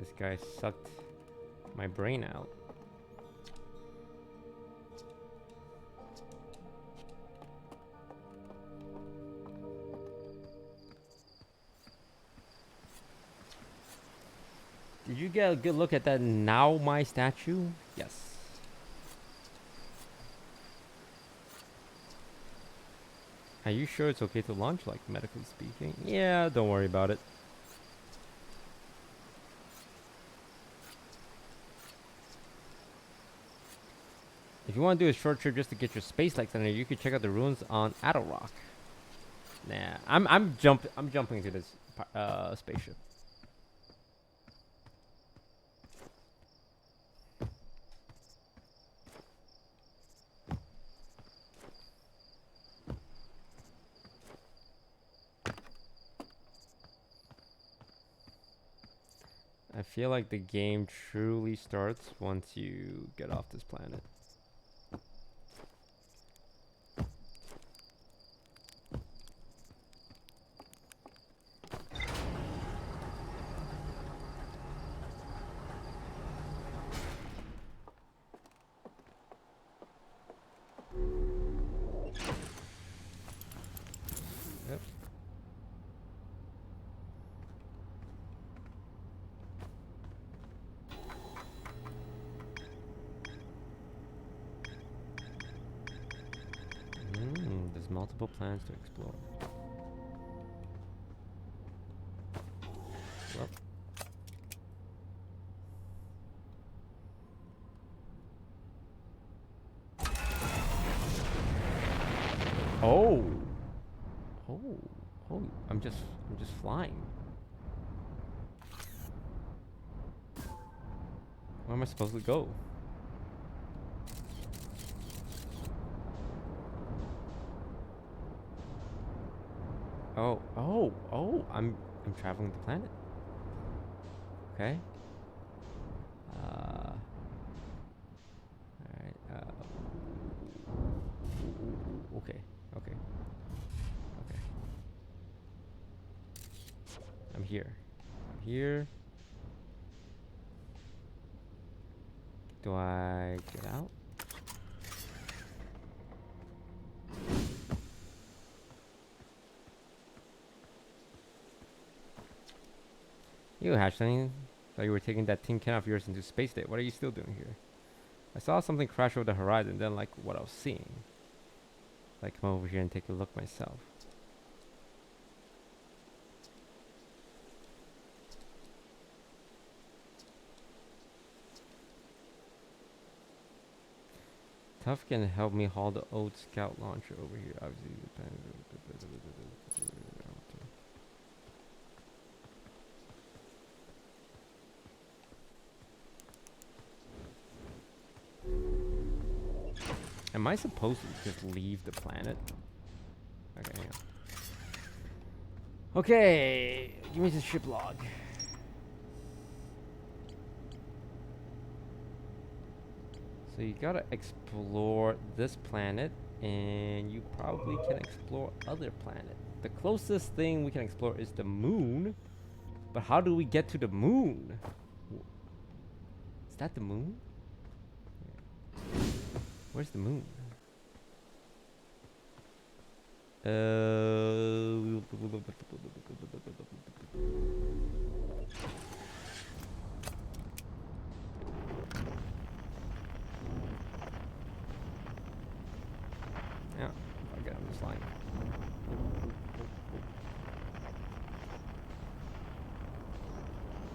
This guy sucked my brain out. Did you get a good look at that Now My statue? Yes. Are you sure it's okay to launch, like medically speaking? Yeah, don't worry about it. If you want to do a short trip just to get your space legs under, you could check out the ruins on Rock. Nah, I'm jumping into this spaceship. I feel like the game truly starts once you get off this planet. Yep. There's multiple planets to explore. Well. Oh. Oh, I'm just flying. Where am I supposed to go? Oh, I'm traveling the planet. Okay. Alright, okay. I'm here. Do I get out? You hatchling, thought you were taking that tin can of yours into space state. What are you still doing here? I saw something crash over the horizon, then like what I was seeing. Like come over here and take a look myself. Tough can help me haul the old scout launcher over here. Obviously, am I supposed to just leave the planet? Okay, hang on. Okay, give me the ship log. So you gotta explore this planet, and you probably can explore other planet. The closest thing we can explore is the moon, but how do we get to the moon? Is that the moon? Where's the moon? Yeah, okay, I'm just flying.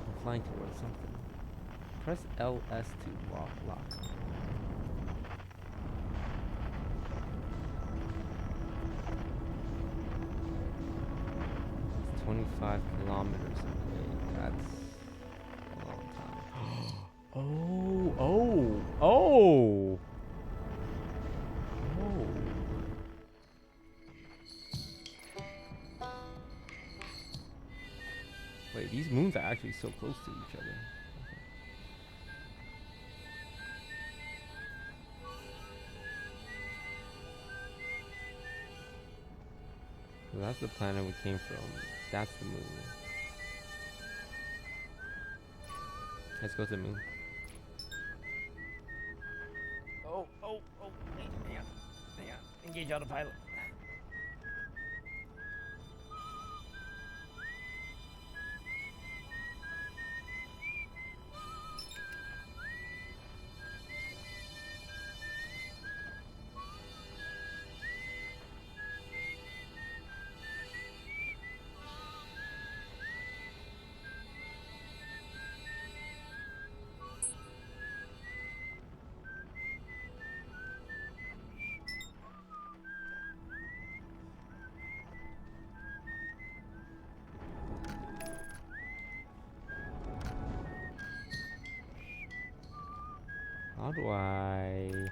I'm flying towards something. Press LS to lock. 25 kilometers away. That's a long time. Oh! Wait, these moons are actually so close to each other. Okay. So that's the planet we came from. That's the moon. Let's go to the moon. Oh, hang on. Engage autopilot.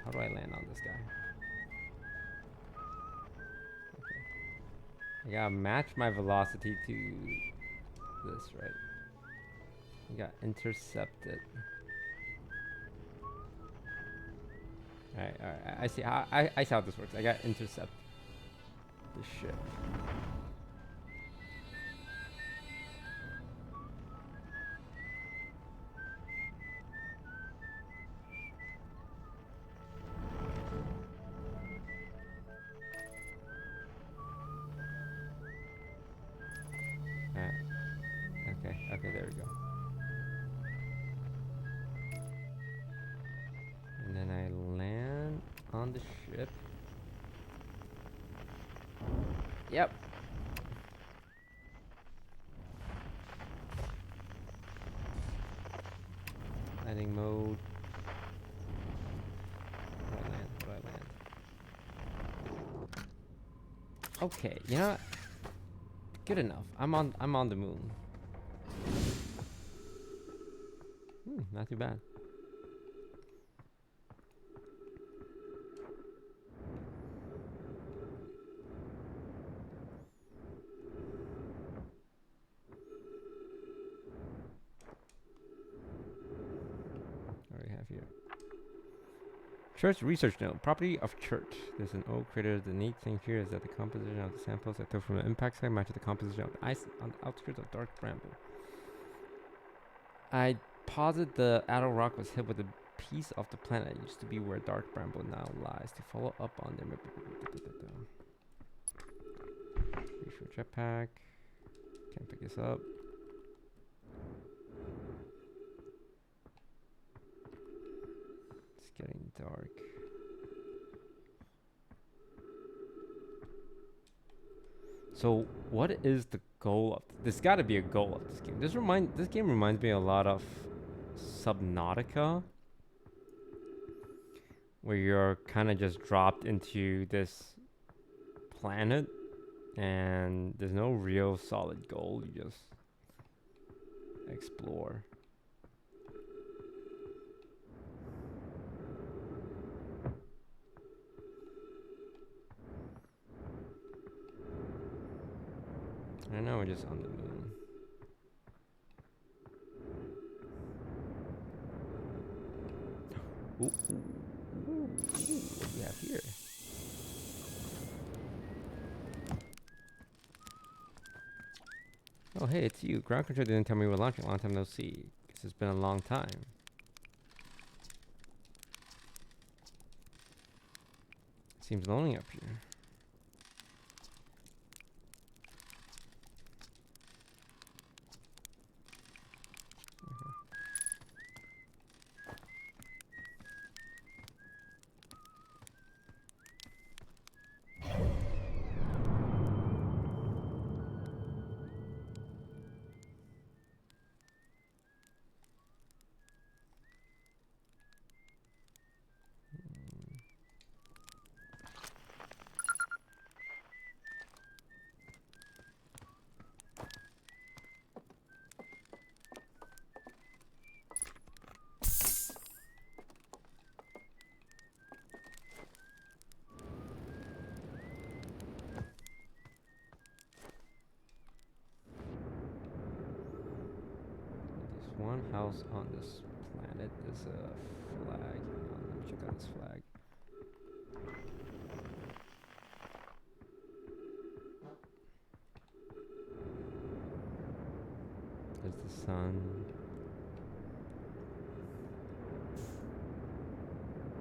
How do I land on this guy? Okay. I gotta match my velocity to this, right? I got intercepted. Alright. I see how I see how this works. I got intercept the ship. Okay, there we go. And then I land on the ship. Yep. Landing mode. Where do I land? Okay, you know what? Good enough. I'm on the moon. Not too bad. What do we have here? Church research note. Property of church. There's an old crater. The neat thing here is that the composition of the samples I took from the impact site matches the composition of the ice on the outskirts of dark bramble. I posit the Adel rock was hit with a piece of the planet that used to be where dark bramble now lies. To follow up on them. Reach jetpack. Can't pick this up. It's getting dark. So what is the goal of there's got to be a goal of this game. This game reminds me a lot of Subnautica, where you're kind of just dropped into this planet and there's no real solid goal. You just explore. I know we're just on the moon. Ooh, what do we have here? Oh, hey, it's you. Ground control didn't tell me we were launching. Long time no see. Guess it's been a long time. Seems lonely up here. One house on this planet is a flag. Hang on, let me check out this flag. There's the sun.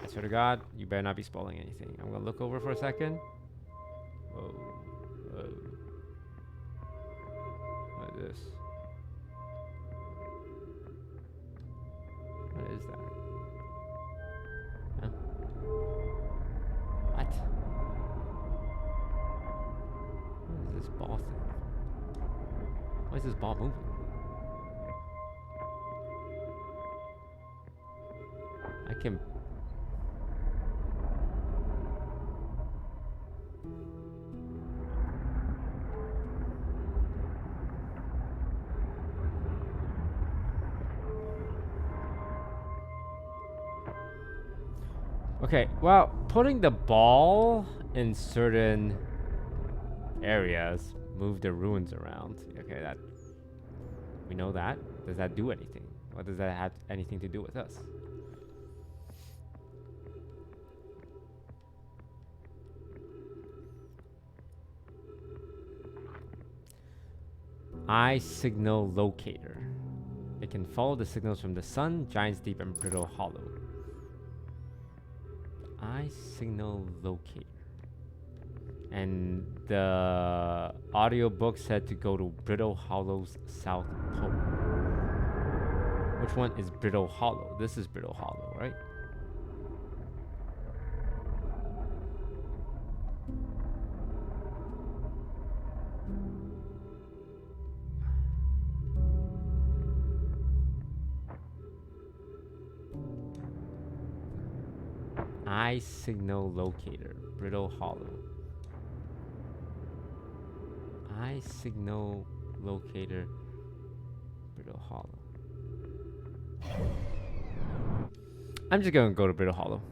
I swear to God, you better not be spoiling anything. I'm gonna look over for a second. Whoa. Whoa. What is this? What is that? Huh? What? What is this ball thing? Why is this ball moving? I can... Okay, well, putting the ball in certain areas move the ruins around. Okay, that we know that. Does that do anything? What does that have anything to do with us? Eye signal locator. It can follow the signals from the sun, Giant's Deep, and Brittle Hollow. Eye signal locator. And the audiobook said to go to Brittle Hollow's South Pole. Which one is Brittle Hollow? This is Brittle Hollow, right? Eye signal locator, Brittle Hollow. Eye signal locator, Brittle Hollow. I'm just gonna go to Brittle Hollow.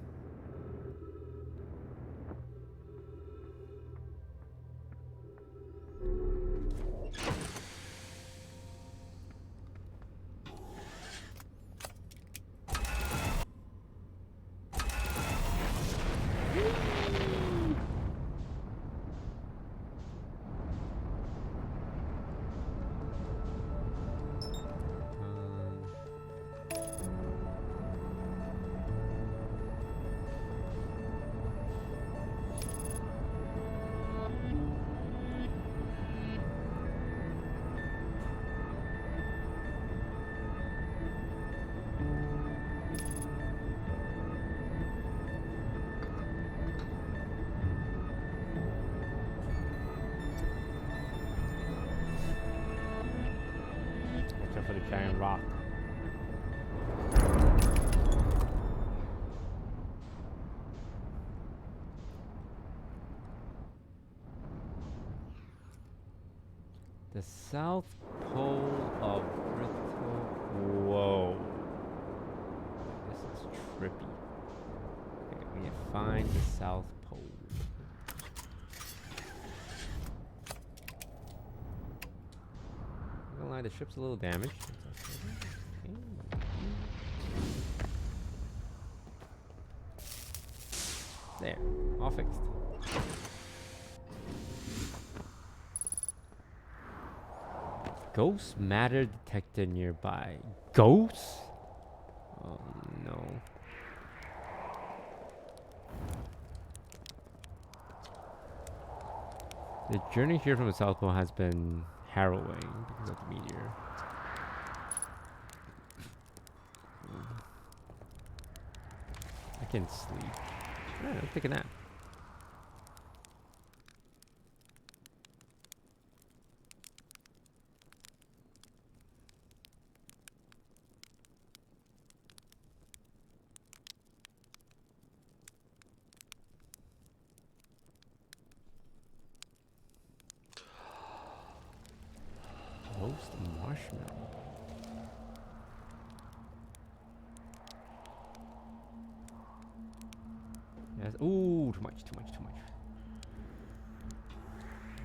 For the giant rock. The South Pole of Brittle. Whoa. This is trippy. Okay, we can find the South Pole. The ship's a little damaged. There, all fixed. Ghost matter detected nearby. Ghosts? Oh no. The journey here from the South Pole has been harrowing because of the meteor. I can sleep. Alright, let's take a nap. Roast marshmallow. Yes. Ooh, too much.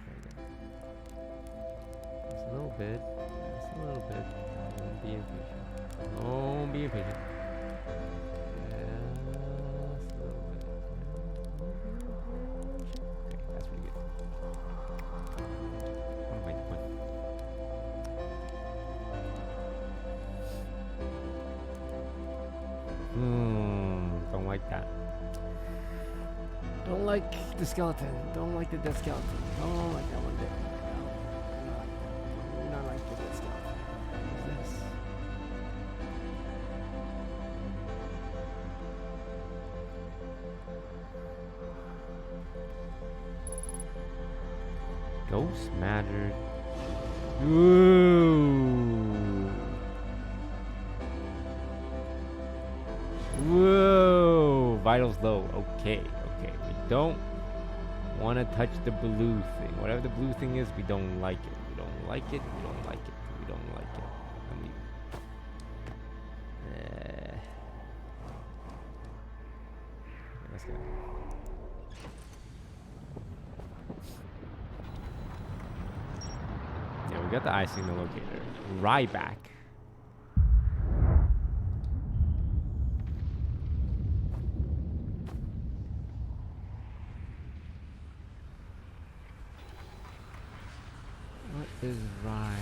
Very good. Just a little bit. Don't be impatient. Don't be impatient. Just a little bit. Okay, that's pretty good. What am I doing? Don't like like that. Don't like the skeleton. Don't like the dead skeleton. Don't like that one bit. No, not like the dead skeleton. What's this? Ghost mattered. Ooh. Whoa. Vitals low. Okay. Okay. We don't want to touch the blue thing. Whatever the blue thing is, we don't like it. We don't like it. We don't like it. We don't like it. Let me. Let's go. Yeah, we got the eye signal locator. Ryback. What is Ryback?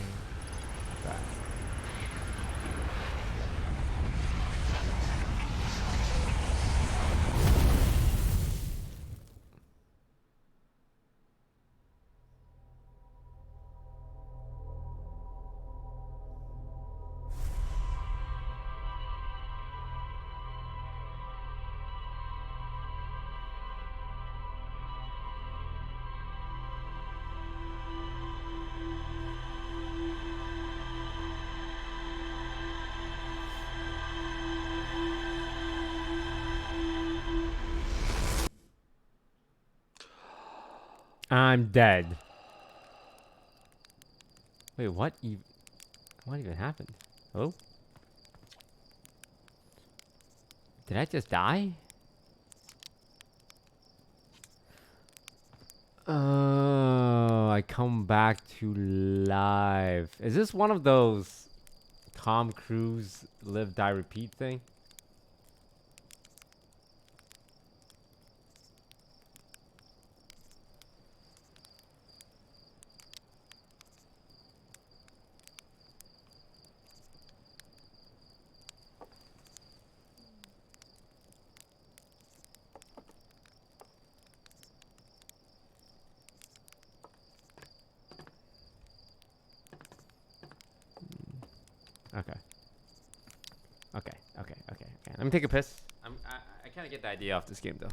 I'm dead. Wait, what? What even happened? Hello? Did I just die? Oh, I come back to life. Is this one of those Tom Cruise live, die, repeat thing? Okay. Let me take a piss. I kind of get the idea off this game though.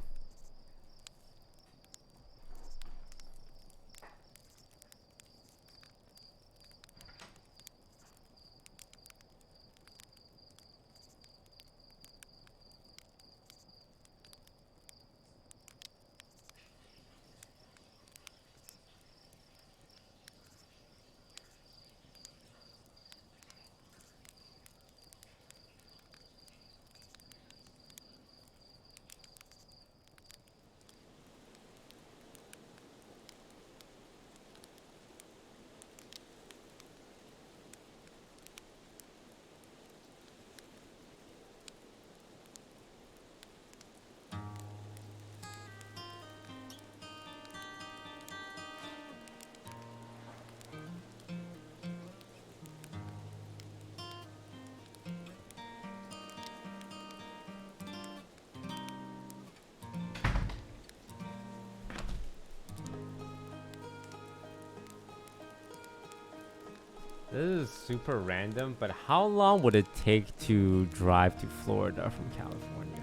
This is super random, but how long would it take to drive to Florida from California?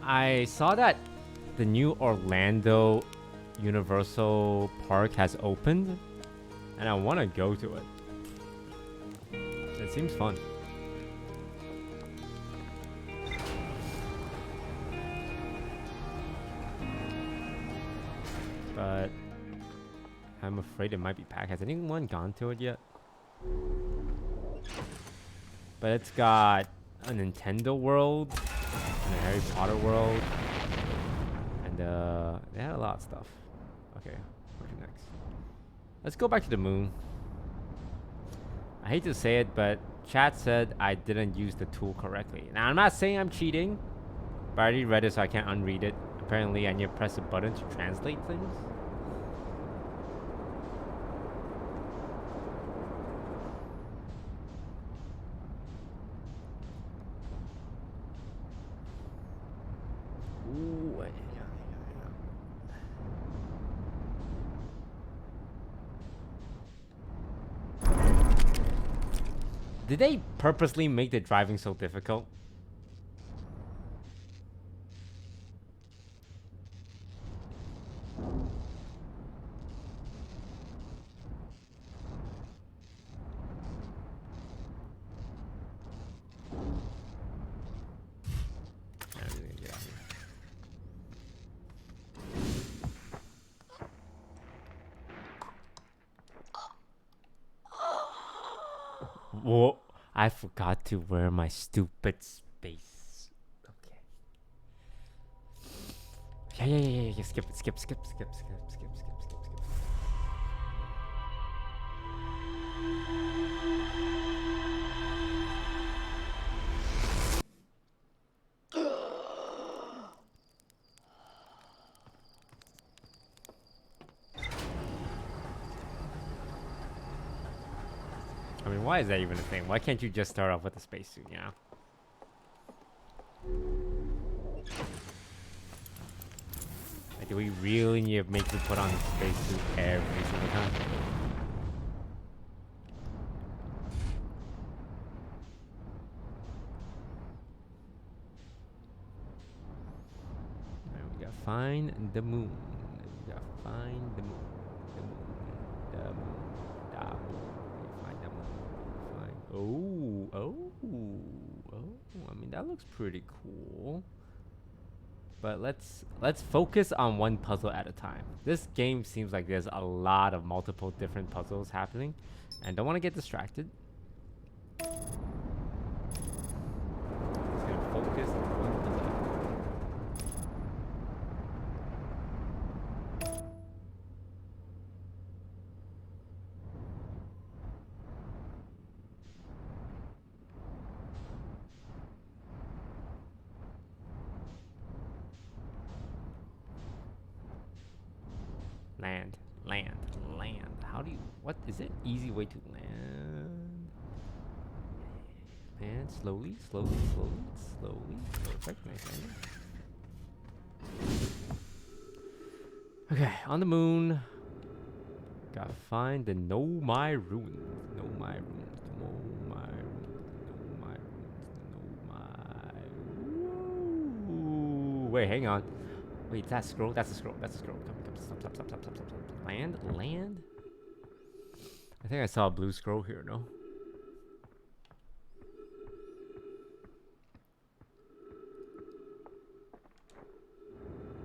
I saw that the new Orlando Universal Park has opened, and I want to go to it. It seems fun. But I'm afraid it might be packed. Has anyone gone to it yet? But it's got a Nintendo World and a Harry Potter World, and they had a lot of stuff. Okay, what's next? Let's go back to the moon. I hate to say it, but chat said I didn't use the tool correctly. Now I'm not saying I'm cheating, but I already read it, so I can't unread it. Apparently, I need to press a button to translate things. Ooh. Did they purposely make the driving so difficult? Whoa, I forgot to wear my stupid space. Okay. Yeah. Skip it. Skip. I mean, why is that even a thing? Why can't you just start off with a spacesuit, you know? Like, do we really need to make you put on a spacesuit every single time? Alright, we gotta find the moon. We gotta find the moon. I mean, that looks pretty cool. But let's focus on one puzzle at a time. This game seems like there's a lot of multiple different puzzles happening, and don't want to get distracted. Just gonna focus on one puzzle. Land. How do you, what is it? Easy way to land. And slowly. Perfect, nice landing. Okay, on the moon. Gotta find the Know My Ruins. Ooh, wait, hang on. Wait, that's a scroll. Come, stop. Land? I think I saw a blue scroll here, no?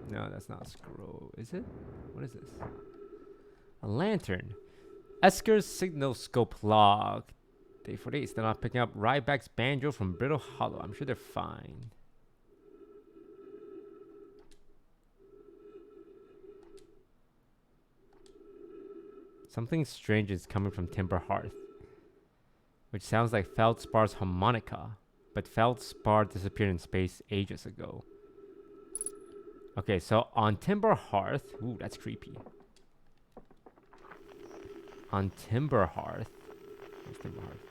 No, that's not a scroll, is it? What is this? A lantern. Esker's signal scope log. Day 48, still not picking up Ryback's banjo from Brittle Hollow. I'm sure they're fine. Something strange is coming from Timber Hearth, which sounds like Feldspar's harmonica, but Feldspar disappeared in space ages ago. Okay, so on Timber Hearth, ooh, that's creepy. On Timber Hearth, where's Timber Hearth?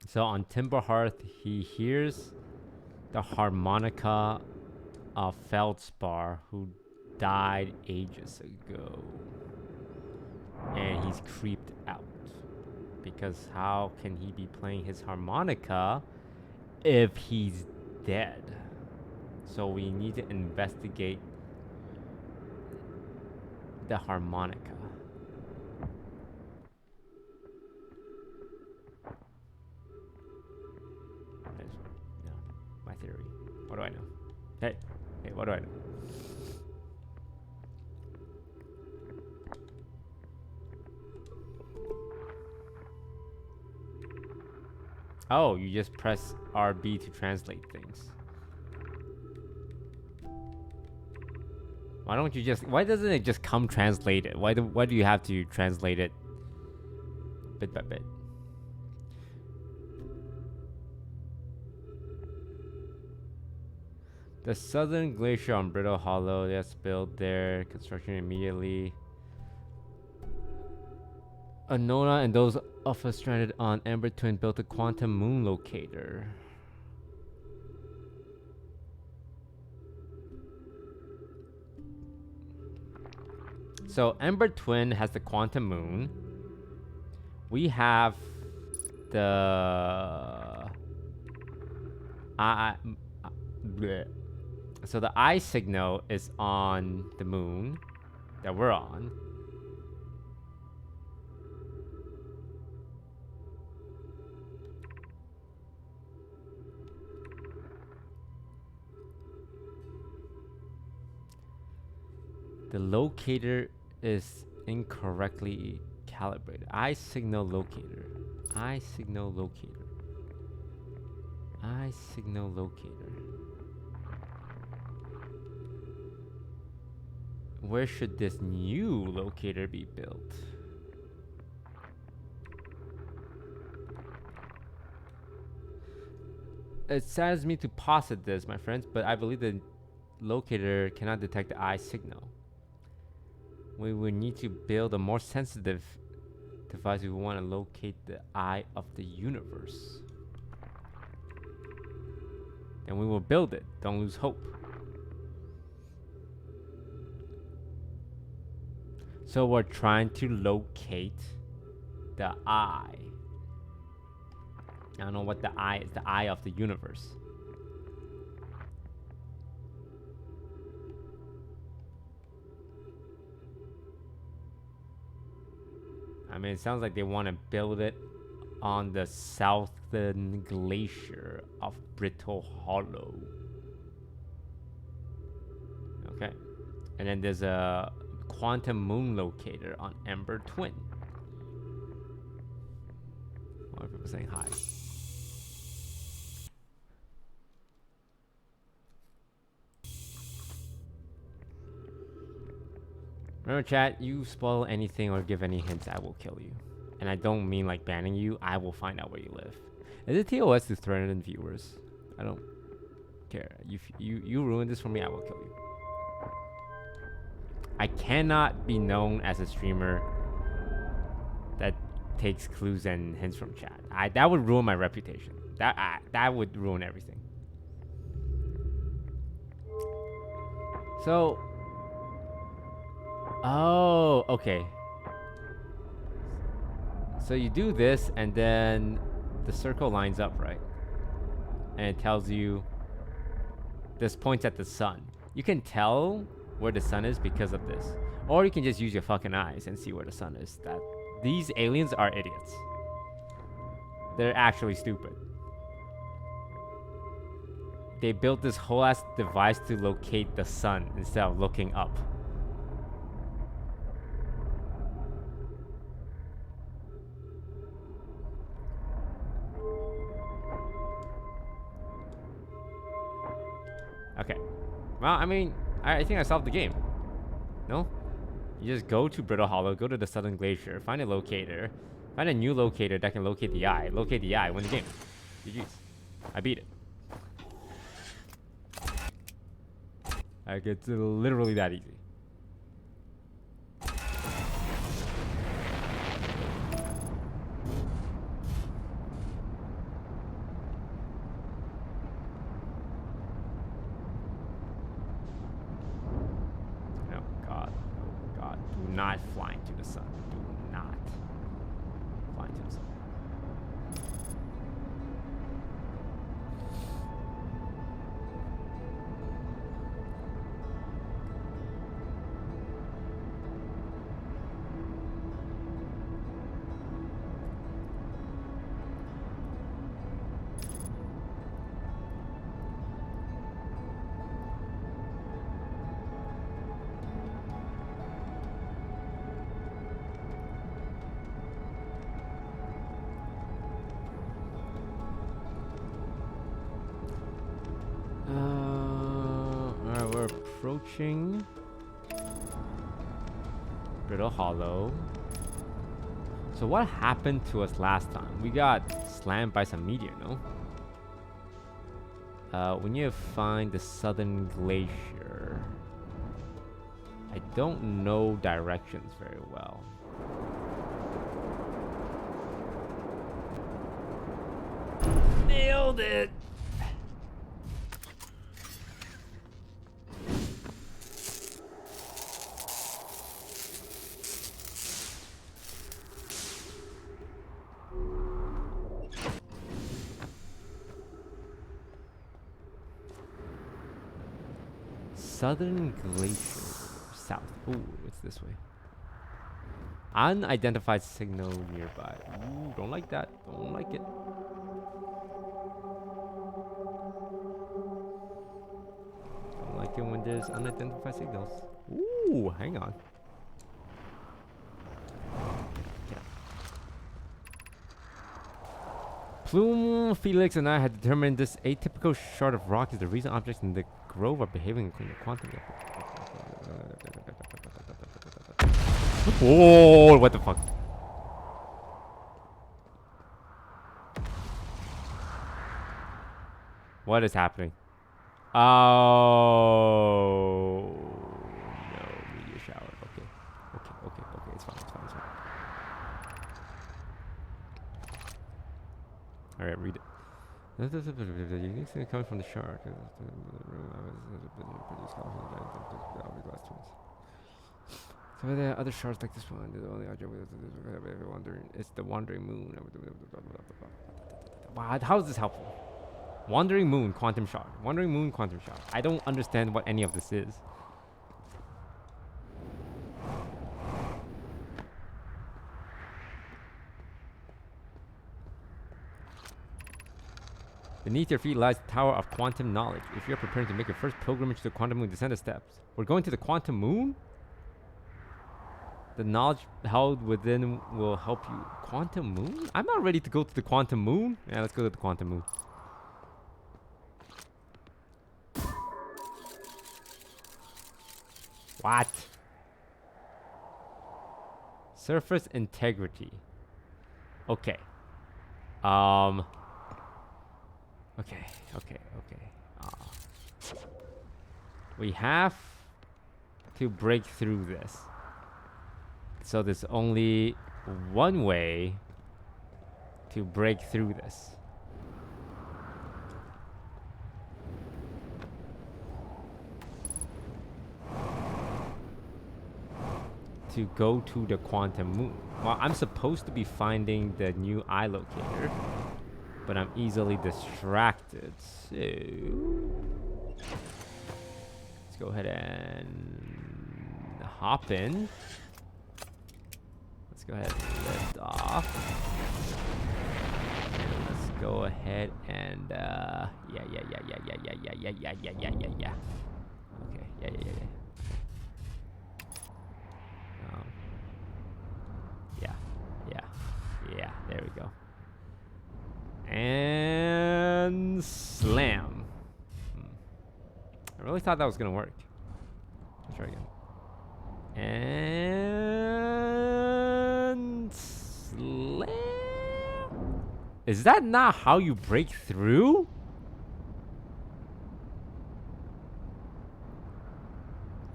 So on Timber Hearth, he hears the harmonica of Feldspar, who died ages ago. And he's creeped out. Because how can he be playing his harmonica if he's dead? So we need to investigate the harmonica. Theory. What do I know? Hey, what do I know? Oh, you just press RB to translate things. Why don't you just... Why doesn't it just come translated? Why do you have to translate it bit by bit? The southern glacier on Brittle Hollow, that's built there. Construction immediately. Anona and those of us stranded on Ember Twin built a quantum moon locator. So Ember Twin has the quantum moon. We have the so the eye signal is on the moon that we're on. The locator is incorrectly calibrated. Eye signal locator. Eye signal locator. Eye signal locator. Where should this new locator be built? It saddens me to posit this, my friends, but I believe the locator cannot detect the eye signal. We would need to build a more sensitive device if we want to locate the eye of the universe. Then we will build it. Don't lose hope. So we're trying to locate the eye. I don't know what the eye is. The eye of the universe. I mean, it sounds like they want to build it on the southern glacier of Brittle Hollow. Okay. And then there's a quantum moon locator on Ember Twin. A lot of people saying hi. Remember, chat, you spoil anything or give any hints, I will kill you. And I don't mean like banning you, I will find out where you live. Is it TOS to threaten viewers? I don't care. You ruin this for me, I will kill you. I cannot be known as a streamer that takes clues and hints from chat. That would ruin my reputation. That would ruin everything. So... Oh, okay. So you do this, and then the circle lines up, right? And it tells you this points at the sun. You can tell where the sun is because of this. Or you can just use your fucking eyes and see where the sun is. These aliens are idiots. They're actually stupid. They built this whole ass device to locate the sun instead of looking up. Okay. Well, I mean, I think I solved the game. No? You just go to Brittle Hollow, go to the Southern Glacier, find a locator, find a new locator that can locate the eye, win the game. GG's. I beat it. Like, it's literally that easy. Not flying to the sun. Do not fly to the sun. approaching Brittle Hollow. So what happened to us last time? We got slammed by some meteor, no? We need to find the southern glacier. I don't know directions very well. Nailed it! Southern Glacier. South. Ooh, it's this way. Unidentified signal nearby. Ooh, don't like that. Don't like it. Don't like it when there's unidentified signals. Ooh, hang on. Yeah. Plume, Felix, and I had determined this atypical shard of rock is the reason objects in the grove are behaving in the quantum. Oh, what the fuck? What is happening? Oh no, meteor shower. Okay, it's fine. All right, read it. The unique thing coming from the shark. Some of the other sharks like this one, the only object it's the wandering moon. Wow, how is this helpful? Wandering moon, quantum shard. Wandering moon, quantum shard. I don't understand what any of this is. Beneath your feet lies the Tower of Quantum Knowledge. If you're preparing to make your first pilgrimage to the quantum moon, descend the steps. We're going to the quantum moon? The knowledge held within will help you. Quantum moon? I'm not ready to go to the quantum moon. Yeah, let's go to the quantum moon. What? Surface integrity. Okay. Okay. We have to break through this. So there's only one way to break through this. To go to the quantum moon. Well, I'm supposed to be finding the new eye locator, but I'm easily distracted. So let's go ahead and hop in. Let's go ahead and lift off. Let's go ahead and yeah. Okay, yeah. Yeah, there we go. And slam. I really thought that was gonna work. Let's try again. And slam. Is that not how you break through?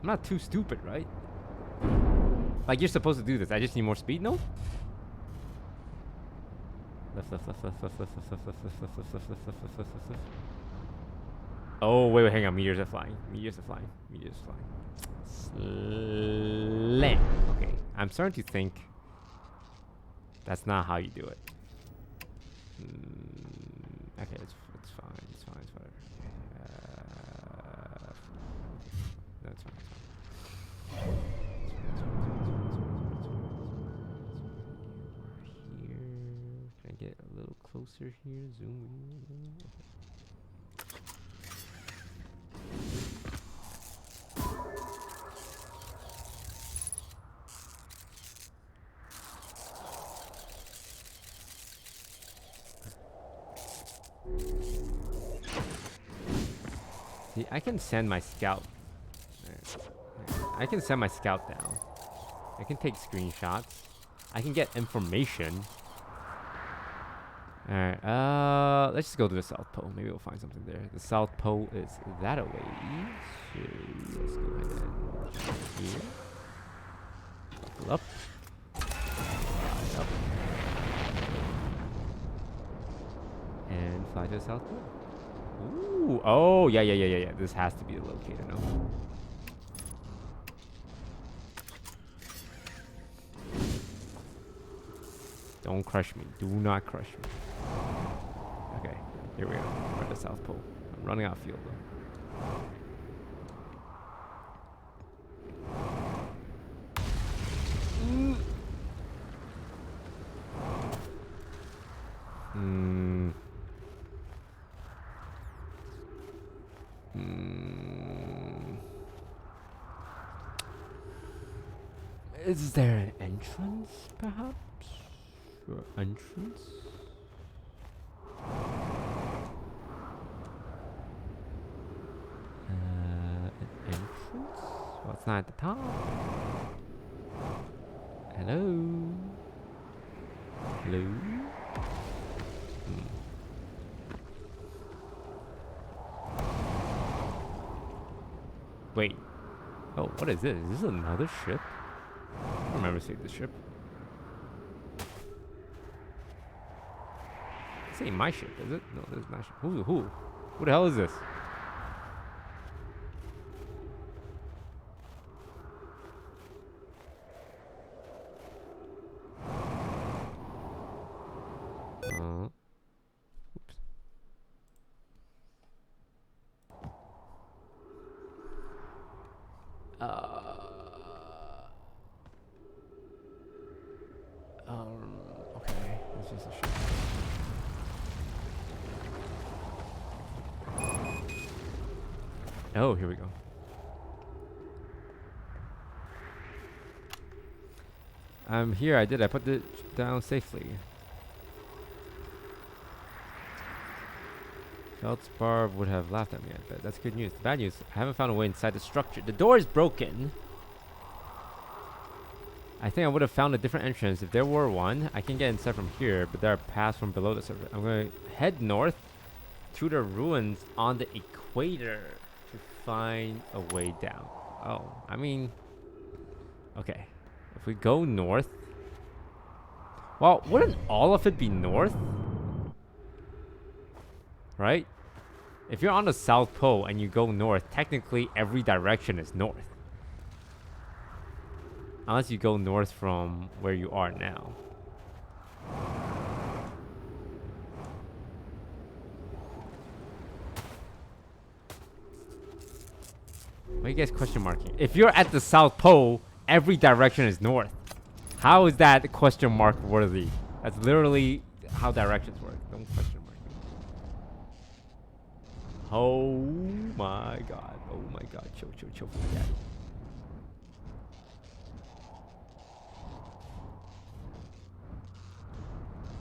I'm not too stupid, right? Like, you're supposed to do this. I just need more speed, no? Left. Oh, wait, hang on. Meteors are flying. Slam. Okay, I'm starting to think that's not how you do it. Okay, it's fine. That's fine. Get a little closer here, zoom in. See, I can send my scout I can send my scout down. I can take screenshots. I can get information. Alright, let's just go to the South Pole. Maybe we'll find something there. The South Pole is that away. So let's go ahead and here. Up. Fly up. And fly to the South Pole. Ooh, oh, yeah. This has to be the locator, no? Don't crush me. Do not crush me. Okay, here we go. We're at the South Pole. I'm running out of fuel, though. Is there an entrance, perhaps? Or entrance? An entrance? Well, it's not at the top. Hello? Hello? Wait. Oh, what is this? Is this another ship? I don't remember seeing this ship. This ain't my ship, is it? No, this is my ship. Who the hell is this? Oops. Okay, it's just a ship. Oh, here we go. I'm here. I put it down safely. Feldspar would have laughed at me, I bet. That's good news. The bad news, I haven't found a way inside the structure. The door is broken. I think I would have found a different entrance. If there were one, I can get inside from here, but there are paths from below the surface. I'm going to head north to the ruins on the equator to find a way down. Oh, I mean, okay. If we go north, well, wouldn't all of it be north? Right? If you're on the South Pole and you go north, technically every direction is north. Unless you go north from where you are now. Why are you guys question marking? If you're at the South Pole, every direction is north. How is that question mark worthy? That's literally how directions work. Don't question mark. Oh my god. Oh my god. Chill for the daddy.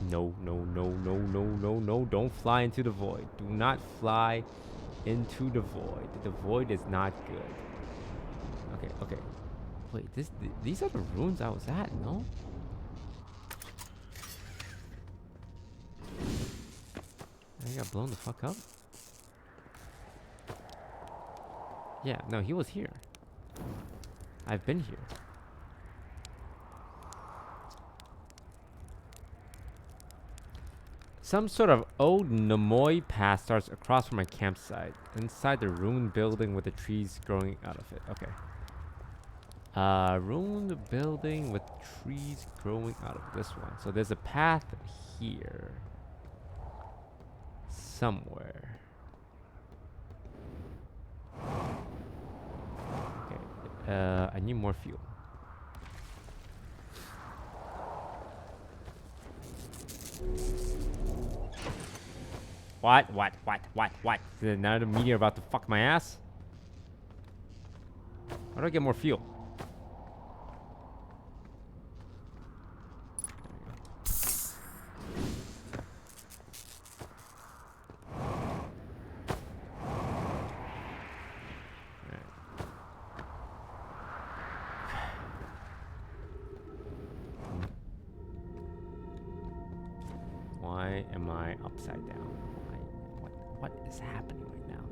No. Don't fly into the void. Do not fly into the void. The void is not good. Okay. Wait, these are the ruins I was at, no? I got blown the fuck up? Yeah, no, he was here. I've been here. Some sort of old Nomoi path starts across from my campsite. Inside the ruined building with the trees growing out of it. Okay. Ruined building with trees growing out of this one. So there's a path here. Somewhere. Okay. I need more fuel. What? Is there another meteor about to fuck my ass? How do I get more fuel? Why am I upside down? What is happening right now?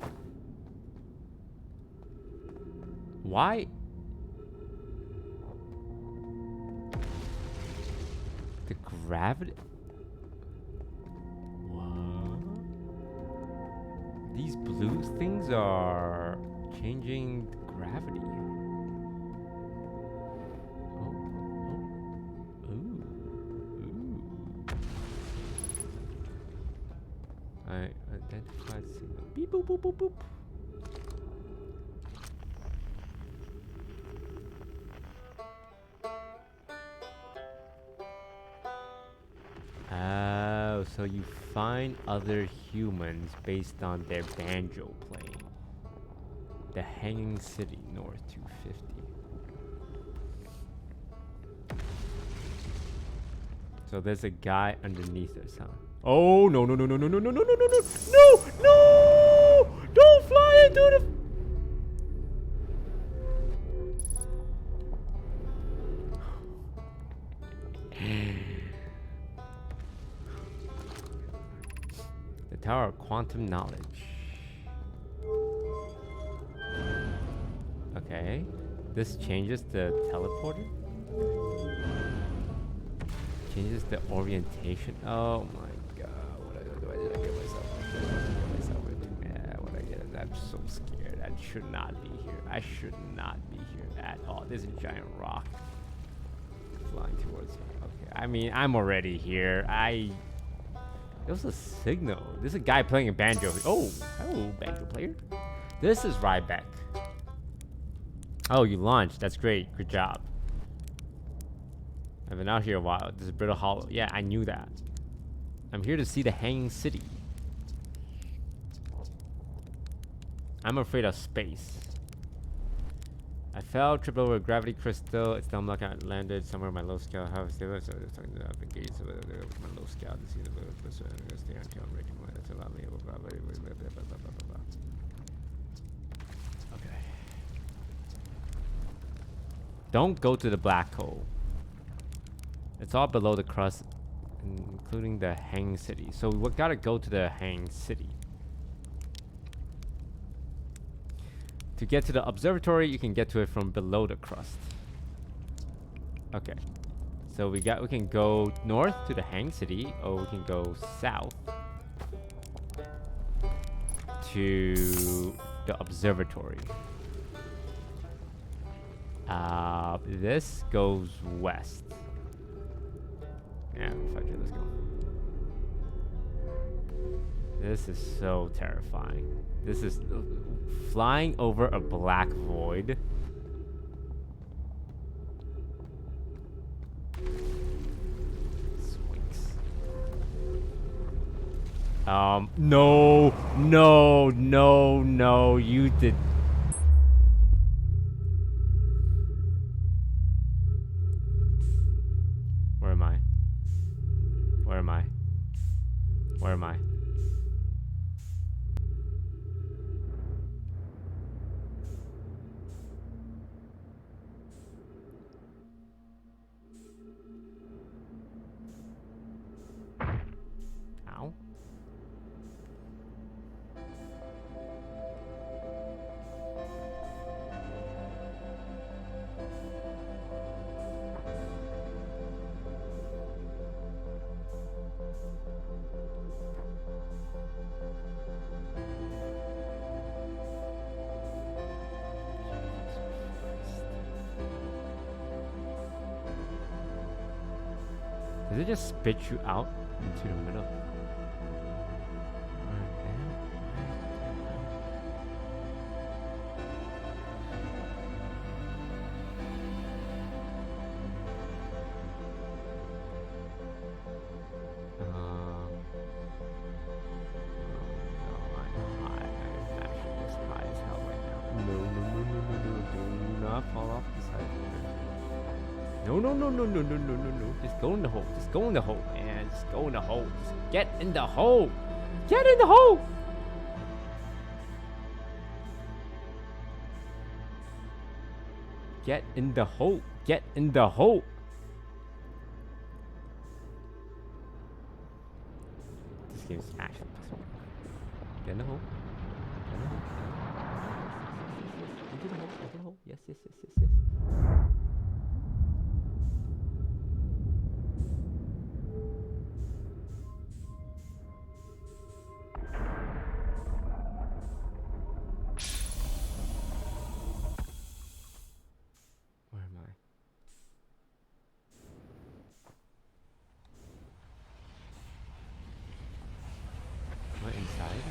Why? The gravity? What? These blue things are changing gravity. I identified signal. Beep boop boop boop boop. Oh, so you find other humans based on their banjo playing. The Hanging City, North 250. So there's a guy underneath us, huh? Oh no no no no no no no no no no no no no! Don't fly into the. The Tower of Quantum Knowledge. Okay, this changes the teleporter. Changes the orientation. Oh my. I'm so scared. I should not be here. I should not be here at all. There's a giant rock flying towards me. Okay, I mean, I'm already here. There's a signal. There's a guy playing a banjo. Oh, hello, banjo player. This is Ryback. Oh, you launched. That's great. Good job. I've been out here a while. This is Brittle Hollow. Yeah, I knew that. I'm here to see the Hanging City. I'm afraid of space. I fell, tripped over a gravity crystal. It's dumb luck I landed somewhere in my low scale. How is it? So I was talking to I've engaged with my low scale to see the stay until I'm ready. That's about me. Okay. Don't go to the black hole. It's all below the crust, including the Hanging City. So we gotta go to the Hanging City. To get to the observatory, you can get to it from below the crust. Okay. So we can go north to the Hanging City, or we can go south to the observatory. This goes west. Yeah, let's go. This is so terrifying. This is flying over a black void. Swings. No, no, no, no, you did. Where am I? Where am I? Where am I? Ow. Does it just spit you out into the middle? No. Just go in the hole. Just go in the hole, man. Just go in the hole. Just get in the hole. Get in the hole. Get in the hole. Get in the hole. seems actually possible. Get in the hole. Get in the hole. Into the hole. Into the hole. Yes, yes, yes, yes, yes. Where am I? Am I inside?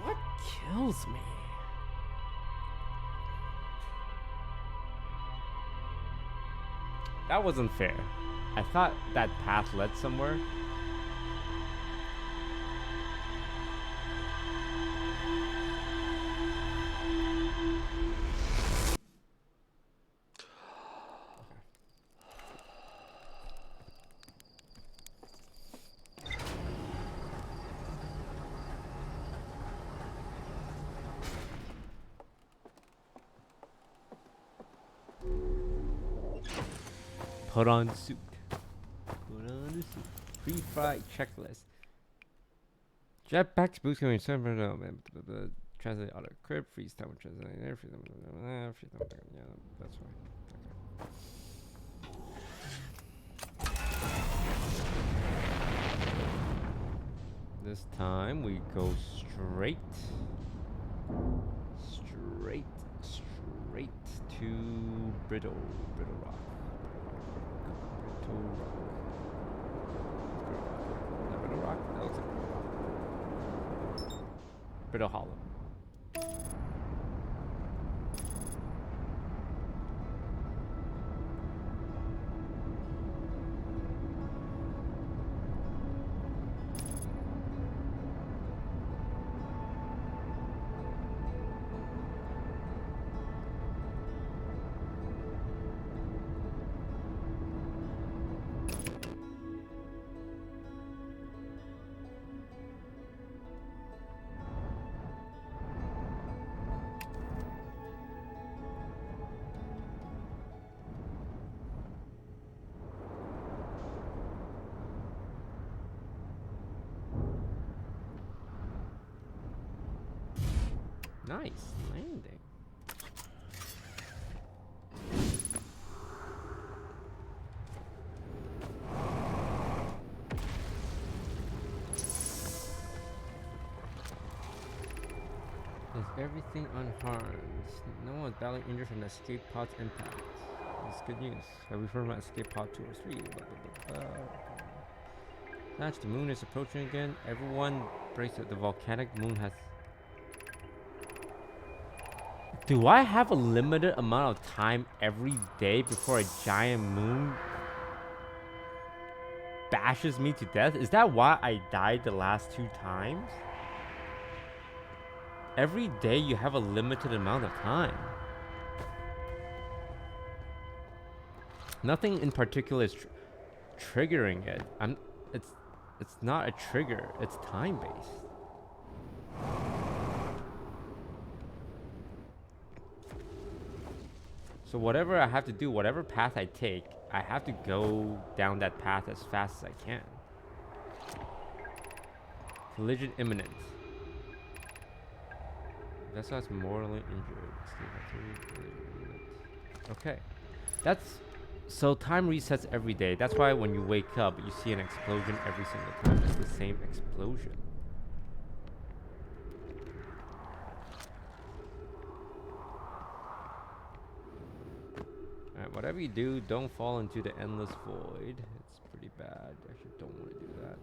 What kills me? That wasn't fair. I thought that path led somewhere. Put on suit. Put on the suit. Free fry checklist. Jetpacks boost going translate auto crib, freeze time translate there, freeze time, yeah, that's fine. Okay. This time we go straight to brittle rock. Brittle rock? That looks like brittle hollow. Nice landing. Is everything unharmed? No one's badly injured from the escape pod's impact. That's good news. Have we heard about escape pod 2 or 3? That's the moon is approaching again. Everyone brace it. The volcanic moon has. Do I have a limited amount of time every day before a giant moon bashes me to death? Is that why I died the last 2 times? Every day you have a limited amount of time. Nothing in particular is triggering it. It's not a trigger. It's time based. So whatever I have to do, whatever path I take, I have to go down that path as fast as I can. Collision imminent. Vessel is mortally injured. Okay. That's... So time resets every day. That's why when you wake up, you see an explosion every single time. It's the same explosion. Alright, whatever you do, don't fall into the endless void. It's pretty bad. I actually don't want to do that.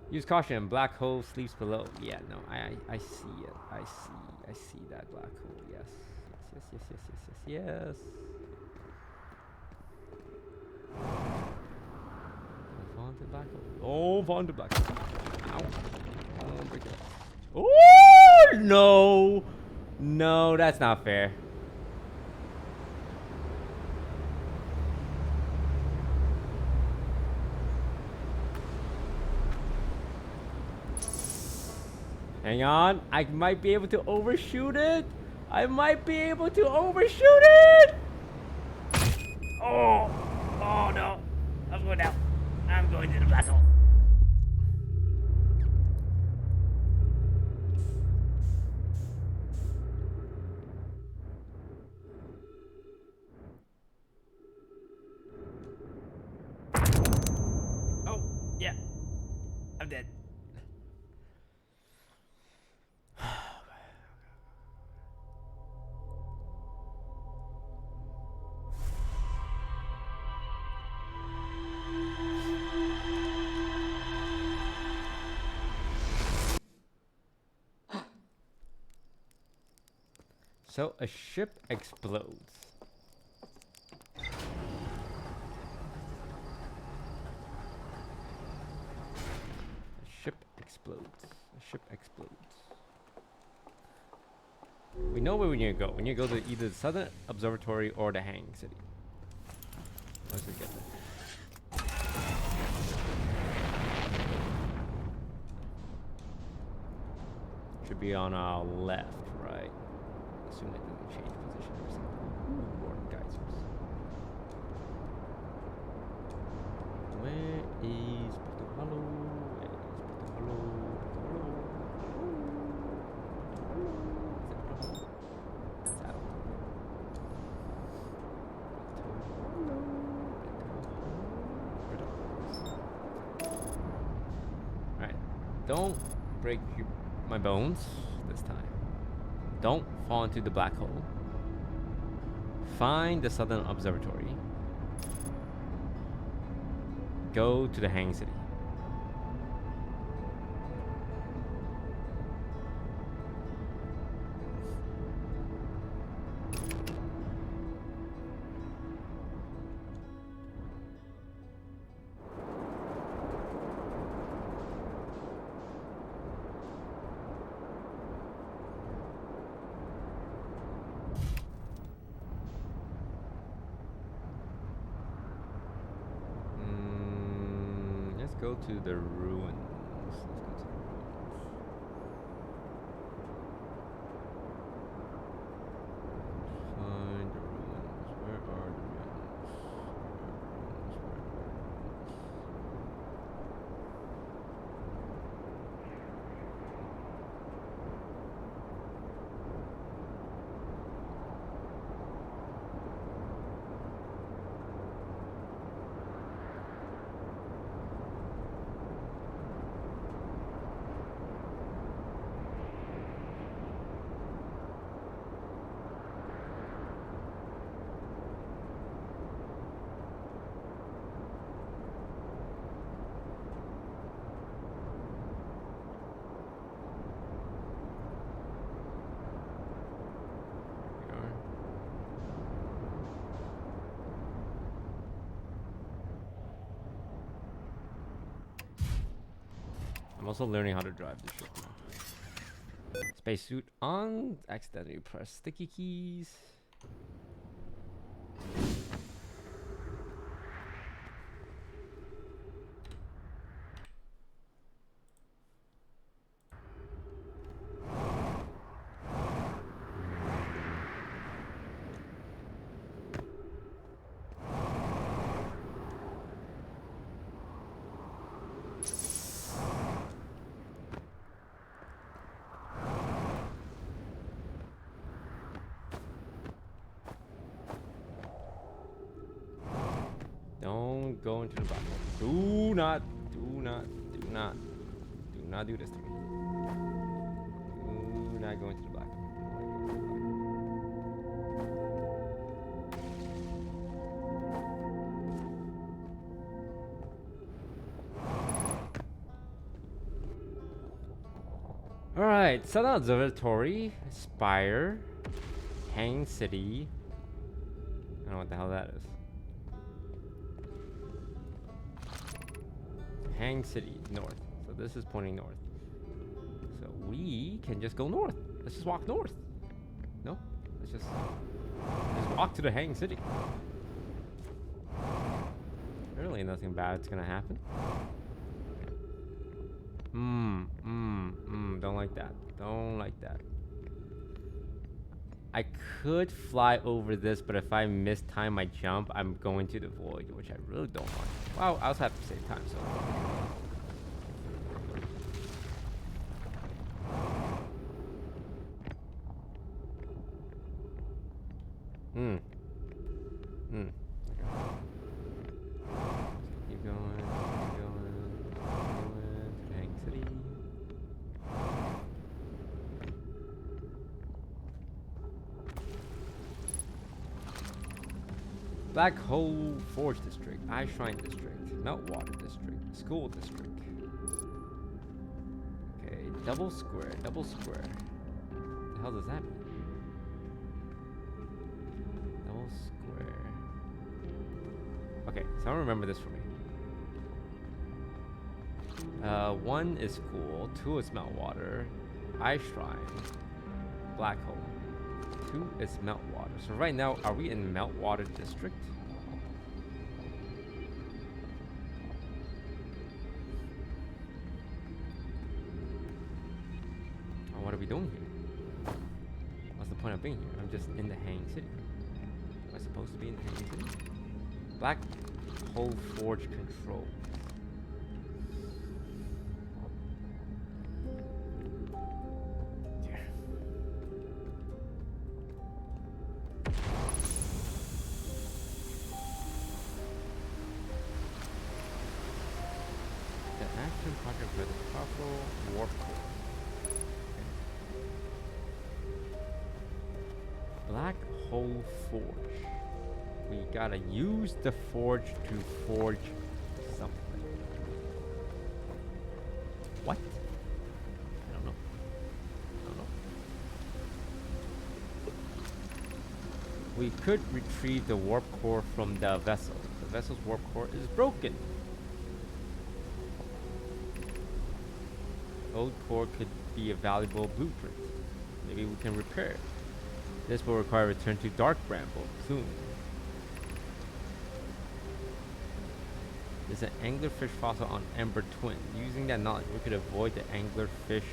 Use caution. Black hole sleeps below. Yeah, no, I see it. I see that black hole. Yes. Yes. Fall into black hole. Oh, fall into black hole. Ow. Oh, break it. Oh no, that's not fair. Hang on. I might be able to overshoot it. I might be able to overshoot it. Oh. Oh, no. I'm going down. I'm going to the black hole. Oh, yeah. I'm dead. So a ship explodes. A ship explodes. A ship explodes. We know where we need to go. We need to go to either the Southern Observatory or the Hanging City. Let's just get there. Should be on our left, right? Assume it doesn't change position or something. Ooh, more geysers. Where is Puerto Hollow? Where is Puerto Hollow? That's out. Alright. Don't break my bones this time. Don't fall into the black hole. Find the Southern Observatory. Go to the Hanging City. Let's go to the ruins. Let's go to the ruins. Find the ruins. Where are the ruins? Where are the ruins? I'm also learning how to drive this ship now. Spacesuit on. Accidentally press sticky keys. Don't go into the black hole. Do not do this to me. Do not go into the black hole. Alright, Southern Observatory, Spire, Hanging City. I don't know what the hell that is. Hang City, north. So this is pointing north. So we can just go north. Let's just walk north. No? Let's just walk to the Hang City. Really nothing bad's gonna happen. Don't like that. Don't like that. I could fly over this, but if I mistime my jump, I'm going to the void, which I really don't want. Well, I also have to save time, so. Keep going, keep going, Hang City. Black Hole Forge District, Eye Shrine District, Meltwater District, School District. Okay, double square, double square. What the hell does that mean? Double square. Okay, so I remember this for me. 1 is school, 2 is Meltwater, Eye Shrine, Black Hole. 2 is Meltwater. So right now, are we in Meltwater District? Oh, what are we doing here? What's the point of being here? I'm just in the Hang City. Am I supposed to be in the Hang City? Black Hole Forge Control. Project with a powerful warp core. Okay. Black Hole Forge. We gotta use the forge to forge something. What? I don't know. I don't know. We could retrieve the warp core from the vessel. The vessel's warp core is broken. Old core could be a valuable blueprint. Maybe we can repair it. This will require a return to Dark Bramble soon. There's an anglerfish fossil on Ember Twin. Using that knowledge, we could avoid the anglerfish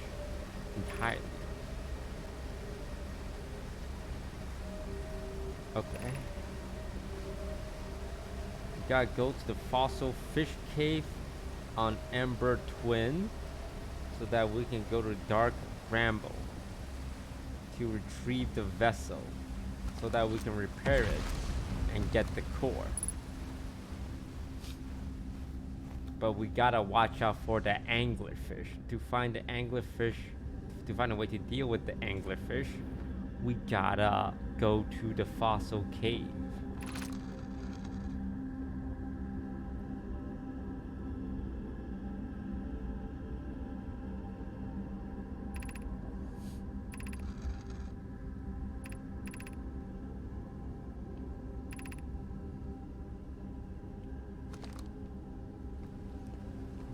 entirely. Okay. We gotta go to the fossil fish cave on Ember Twin, so that we can go to Dark Bramble to retrieve the vessel, so that we can repair it and get the core. But we gotta watch out for the anglerfish. To find the anglerfish, to find a way to deal with the anglerfish, we gotta go to the fossil cave.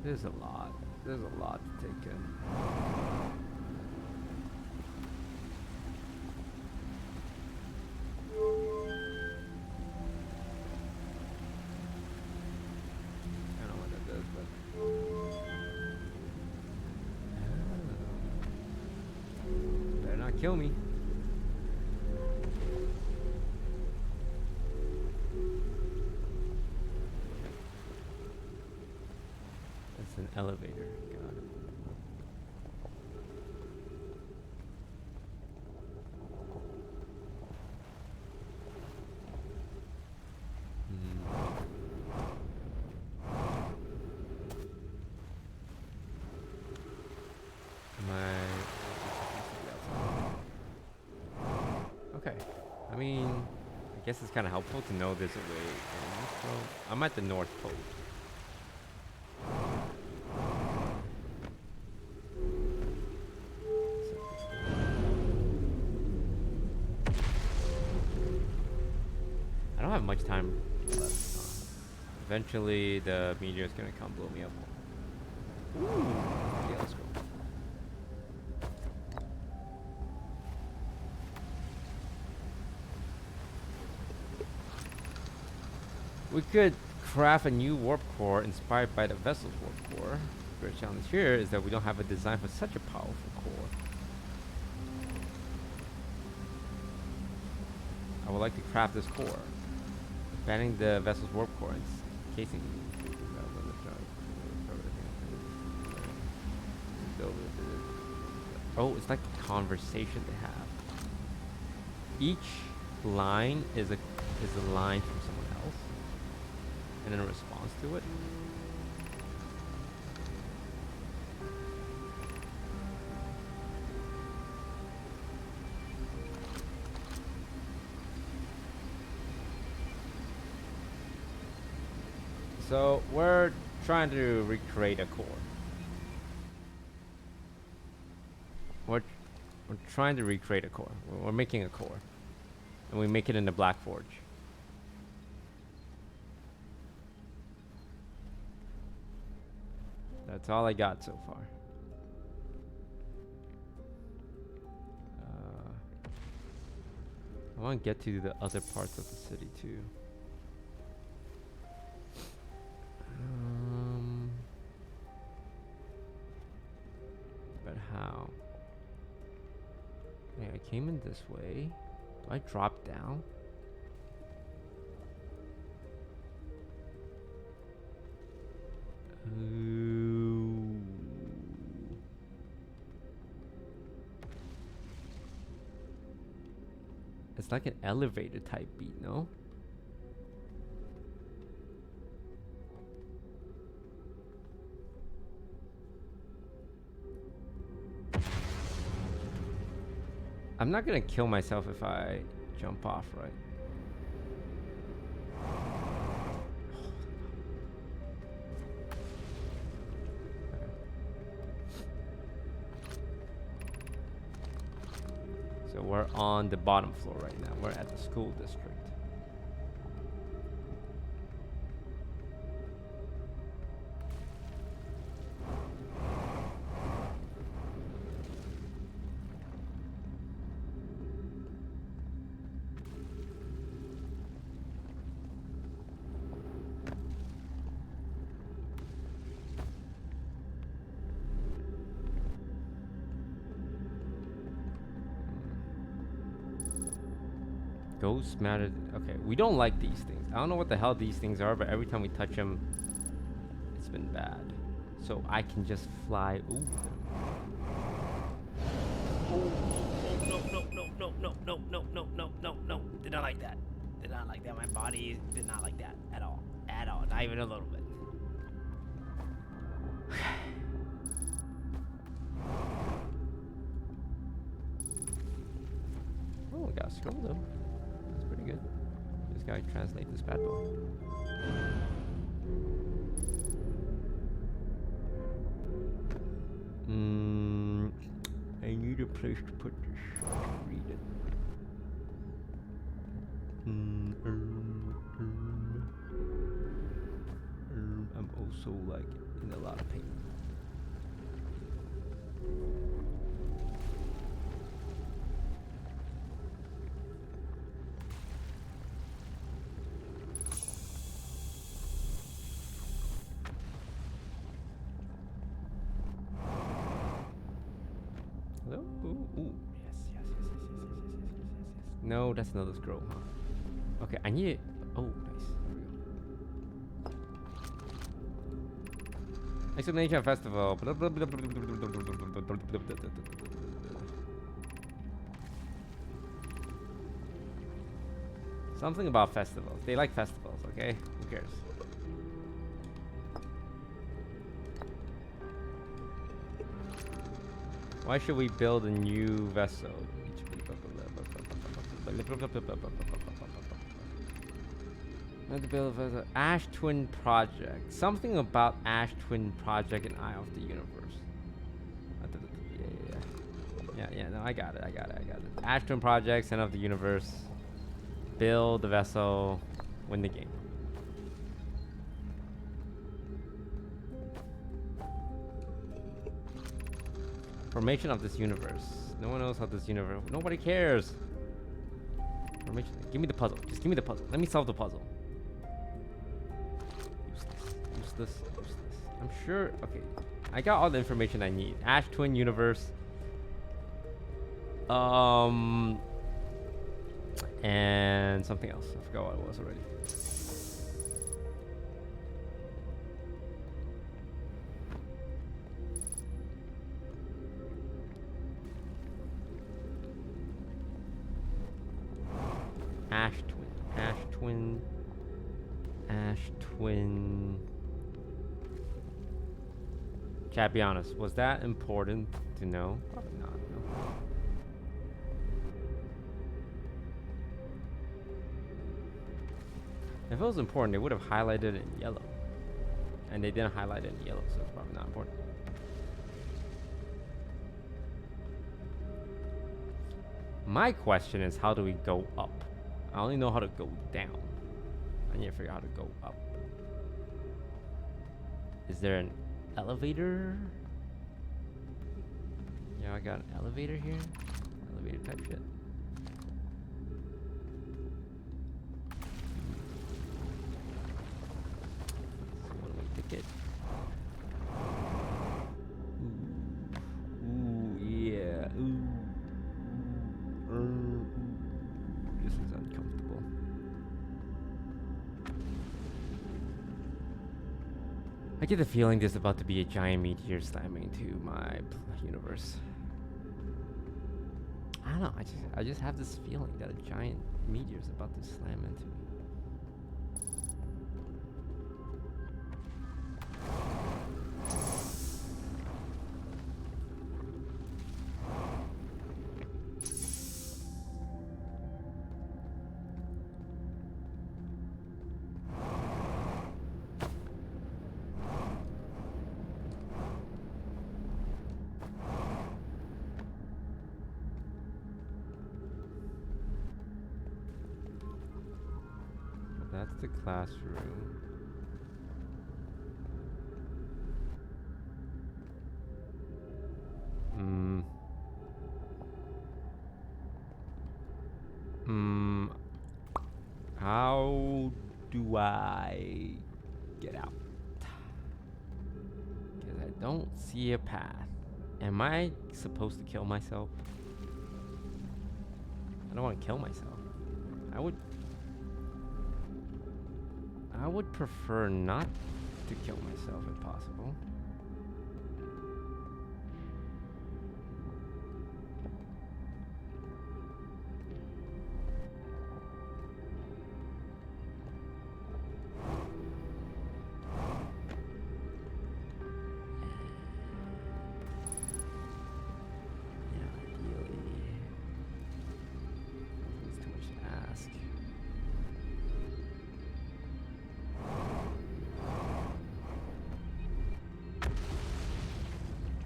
There's a lot. There's a lot to take in. I don't know what that does, but better not kill me. An elevator. Got it. Okay. I mean, I guess it's kind of helpful to know there's a way in. So I'm at the North Pole. I don't have much time left. Eventually, the meteor is gonna come blow me up. Ooh. Yeah, let's go. We could craft a new warp core inspired by the vessel's warp core. greatest challenge here is that we don't have a design for such a powerful core. I would like to craft this core. Expanding the vessel's warp core and casing. Oh, it's like a conversation they have. Each line is a line from someone else, and then a response to it. So we're trying to recreate a core. We're trying to recreate a core. We're making a core, and we make it in the Black Forge. That's all I got so far. I want to get to the other parts of the city too. But how? Okay, I came in this way. Do I drop down? Ooh. It's like an elevator type beat, no? I'm not gonna kill myself if I jump off, right? So we're on the bottom floor right now. We're at the school district. Ghost mattered. Okay, we don't like these things. I don't know what the hell these things are, but every time we touch them, it's been bad. So I can just fly. Ooh. No. Did not like that. Did not like that. My body did not like that at all. At all. Not even a little bit. Oh, we got a scroll though. That's pretty good. This guy translate this bad boy. I need a place to put this. Read it. I'm also like in a lot of pain. Hello? Ooh. Yes. No, that's another scroll, huh? Okay, I need it. Oh, nice. There we go. Explanation festival. Something about festivals. They like festivals, okay? Who cares? Why should we build a new vessel? Ash Twin Project. Something about Ash Twin Project and Eye of the Universe. Yeah, no, I got it. Ash Twin Project, Center of the Universe. Build the vessel, win the game. Formation of this universe. No one knows how this universe. Nobody cares. Formation. Give me the puzzle. Just give me the puzzle. Let me solve the puzzle. Useless. I'm sure. Okay. I got all the information I need. Ash Twin Universe. And something else. I forgot what it was already. Ash Twin. Ash Twin. Ash Twin. Chat, be honest. Was that important to know? Probably not. No. If it was important, they would have highlighted it in yellow. And they didn't highlight it in yellow, so it's probably not important. My question is, how do we go up? I only know how to go down. I need to figure out how to go up. Is there an elevator? Yeah, I got an elevator here. Elevator type shit. One-way ticket. Ooh, yeah. This is uncomfortable. I get the feeling there's about to be a giant meteor slamming into my universe. I don't know. I just have this feeling that a giant meteor is about to slam into me. That's the classroom. How do I get out? Because I don't see a path. Am I supposed to kill myself? I don't want to kill myself. I would prefer not to kill myself if possible.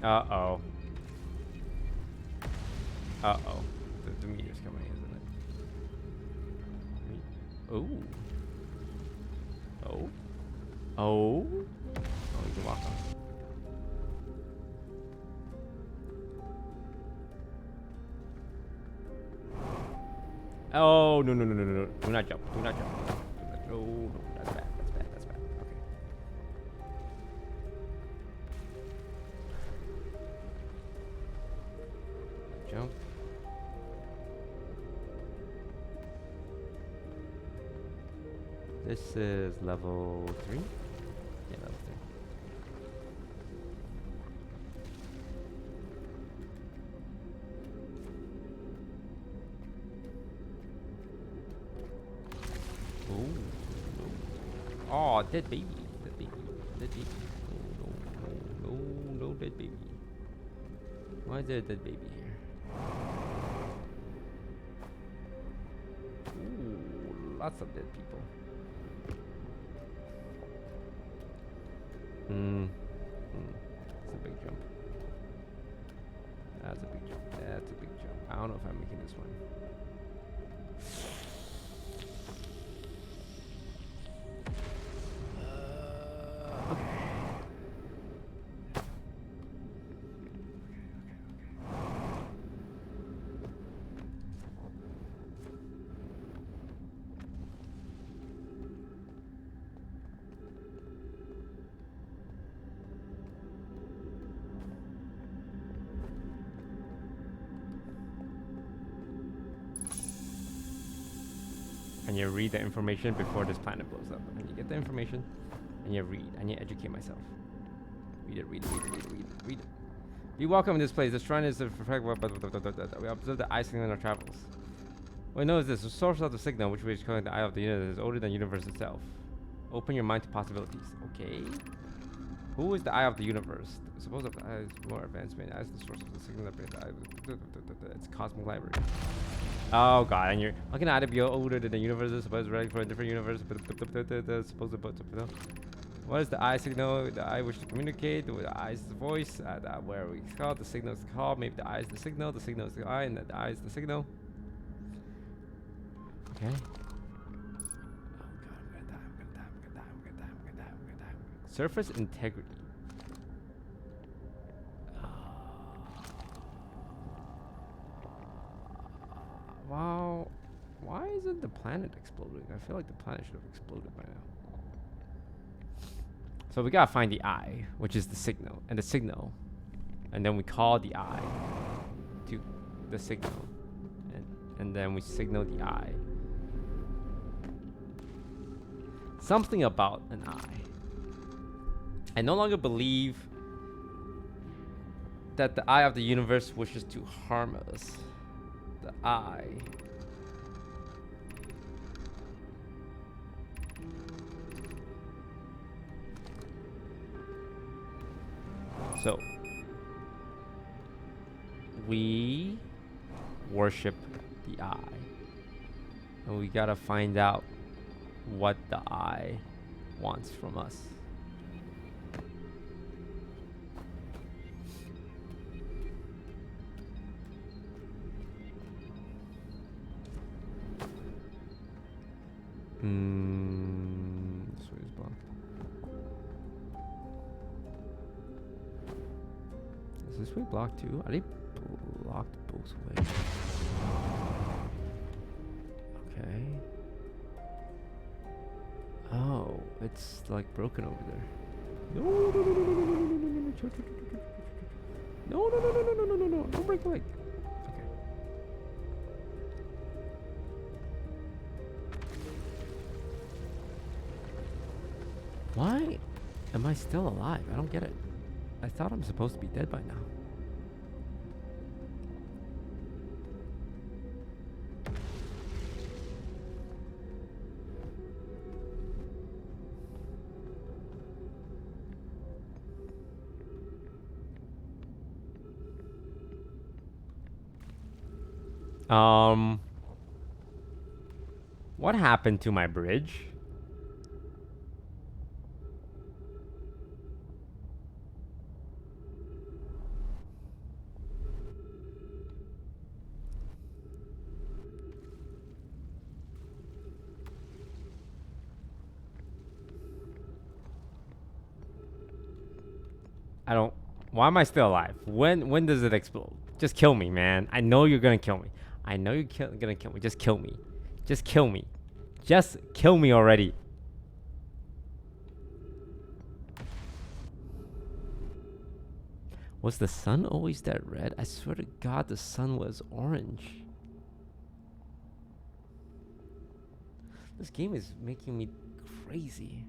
Uh-oh. Uh-oh. The meteor's coming, isn't it? Ooh. Oh. Oh. Oh, we can walk on. Oh, no, no, no, no, no, no. Do not jump. Do not jump. No, no, that's bad. That's bad. That's bad. Okay. Jump. This is level 3? Yeah, level 3. Oh, dead baby. Dead baby. Dead baby. No, no, no, no, no, dead baby. Why is there a dead baby here? Ooh, lots of dead people. That's a big jump. That's a big jump. That's a big jump. I don't know if I'm making this one. and you read the information before this planet blows up. And you get the information, and you read, and you educate myself. Read it, read it, read it, read it, read it, read it. Be welcome in this place. The shrine is the perfect. We observe the eye signal in our travels. What knows this? The source of the signal, which we is calling the eye of the universe, is older than the universe itself. Open your mind to possibilities. Okay. Who is the eye of the universe? Suppose the eye is more advanced, man. As the source of the signal that brings the eye. It's cosmic library. Oh god, and you're looking at it be older than the universe is supposed ready for a different universe. What is the eye signal? The eye wish to communicate. The eye is the voice. Where we call the signal is the call. Maybe the eye is the signal. The signal is the eye, and the eye is the signal. Okay. Oh god, I'm gonna die. Surface integrity. Wow. Why isn't the planet exploding? I feel like the planet should have exploded by now. So we gotta find the eye, which is the signal, and the signal. And then we call the eye to the signal. And then we signal the eye. Something about an eye. I no longer believe that the eye of the universe wishes to harm us. The eye. So we worship the eye, and we gotta find out what the eye wants from us. This way is blocked. Is this way blocked too? Are they blocked both ways? Okay. Oh, it's like broken over there. No. Don't break the leg. Okay. Why am I still alive? I don't get it. I thought I'm supposed to be dead by now. What happened to my bridge? Why am I still alive? When does it explode? Just kill me, man. I know you're gonna kill me. I know you're gonna kill me. Just kill me. Just kill me. Just kill me already. Was the sun always that red? I swear to God, the sun was orange. This game is making me crazy.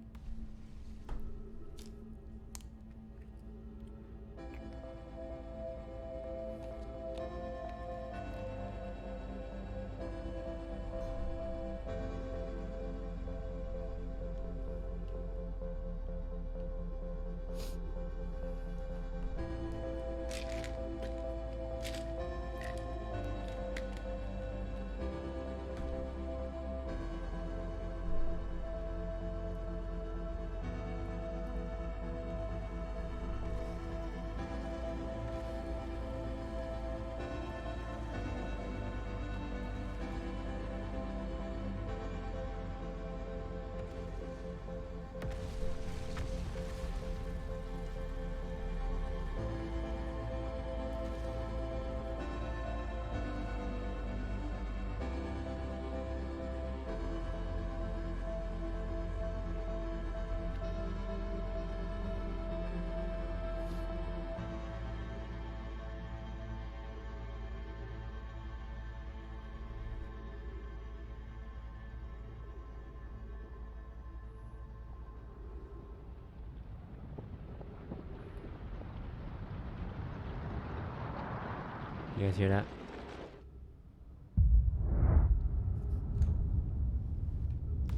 You guys hear that?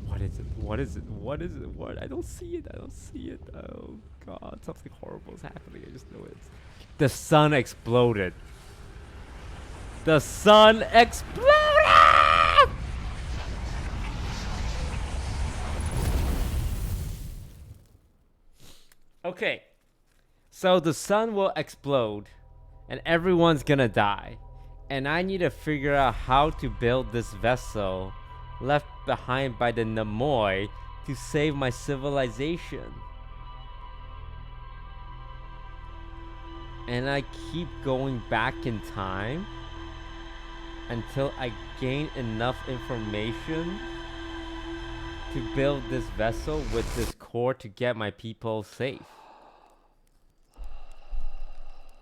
What is it? What is it? What is it? What? I don't see it. I don't see it. Oh god, something horrible is happening. I just know it. The sun exploded. The sun exploded! Okay. So the sun will explode and everyone's gonna die. And I need to figure out how to build this vessel left behind by the Namoi to save my civilization. And I keep going back in time until I gain enough information to build this vessel with this core to get my people safe.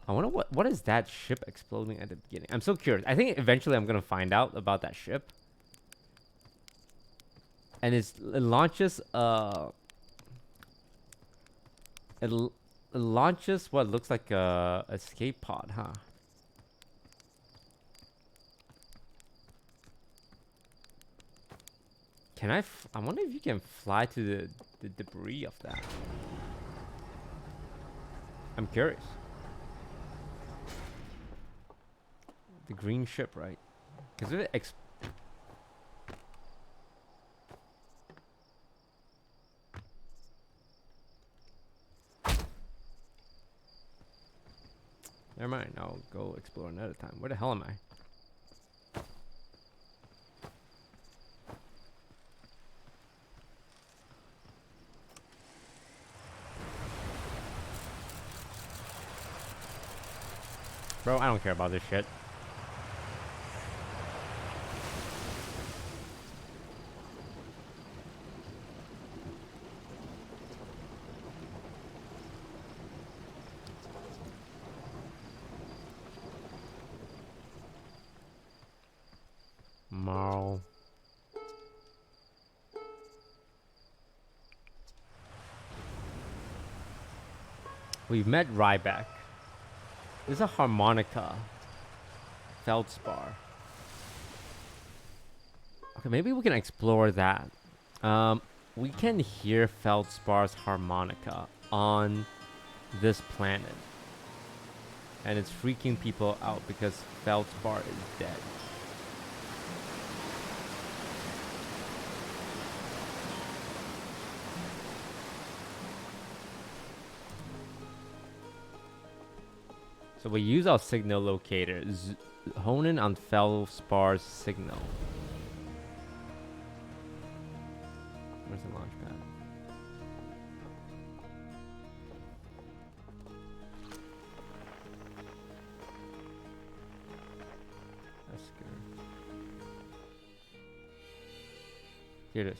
I wonder what is that ship exploding at the beginning? I'm so curious. I think eventually I'm gonna find out about that ship. And it launches it launches what looks like a escape pod, huh? Can I wonder if you can fly to the debris of that. I'm curious. The green ship, right? Because if it never mind, I'll go explore another time. Where the hell am I? Bro, I don't care about this shit. Marl. We've met Ryback. This is a harmonica. Feldspar. Okay, maybe we can explore that. We can hear Feldspar's harmonica on this planet. And it's freaking people out because Feldspar is dead. So we use our signal locator, hone in on Feldspar's signal. Where's the launch pad? That's good. Here it is.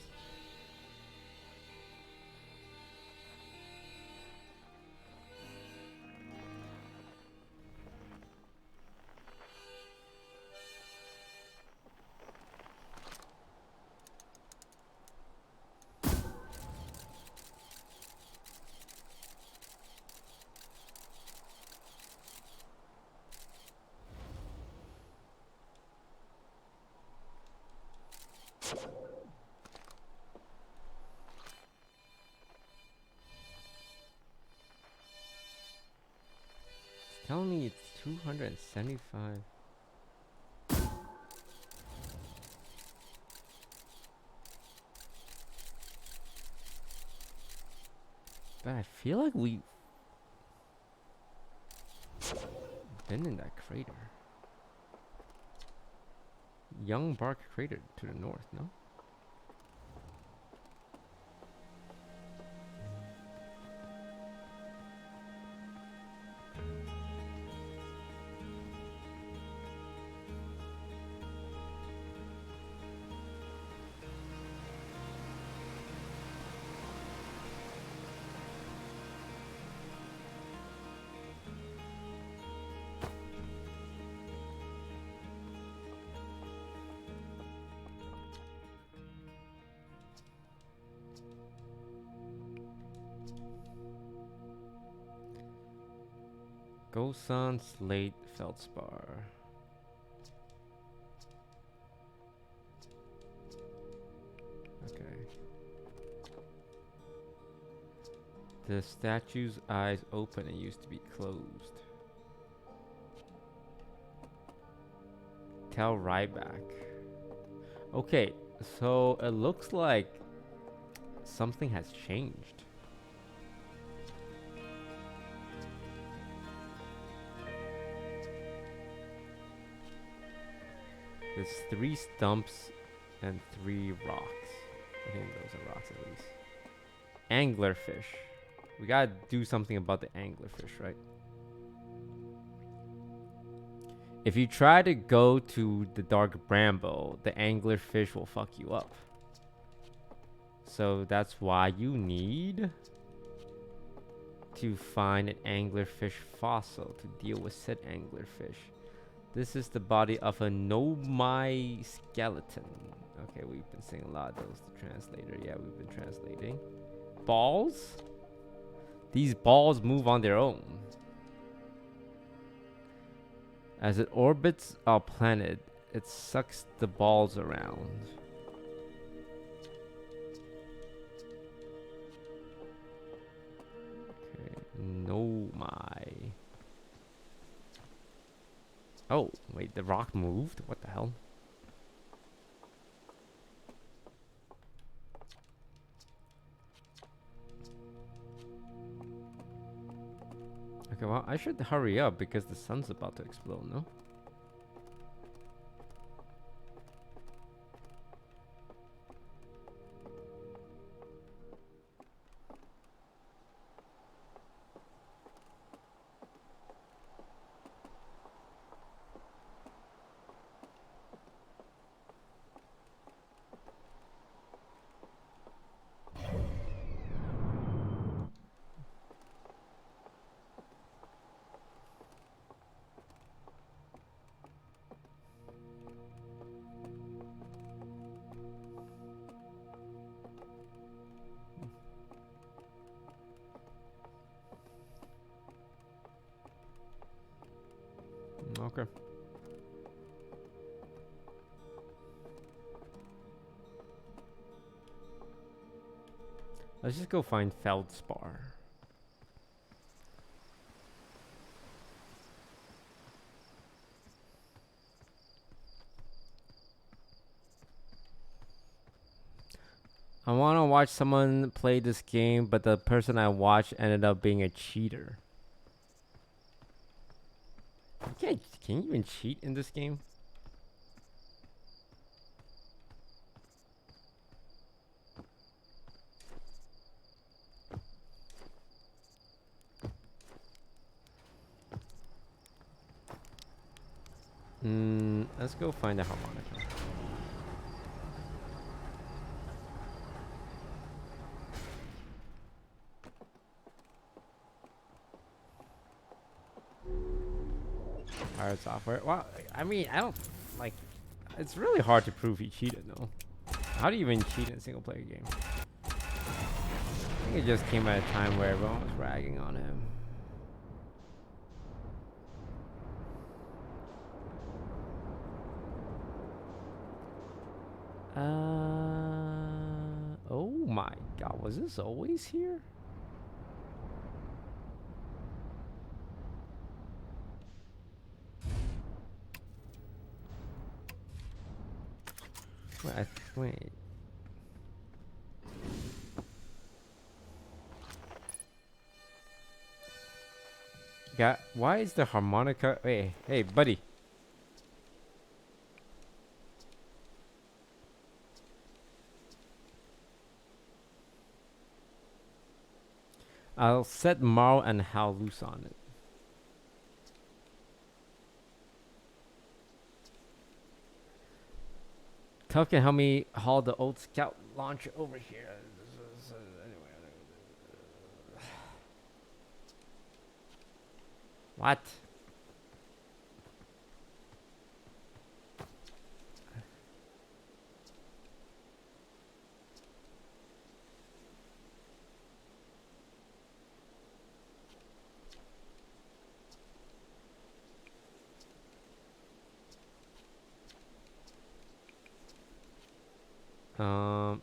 Telling me it's 275. But I feel like we've been in that crater. Young Bark crater to the north, no? Gosan, Slate, Feldspar. The statue's eyes open and used to be closed. Tell Ryback. Okay, so it looks like something has changed. There's 3 stumps and 3 rocks. I think those are rocks at least. Anglerfish. We gotta do something about the anglerfish, right? If you try to go to the dark bramble, the anglerfish will fuck you up. So that's why you need to find an anglerfish fossil to deal with said anglerfish. This is the body of a Nomai skeleton. Okay, we've been saying a lot of those to translator. Yeah, we've been translating. Balls? These balls move on their own. As it orbits our planet, it sucks the balls around. Okay, Nomai. Oh, wait, the rock moved? What the hell? Okay, well, I should hurry up because the sun's about to explode, no? Okay. Let's just go find feldspar. I want to watch someone play this game, but the person I watched ended up being a cheater. Can you even cheat in this game? Let's go find a harmonica. Pirate software. Well, I mean, I don't like. It's really hard to prove he cheated, though. How do you even cheat in a single player game? I think it just came at a time where everyone was ragging on him. Oh my god, was this always here? Wait. Why is the harmonica? Wait, hey, buddy. I'll set Marl and Hal loose on it. Tuff can help me haul the old scout launcher over here. What?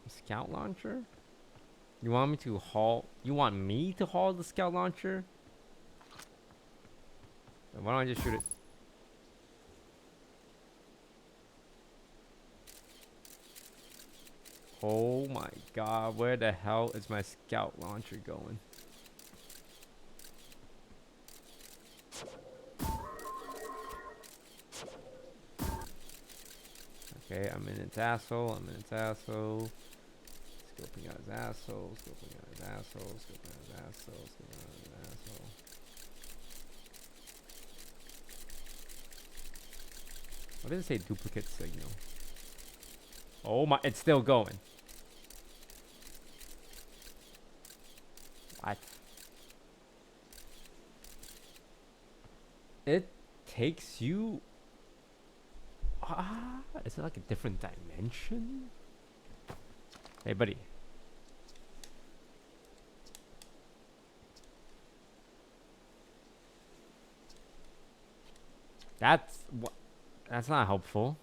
Scout launcher? You want me to haul? You want me to haul the scout launcher? Then why don't I just shoot it? Oh my god, where the hell is my scout launcher going? Okay, I'm in its asshole, I'm in its asshole. Scoping out his asshole, scoping out his asshole, scoping out his asshole, scoping out his asshole. What does it say? Duplicate signal. Oh my, it's still going. What? It takes you... is it like a different dimension? Hey, buddy. That's what. That's not helpful.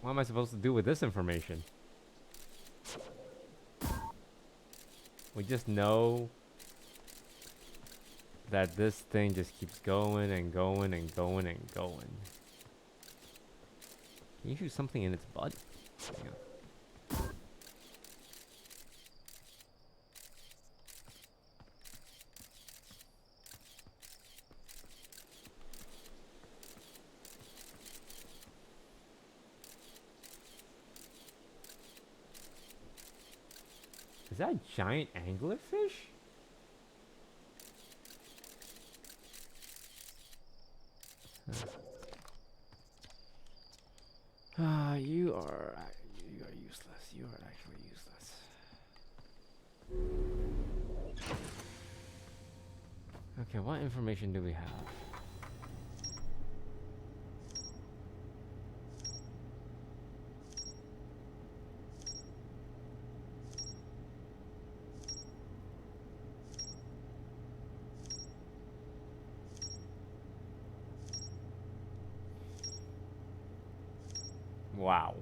What am I supposed to do with this information? We just know that this thing just keeps going and going and going and going. Can you shoot something in its butt? Hang on. Is that a giant anglerfish? You are useless. You are actually useless. Okay, what information do we have? Wow.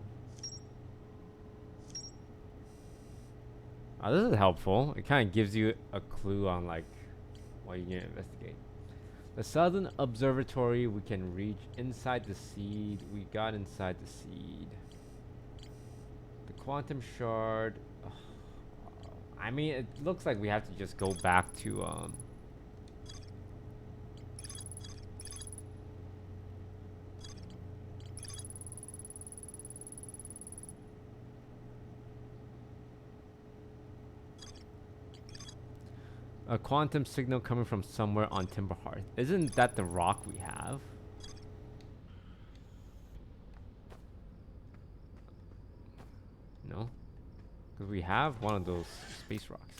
Oh, this is helpful. It kind of gives you a clue on like what you're gonna investigate. The southern observatory, we can reach inside the seed. We got inside the seed. The quantum shard. I mean, it looks like we have to just go back to a quantum signal coming from somewhere on Timberhearth. Isn't that the rock we have? No? Because we have one of those space rocks.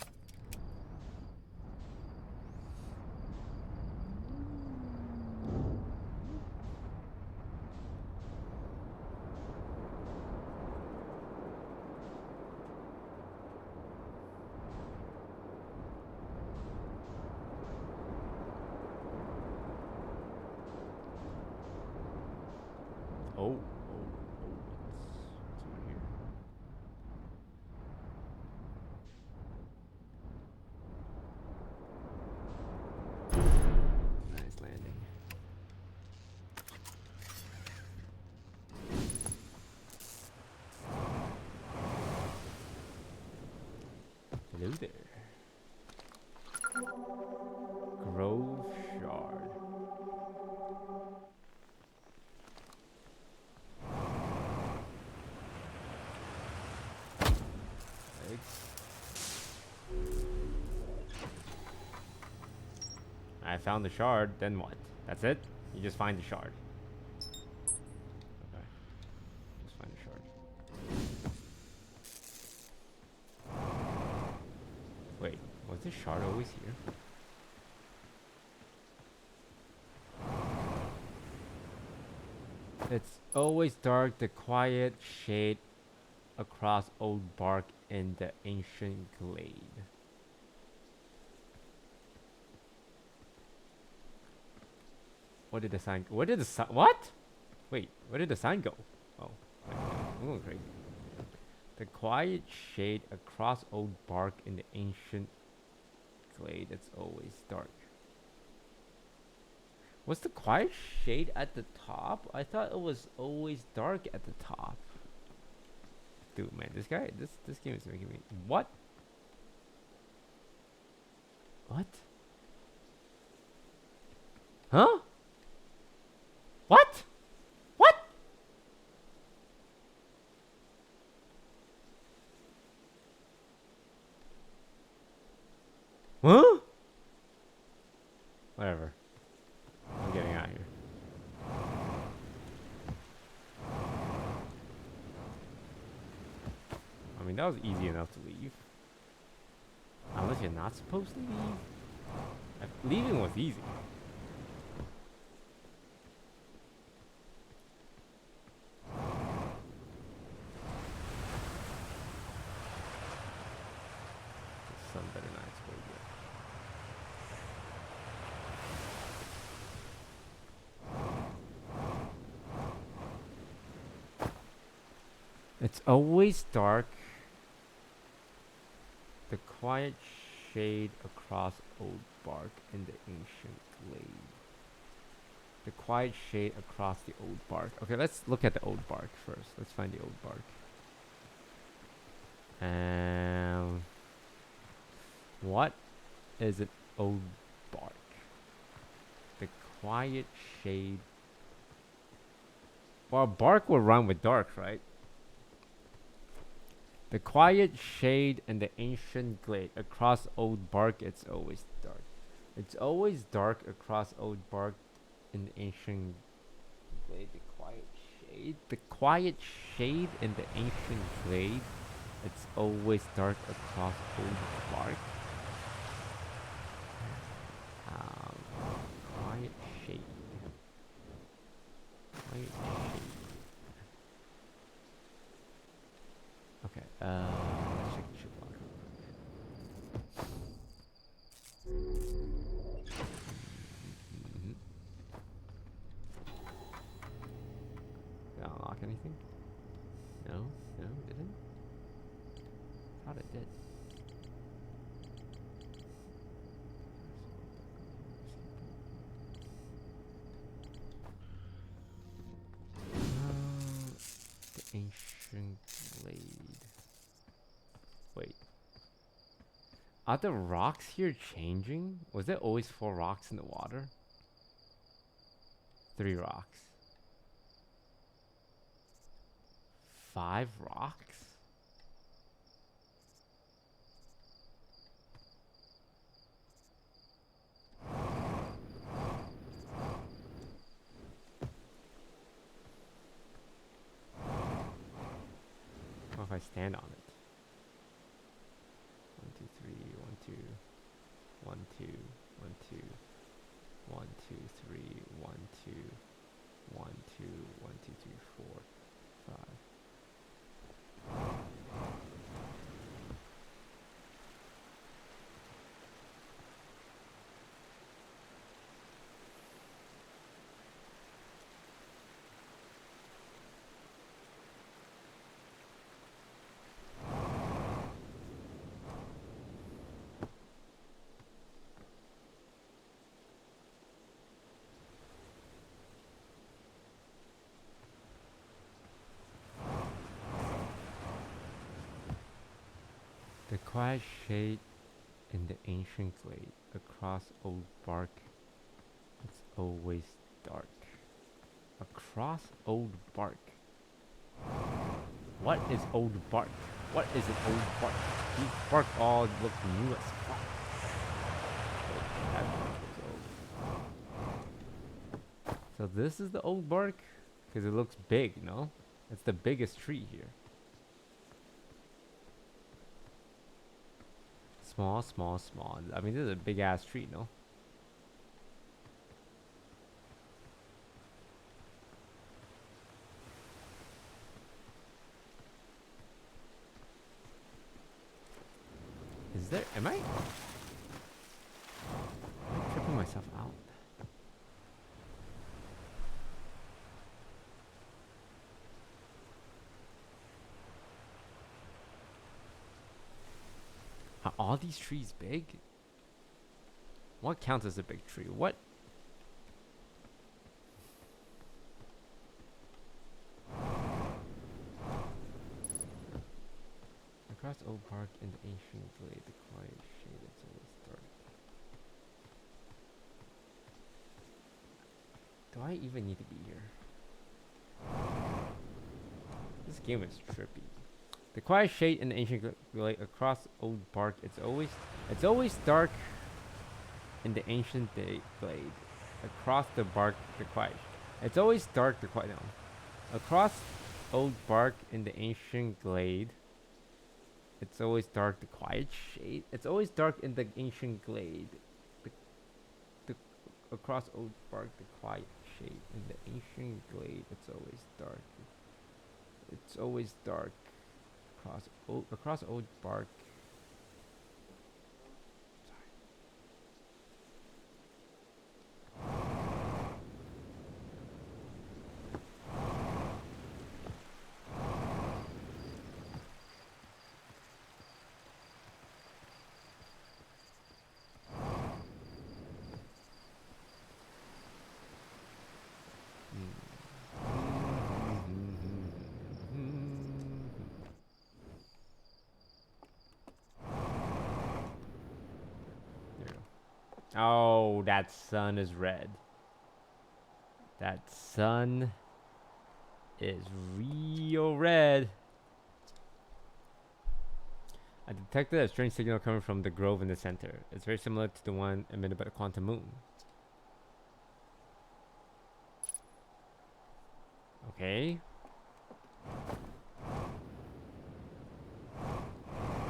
Oh, what's over here? Nice landing. Hello there. Grove Shard. I found the shard, then what? That's it? You just find the shard. Okay. Just find the shard. Wait, was this shard always here? It's always dark, the quiet shade across old bark in the ancient glade. What did the sign? Where did the sign? What? Wait, where did the sign go? Oh, I'm going crazy. The quiet shade across old bark in the ancient glade that's always dark. What's the quiet shade at the top? I thought it was always dark at the top. Dude, man, this game is making me... What? What? Huh? What? What? Huh? Whatever. I'm getting out of here. I mean, that was easy enough to leave. Unless you're not supposed to leave. Leaving was easy. The sun better not explode yet. It's always dark. The quiet shade across old bark in the ancient glade. The quiet shade across the old bark. Okay, let's look at the old bark first. Let's find the old bark. What is an old bark? The quiet shade. Well, bark will run with dark, right? The quiet shade and the ancient glade. Across old bark, it's always dark. It's always dark across old bark in the ancient glade. The quiet shade. The quiet shade in the ancient glade. It's always dark across old bark. Quiet shade. Quiet shade. Okay, let's check the ship log. Did I unlock anything? No, didn't. Thought it did. The ancient glade. Wait. Are the rocks here changing? Was there always 4 rocks in the water? 3 rocks. 5 rocks? What if I stand on it? 1, 2, 3, 1, 2, 1, 2, 1, 2, 1, 2, 3, 1, 2, 1, 2, 1, 2, 3, 4, 5. The quiet shade in the ancient glade across old bark. It's always dark. Across old bark. What is old bark? What is an old bark? These bark all look new as fuck. That bark is old. So this is the old bark? Because it looks big, no? It's the biggest tree here. Small, small, small. I mean, this is a big ass tree, no? Is there? Am I tripping myself out? all these trees big? What counts as a big tree? What? Across Old Park in the ancient glade, the quiet shade is always dark. Do I even need to be here? This game is trippy. The quiet shade in the ancient glade across Old Park. It's always dark in the ancient glade. Across the bark, the quiet. It's always dark. The quiet down. Across Old Park in the ancient glade. It's always dark. The quiet shade. It's always dark in the ancient glade. Across Old Park, the quiet shade in the ancient glade. It's always dark. It's always dark. Across Old Park. Oh, that sun is red. That sun is real red. I detected a strange signal coming from the grove in the center. It's very similar to the one emitted by the quantum moon. Okay.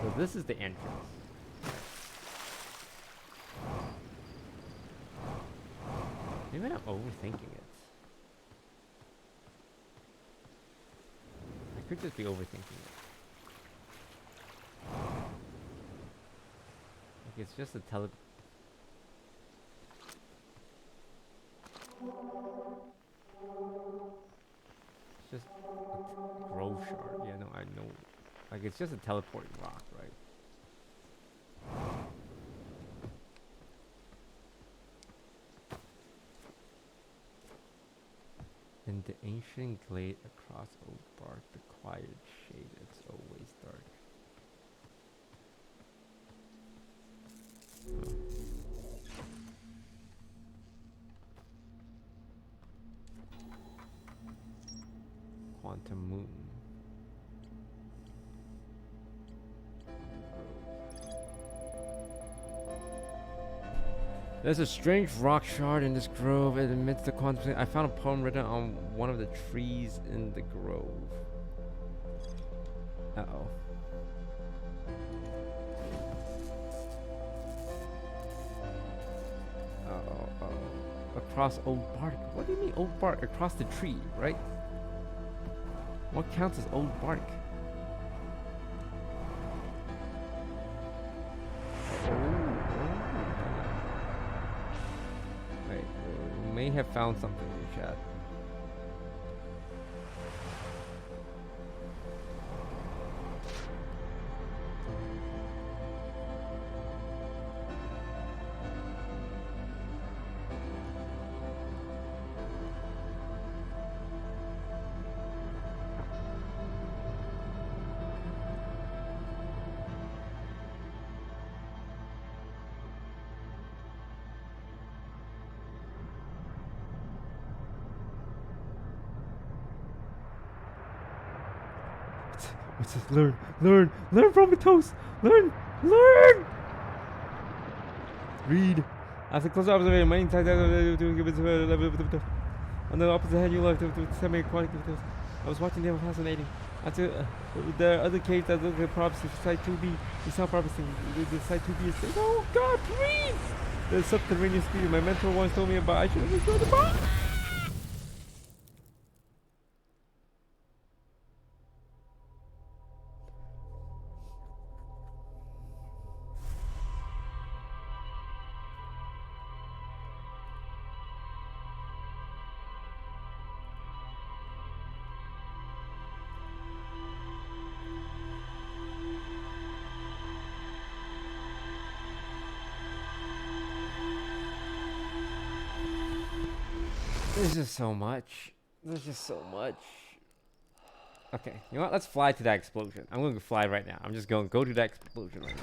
So this is the entrance. Maybe I'm overthinking it. I could just be overthinking it. Like it's just a It's just a grove shard. Yeah, no, I know. Like it's just a teleporting rock, right? In the ancient glade across Old Park, the quiet shade, it's always dark. Quantum moon. There's a strange rock shard in this grove. It emits the quantum. I found a poem written on one of the trees in the grove. Uh-oh. Across Old Bark. What do you mean Old Bark? Across the tree, right? What counts as Old Bark? Wait, we may have found something in chat. What's this? Learn from the toast. Learn. Read. After close observation, many times on the opposite hand, you left to semi-aquatic. I was watching them fascinating. After there are other caves that look at props. Site 2B is not promising. The site 2B is. Oh God, please! The subterranean speed. My mentor once told me about. I should have explored the box. There's just so much. There's just so much. Okay, you know what? Let's fly to that explosion. I'm going to fly right now. I'm just going to go to that explosion right now.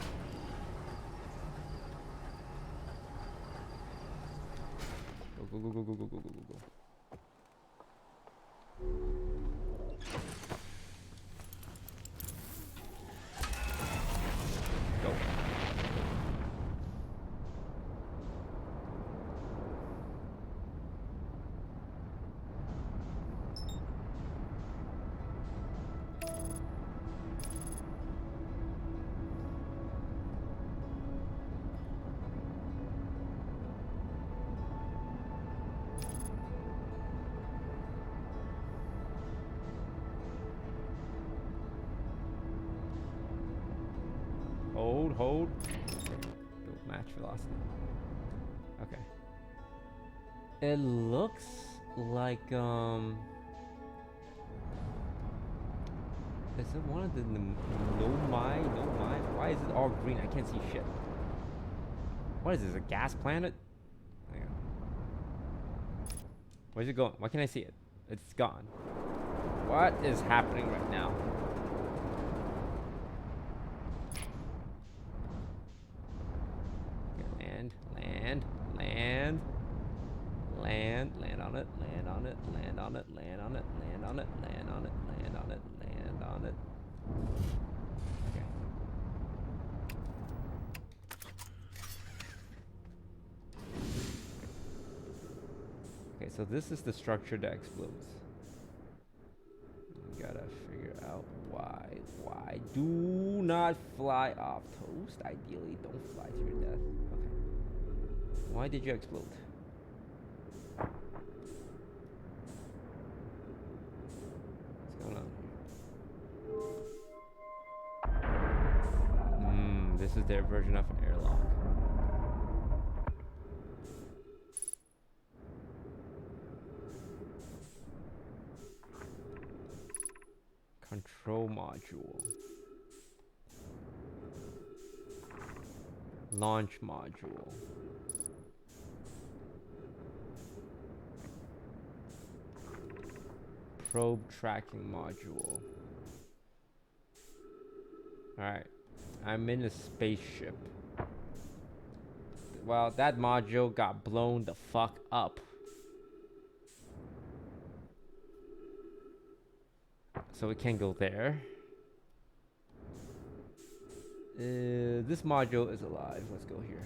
Go, go, go, go, go, go, go, go, go. Go. Hold. Build match velocity. Okay. It looks like is it one of the Nomai? Why is it all green? I can't see shit. What is this? A gas planet? Hang on. Where's it going? Why can't I see it? It's gone. What is happening right now? Land on it, land on it, land on it, land on it, land on it, land on it, land on it, land on it. Okay. Okay, so this is the structure that explodes. You gotta figure out why. Why? Do not fly off, Toast. Ideally, don't fly to your death. Okay. Why did you explode? This is their version of an airlock. Control module. Launch module. Probe tracking module. Alright. I'm in a spaceship. Well, that module got blown the fuck up. So we can't go there. This module is alive. Let's go here.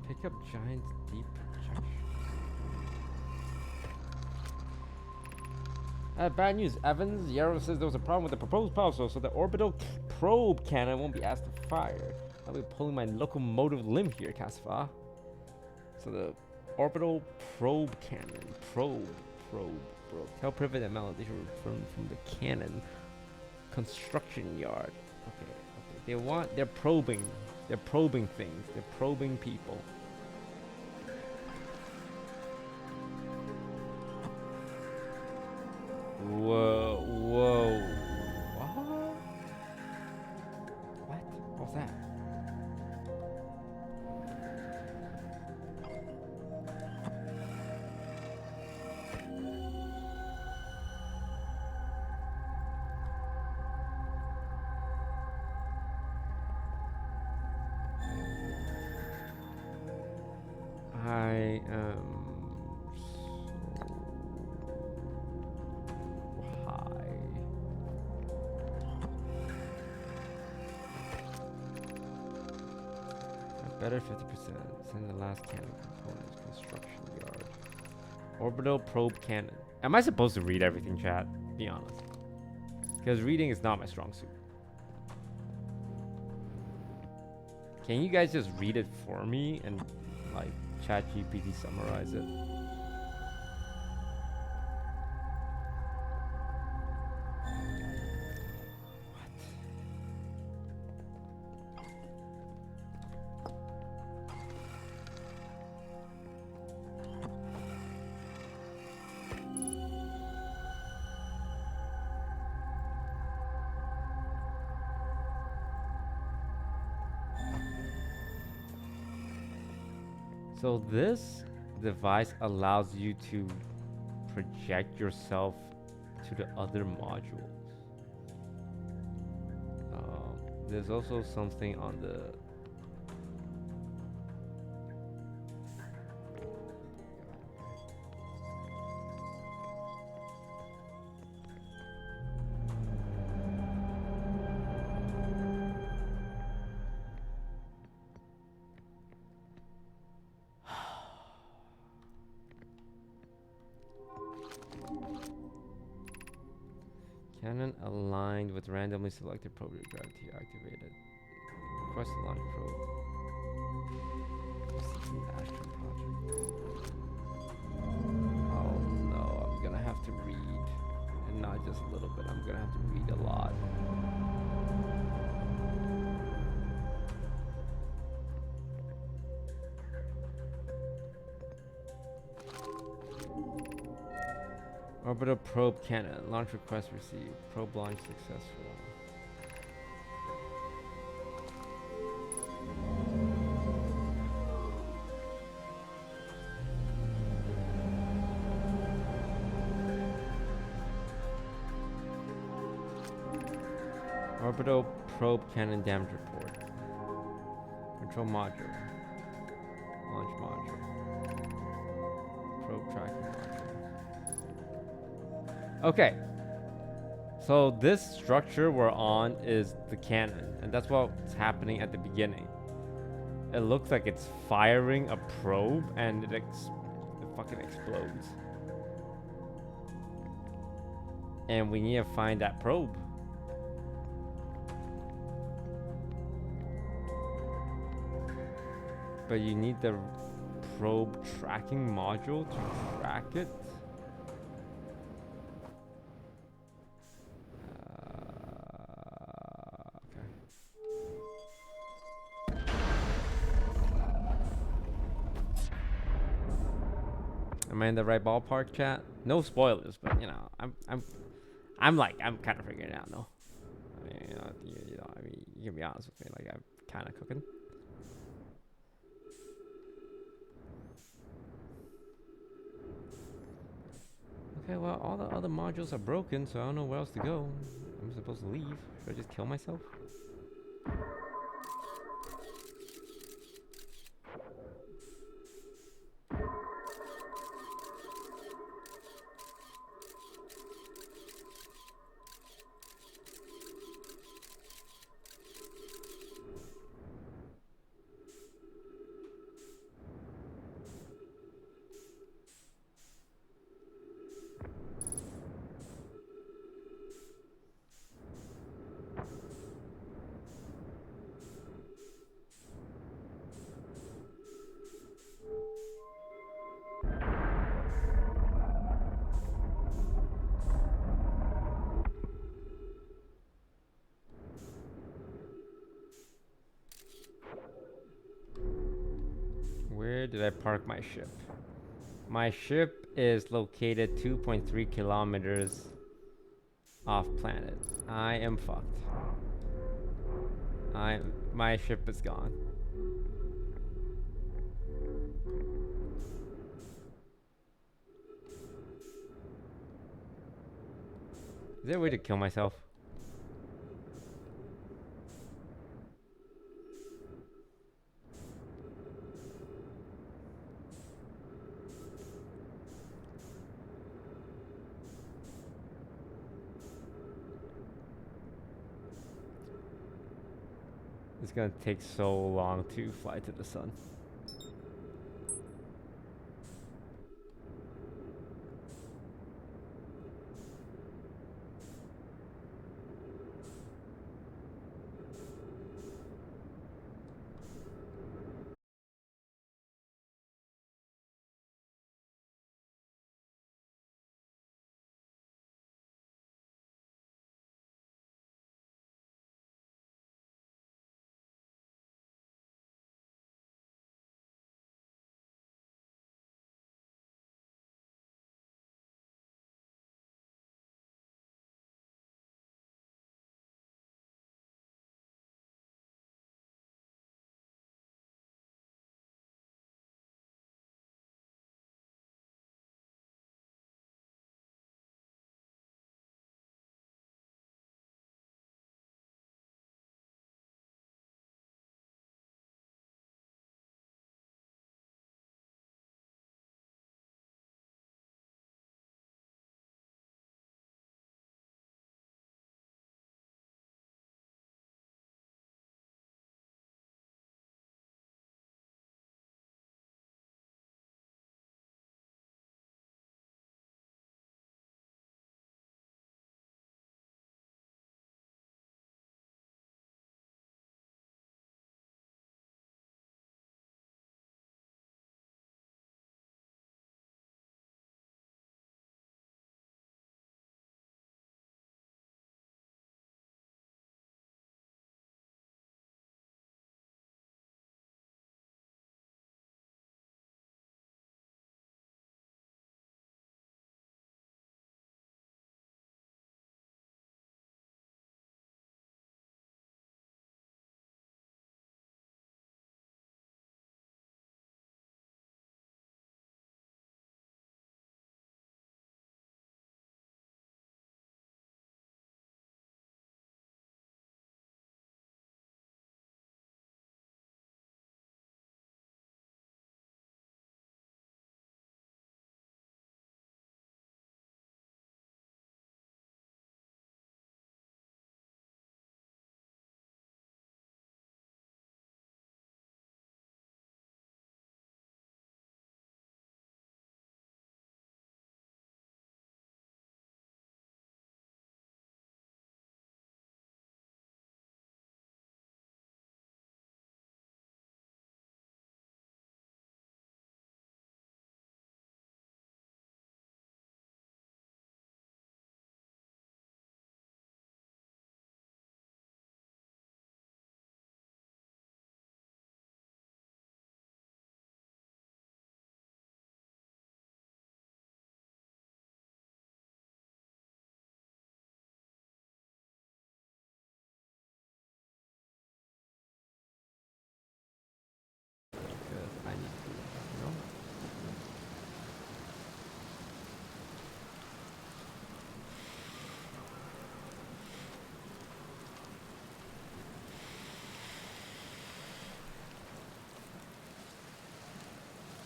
Pick up giant deep projection. Bad news, Evans. Yarrow says there was a problem with the proposed power source, so the orbital probe cannon won't be asked to fire. I'll be pulling my locomotive limb here, Casfa. So the orbital probe cannon. Probe. Tell Privet and Melody to return from the cannon construction yard. Okay. They're probing. They're probing things. They're probing people. Whoa. What? What was that? I am so high. Better 50%. Send the last cannon components construction yard. Orbital probe cannon. Am I supposed to read everything, chat? Be honest. Because reading is not my strong suit. Can you guys just read it for me and like ChatGPT summarize it? What? So this device allows you to project yourself to the other modules. There's also something on the cannon aligned with randomly selected probe gravity activated. Request to launch probe. This is an Astro project. Oh no, I'm gonna have to read. And not just a little bit, I'm gonna have to read a lot. Orbital probe cannon. Launch request received. Probe launch successful. Orbital probe cannon damage report. Control module. Launch module. Probe tracking module. Okay. So this structure we're on is the cannon, and that's what's happening at the beginning. It looks like it's firing a probe, and it fucking explodes. And we need to find that probe. But you need the probe tracking module to track it. Am I in the right ballpark, chat? No spoilers, but you know, I'm kind of figuring it out, no. I mean, I mean, you can be honest with me, like I'm kind of cooking. Okay, well, all the other modules are broken, so I don't know where else to go. I'm supposed to leave. Should I just kill myself? Where did I park my ship? My ship is located 2.3 kilometers off planet. I am fucked. My ship is gone. Is there a way to kill myself? It's gonna take so long to fly to the sun.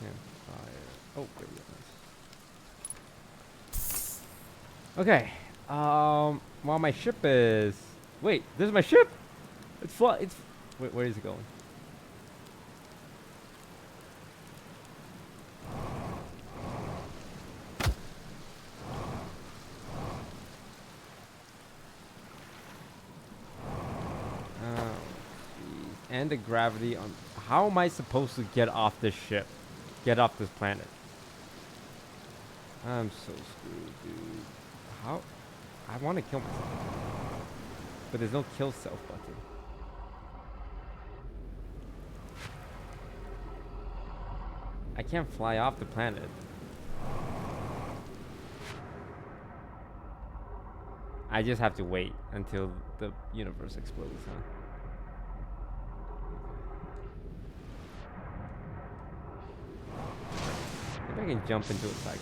Campfire. Oh, there we go. Okay. While my ship is. Wait, this is my ship. It's fly. It's. Wait, where is it going? And the gravity on. How am I supposed to get off this ship? Get off this planet? I'm so screwed, dude. How? I want to kill myself. But there's no kill self button. I can't fly off the planet. I just have to wait until the universe explodes, huh? Maybe I can jump into a cycle.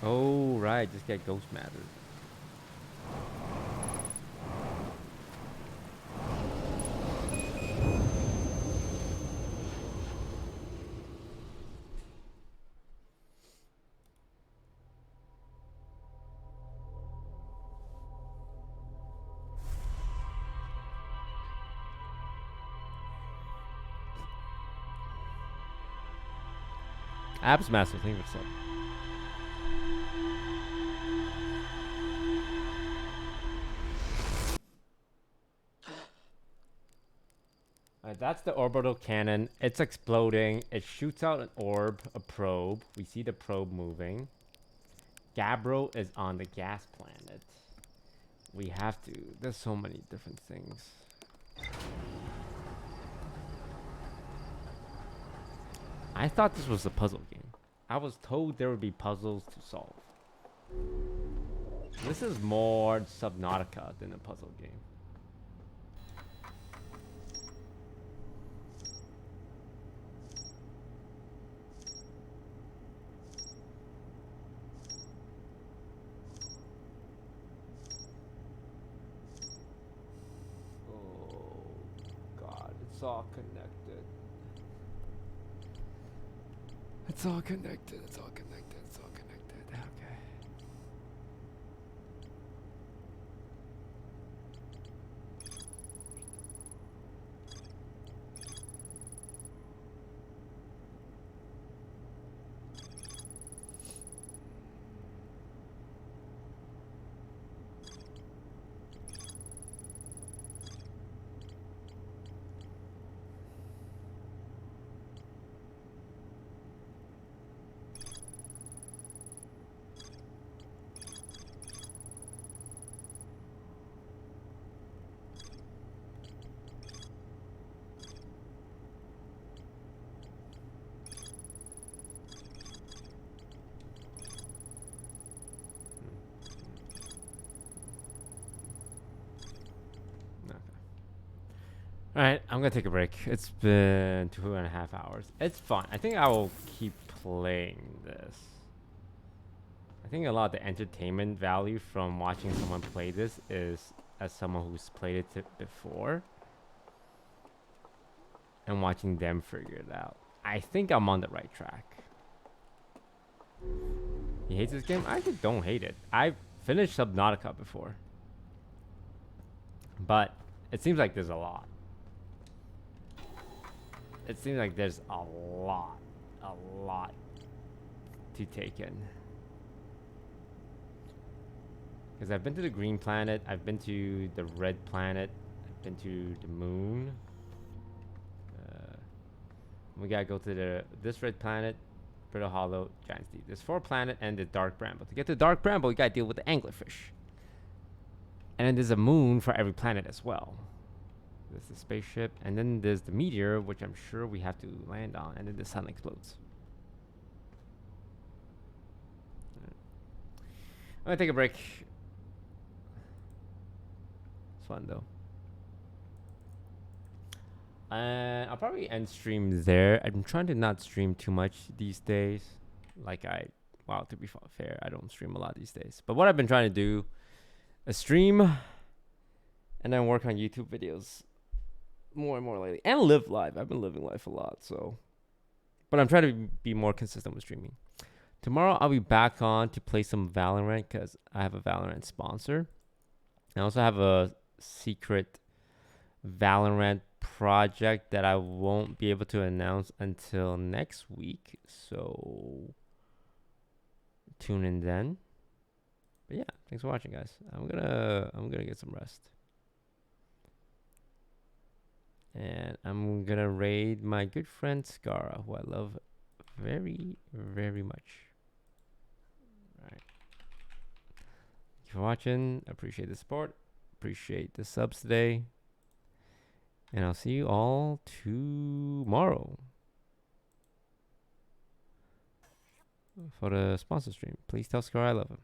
Oh, right. Just get ghost matter. Abs Master, thank you for the sub. Alright, that's the orbital cannon. It's exploding. It shoots out an orb, a probe. We see the probe moving. Gabbro is on the gas planet. We have to. There's so many different things. I thought this was a puzzle game. I was told there would be puzzles to solve. This is more Subnautica than a puzzle game. Oh God, it's all connected. It's all connected, it's all connected, it's all connected. Okay. Alright, I'm gonna take a break. It's been 2.5 hours. It's fun. I think I will keep playing this. I think a lot of the entertainment value from watching someone play this is as someone who's played it before. And watching them figure it out. I think I'm on the right track. He hates this game? I actually don't hate it. I've finished Subnautica before. But it seems like there's a lot. It seems like there's a lot to take in. Because I've been to the green planet, I've been to the red planet, I've been to the moon. We gotta go to this red planet, Brittle Hollow, Giant's Deep. There's 4 planets and the Dark Bramble. To get to the Dark Bramble, you gotta deal with the anglerfish. And then there's a moon for every planet as well. There's the spaceship, and then there's the meteor, which I'm sure we have to land on, and then the sun explodes. I'm gonna take a break. It's fun though. I'll probably end stream there. I'm trying to not stream too much these days. Well, to be fair, I don't stream a lot these days. But what I've been trying to do, a stream, and then work on YouTube videos more and more lately, and live live. I've been living life a lot, so. But I'm trying to be more consistent with streaming. Tomorrow I'll be back on to play some Valorant because I have a Valorant sponsor. I also have a secret Valorant project that I won't be able to announce until next week. So tune in then. But yeah, thanks for watching, guys. I'm gonna get some rest. And I'm gonna raid my good friend Scara, who I love very, very much. Alright. Thank you for watching. Appreciate the support. Appreciate the subs today. And I'll see you all tomorrow for the sponsor stream. Please tell Scar I love him.